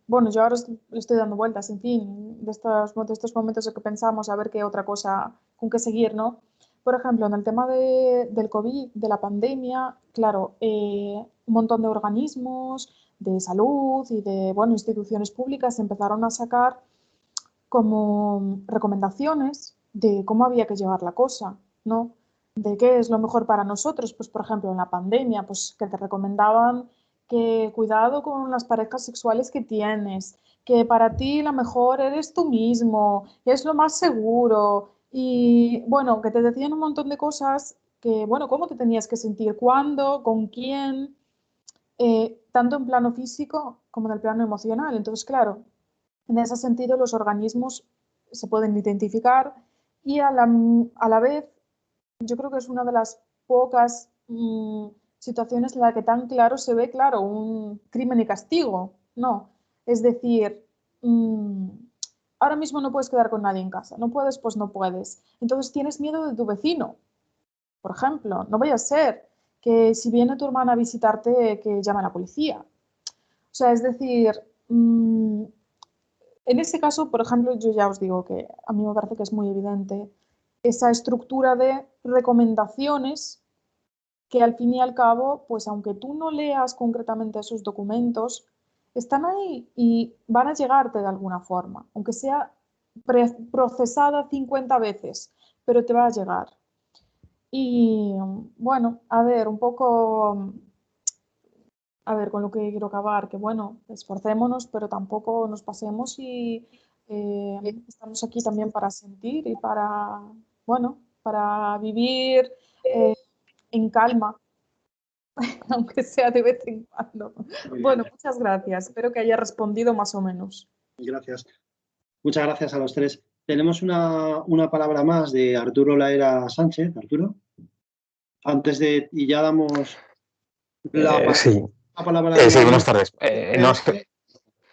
bueno, yo ahora le estoy dando vueltas, en fin, de estos momentos en que pensamos a ver qué otra cosa con qué seguir, ¿no? Por ejemplo, en el tema del COVID, de la pandemia, claro, un montón de organismos de salud y de, bueno, instituciones públicas empezaron a sacar como recomendaciones de cómo había que llevar la cosa, ¿no? De qué es lo mejor para nosotros, pues por ejemplo en la pandemia, pues que te recomendaban que cuidado con las parejas sexuales que tienes, que para ti la mejor eres tú mismo, es lo más seguro y bueno, que te decían un montón de cosas que, bueno, cómo te tenías que sentir, cuándo, con quién, tanto en plano físico como en el plano emocional. Entonces, claro, en ese sentido, los organismos se pueden identificar y a la vez, yo creo que es una de las pocas situaciones en la que tan claro se ve, claro, un crimen y castigo, ¿no? Es decir, ahora mismo no puedes quedar con nadie en casa, no puedes, pues no puedes. Entonces tienes miedo de tu vecino, por ejemplo, no vaya a ser que si viene tu hermana a visitarte, que llame a la policía. O sea, es decir, en ese caso, por ejemplo, yo ya os digo que a mí me parece que es muy evidente esa estructura de recomendaciones que al fin y al cabo, pues aunque tú no leas concretamente esos documentos, están ahí y van a llegarte de alguna forma, aunque sea procesada 50 veces, pero te va a llegar. Y bueno, a ver, un poco a ver, con lo que quiero acabar, que bueno, esforcémonos, pero tampoco nos pasemos y estamos aquí también para sentir y para, bueno, para vivir en calma, aunque sea de vez en cuando. Bueno, muchas gracias. Espero que haya respondido más o menos. Gracias. Muchas gracias a los tres. Tenemos una palabra más de Arturo Laera Sánchez. Arturo. Antes de, y ya damos la palabra. Sí, buenas tardes. No sé.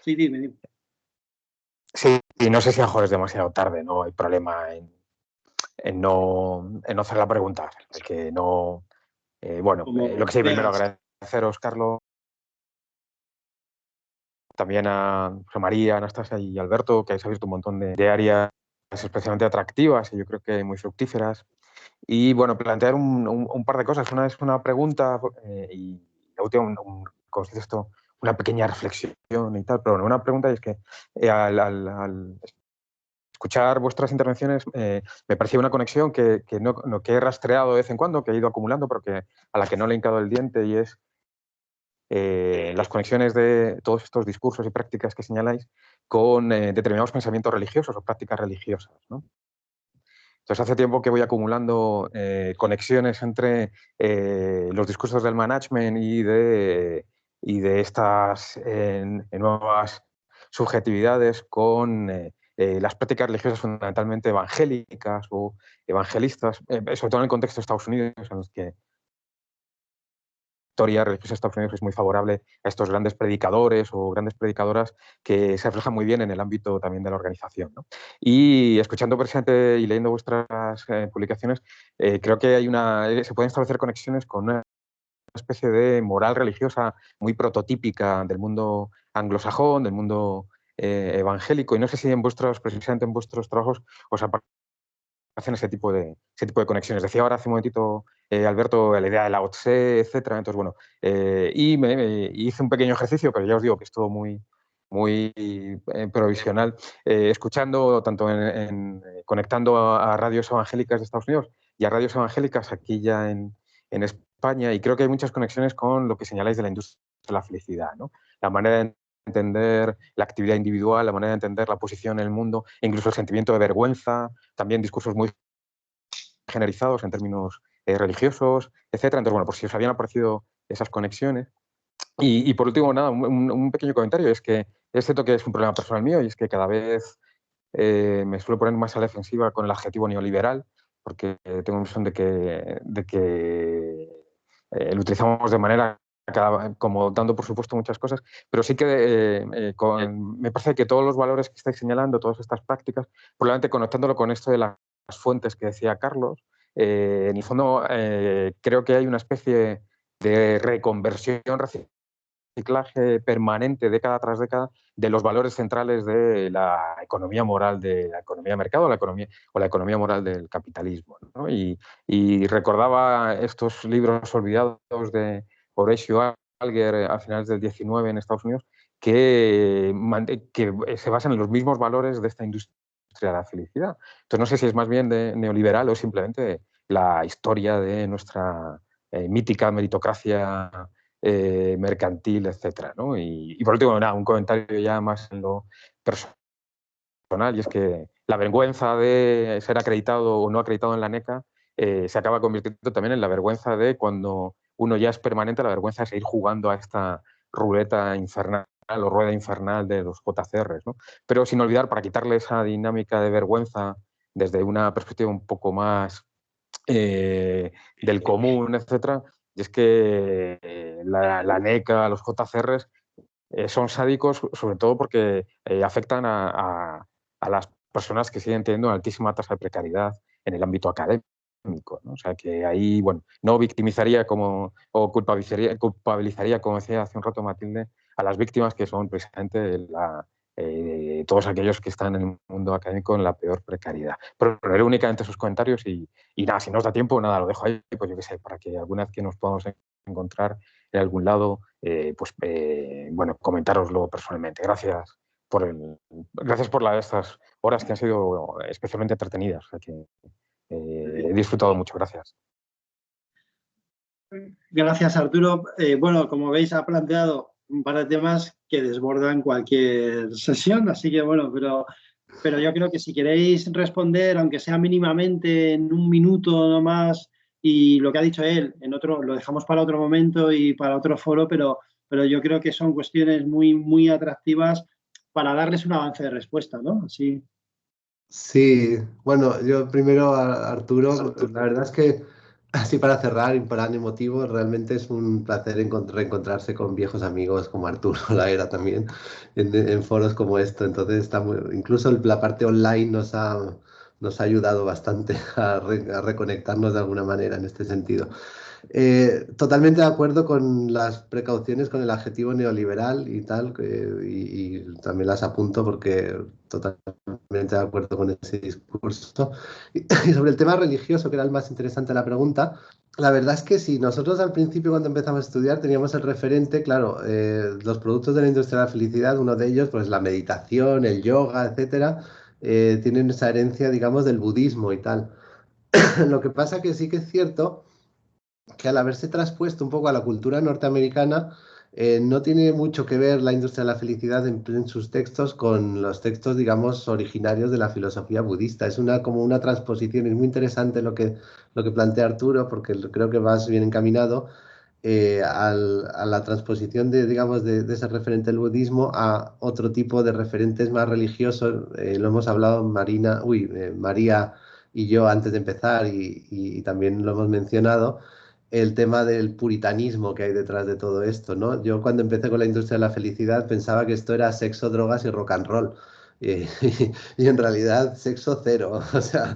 Sí, dime. Sí, no sé si a lo mejor es demasiado tarde, no hay problema en no hacer la pregunta. Es que no. Lo que sí, primero agradeceros, Carlos, también a José María, Anastasia y Alberto, que habéis abierto un montón de áreas especialmente atractivas y yo creo que muy fructíferas. Y bueno, plantear un par de cosas. Una es una pregunta y la última, consiste esto, una pequeña reflexión y tal, pero bueno, una pregunta es que al escuchar vuestras intervenciones me parecía una conexión que he rastreado de vez en cuando, que he ido acumulando, pero a la que no le he hincado el diente, y es las conexiones de todos estos discursos y prácticas que señaláis con determinados pensamientos religiosos o prácticas religiosas, ¿no? Entonces, hace tiempo que voy acumulando conexiones entre los discursos del management y de estas nuevas subjetividades con las prácticas religiosas fundamentalmente evangélicas o evangelistas, sobre todo en el contexto de Estados Unidos, en los que la historia religiosa de Estados Unidos es muy favorable a estos grandes predicadores o grandes predicadoras que se reflejan muy bien en el ámbito también de la organización, ¿no? Y escuchando precisamente y leyendo vuestras publicaciones, creo que se pueden establecer conexiones con una especie de moral religiosa muy prototípica del mundo anglosajón, del mundo evangélico, y no sé si precisamente en vuestros trabajos os hacen ese tipo de conexiones. Decía ahora hace un momentito Alberto la idea de Lao Tse, etcétera. Entonces, bueno, y hice un pequeño ejercicio, pero ya os digo que es todo muy provisional, escuchando tanto conectando a radios evangélicas de Estados Unidos y a radios evangélicas aquí ya en España, y creo que hay muchas conexiones con lo que señaláis de la industria de la felicidad, ¿no? La manera de entender la actividad individual, la manera de entender la posición en el mundo, e incluso el sentimiento de vergüenza, también discursos muy generalizados en términos religiosos, etcétera. Entonces, bueno, por si os habían aparecido esas conexiones. Y por último, nada, un pequeño comentario, es que es cierto que es un problema personal mío, y es que cada vez me suelo poner más a la defensiva con el adjetivo neoliberal, porque tengo la impresión de que lo utilizamos de manera como dando por supuesto muchas cosas, pero sí que me parece que todos los valores que estáis señalando, todas estas prácticas, probablemente conectándolo con esto de las fuentes que decía Carlos, en el fondo creo que hay una especie de reconversión, reciclaje permanente década tras década de los valores centrales de la economía moral, de la economía de mercado, o la economía moral del capitalismo, ¿no? Y recordaba estos libros olvidados de Horatio Alger a finales del 19 en Estados Unidos que se basan en los mismos valores de esta industria de la felicidad. Entonces no sé si es más bien de neoliberal o simplemente la historia de nuestra mítica meritocracia mercantil, etcétera, ¿no? Y por último, un comentario ya más en lo personal, y es que la vergüenza de ser acreditado o no acreditado en la NECA se acaba convirtiendo también en la vergüenza de cuando uno ya es permanente, la vergüenza de seguir jugando a esta ruleta infernal o rueda infernal de los JCRs, ¿no? Pero sin olvidar, para quitarle esa dinámica de vergüenza desde una perspectiva un poco más del común, etcétera, y es que la NECA, los JCRs, son sádicos sobre todo porque afectan a las personas que siguen teniendo una altísima tasa de precariedad en el ámbito académico, ¿no? O sea que ahí, bueno, no victimizaría o culpabilizaría, como decía hace un rato Matilde, a las víctimas que son precisamente todos aquellos que están en el mundo académico en la peor precariedad. Pero leeré únicamente sus comentarios y nada, si no os da tiempo, nada, lo dejo ahí, pues yo qué sé, para que alguna vez que nos podamos encontrar en algún lado, bueno, comentároslo personalmente. Gracias por estas horas que han sido especialmente entretenidas. O sea que he disfrutado mucho. Gracias. Gracias, Arturo. Bueno, como veis, ha planteado un par de temas que desbordan cualquier sesión, así que bueno, pero yo creo que si queréis responder, aunque sea mínimamente en un minuto no más, y lo que ha dicho él, en otro lo dejamos para otro momento y para otro foro, pero yo creo que son cuestiones muy, muy atractivas para darles un avance de respuesta, ¿no? Así. Sí, bueno, yo primero, Arturo, la verdad es que así para cerrar y para ánimo emotivo, realmente es un placer reencontrarse con viejos amigos como Arturo la era también en foros como esto. Entonces, incluso la parte online nos ha ayudado bastante a reconectarnos de alguna manera en este sentido. Totalmente de acuerdo con las precauciones con el adjetivo neoliberal y tal, y también las apunto porque totalmente de acuerdo con ese discurso. Y sobre el tema religioso, que era el más interesante de la pregunta, la verdad es que sí, nosotros al principio cuando empezamos a estudiar teníamos el referente, claro, los productos de la industria de la felicidad, uno de ellos, pues la meditación, el yoga, etcétera, tienen esa herencia, digamos, del budismo y tal. Lo que pasa que sí que es cierto que al haberse traspuesto un poco a la cultura norteamericana, no tiene mucho que ver la industria de la felicidad en sus textos con los textos, digamos, originarios de la filosofía budista. Es como una transposición, es muy interesante lo que plantea Arturo, porque creo que vas bien encaminado a la transposición digamos, de ese referente del budismo a otro tipo de referentes más religiosos. Lo hemos hablado María y yo antes de empezar y también lo hemos mencionado, el tema del puritanismo que hay detrás de todo esto, ¿no? Yo cuando empecé con la industria de la felicidad pensaba que esto era sexo, drogas y rock and roll. Y en realidad sexo cero, o sea,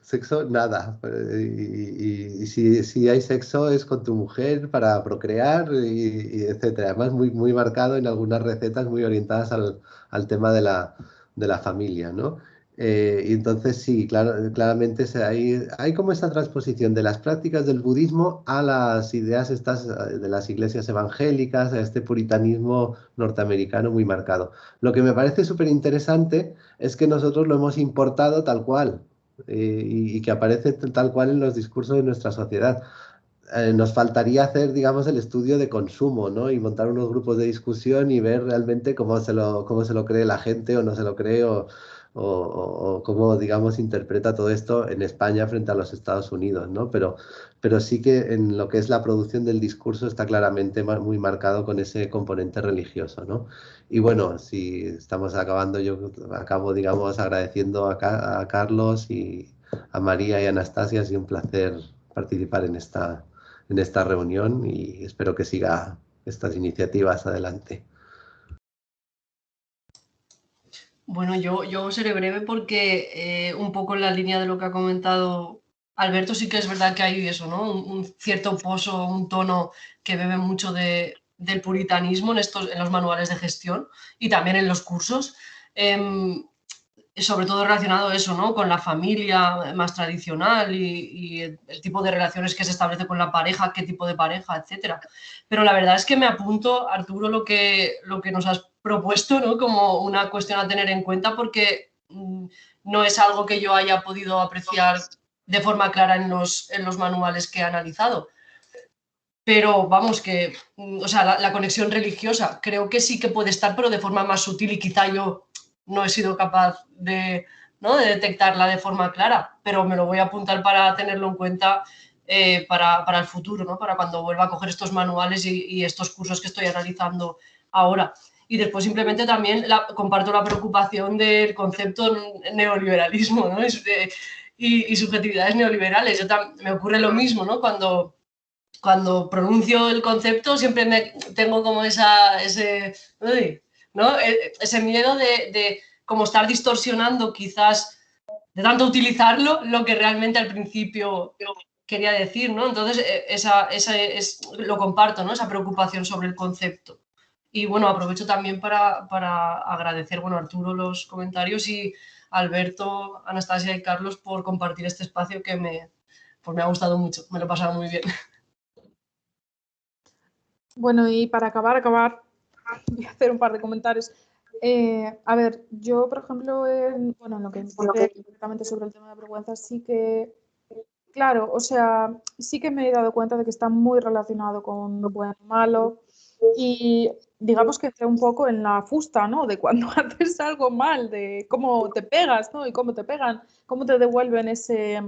sexo nada. Y si hay sexo es con tu mujer para procrear y etcétera. Además muy, muy marcado en algunas recetas muy orientadas al tema de la familia, ¿no? Y entonces sí, claramente hay como esta transposición de las prácticas del budismo a las ideas estas de las iglesias evangélicas, a este puritanismo norteamericano muy marcado. Lo que me parece súper interesante es que nosotros lo hemos importado tal cual y que aparece tal cual en los discursos de nuestra sociedad. Nos faltaría hacer, digamos, el estudio de consumo, ¿no? Y montar unos grupos de discusión y ver realmente cómo se lo cree la gente o no se lo cree o cómo, digamos, interpreta todo esto en España frente a los Estados Unidos, ¿no? Pero sí que en lo que es la producción del discurso está claramente muy marcado con ese componente religioso, ¿no? Y bueno, si estamos acabando, yo acabo, digamos, agradeciendo a Carlos y a María y a Anastasia. Ha sido un placer participar en en esta reunión y espero que siga estas iniciativas adelante. Bueno, yo seré breve porque un poco en la línea de lo que ha comentado Alberto, sí que es verdad que hay eso, ¿no? Un cierto pozo, un tono que bebe mucho del puritanismo en los manuales de gestión y también en los cursos. Sobre todo relacionado eso, ¿no? Con la familia más tradicional y el tipo de relaciones que se establece con la pareja, qué tipo de pareja, etcétera. Pero la verdad es que me apunto, Arturo, lo que nos has propuesto, ¿no? Como una cuestión a tener en cuenta porque no es algo que yo haya podido apreciar de forma clara en los manuales que he analizado. Pero vamos, que, o sea, la conexión religiosa creo que sí que puede estar, pero de forma más sutil y quizá yo no he sido capaz de, ¿no? de detectarla de forma clara, pero me lo voy a apuntar para tenerlo en cuenta para el futuro, ¿no? Para cuando vuelva a coger estos manuales y estos cursos que estoy analizando ahora. Y después simplemente también comparto la preocupación del concepto neoliberalismo, ¿no? Y subjetividades neoliberales. Me ocurre lo mismo, ¿no? Cuando pronuncio el concepto siempre tengo como ese miedo de como estar distorsionando quizás de tanto utilizarlo lo que realmente al principio quería decir, ¿no? Entonces lo comparto, ¿no? Esa preocupación sobre el concepto. Y bueno, aprovecho también para agradecer, bueno, a Arturo los comentarios y a Alberto, Anastasia y Carlos por compartir este espacio que me ha gustado mucho, me lo he pasado muy bien. Bueno, y para acabar, voy a hacer un par de comentarios. A ver, yo, por ejemplo, en lo que directamente sobre el tema de vergüenza, sí que, claro, o sea, sí que me he dado cuenta de que está muy relacionado con bueno y malo y digamos que entré un poco en la fusta, ¿no? De cuando haces algo mal, de cómo te pegas, ¿no? Y cómo te pegan, cómo te devuelven ese,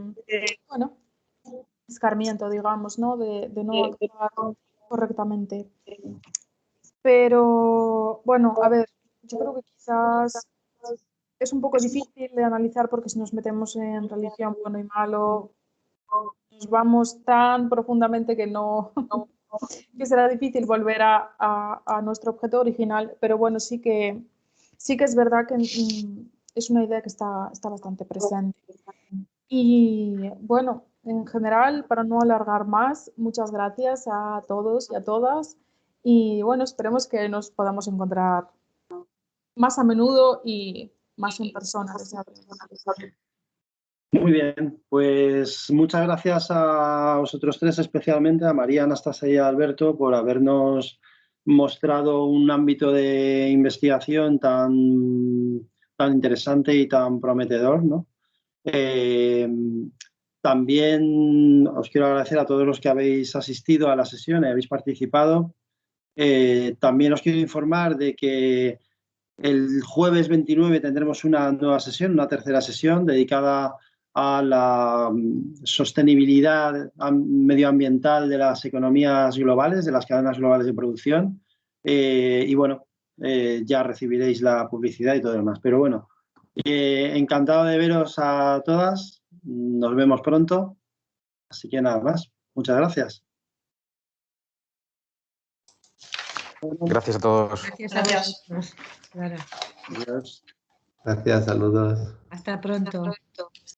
bueno, escarmiento, digamos, ¿no? De no actuar correctamente. Pero bueno, a ver, yo creo que quizás es un poco difícil de analizar porque si nos metemos en religión, bueno y malo, nos vamos tan profundamente que no, que será difícil volver a nuestro objeto original. Pero bueno, sí que es verdad que es una idea que está bastante presente. Y bueno, en general, para no alargar más, muchas gracias a todos y a todas. Y bueno, esperemos que nos podamos encontrar más a menudo y más en persona. Muy bien, pues muchas gracias a vosotros tres, especialmente a María, Anastasia y a Alberto, por habernos mostrado un ámbito de investigación tan interesante y tan prometedor, ¿no? También os quiero agradecer a todos los que habéis asistido a la sesión y habéis participado. También os quiero informar de que el jueves 29 tendremos una nueva sesión, una tercera sesión dedicada a la sostenibilidad medioambiental de las economías globales, de las cadenas globales de producción. Y bueno, ya recibiréis la publicidad y todo lo demás. Pero bueno, encantado de veros a todas. Nos vemos pronto. Así que nada más. Muchas gracias. Gracias a todos. Gracias a vosotros. Claro. Adiós. Gracias, saludos. Hasta pronto.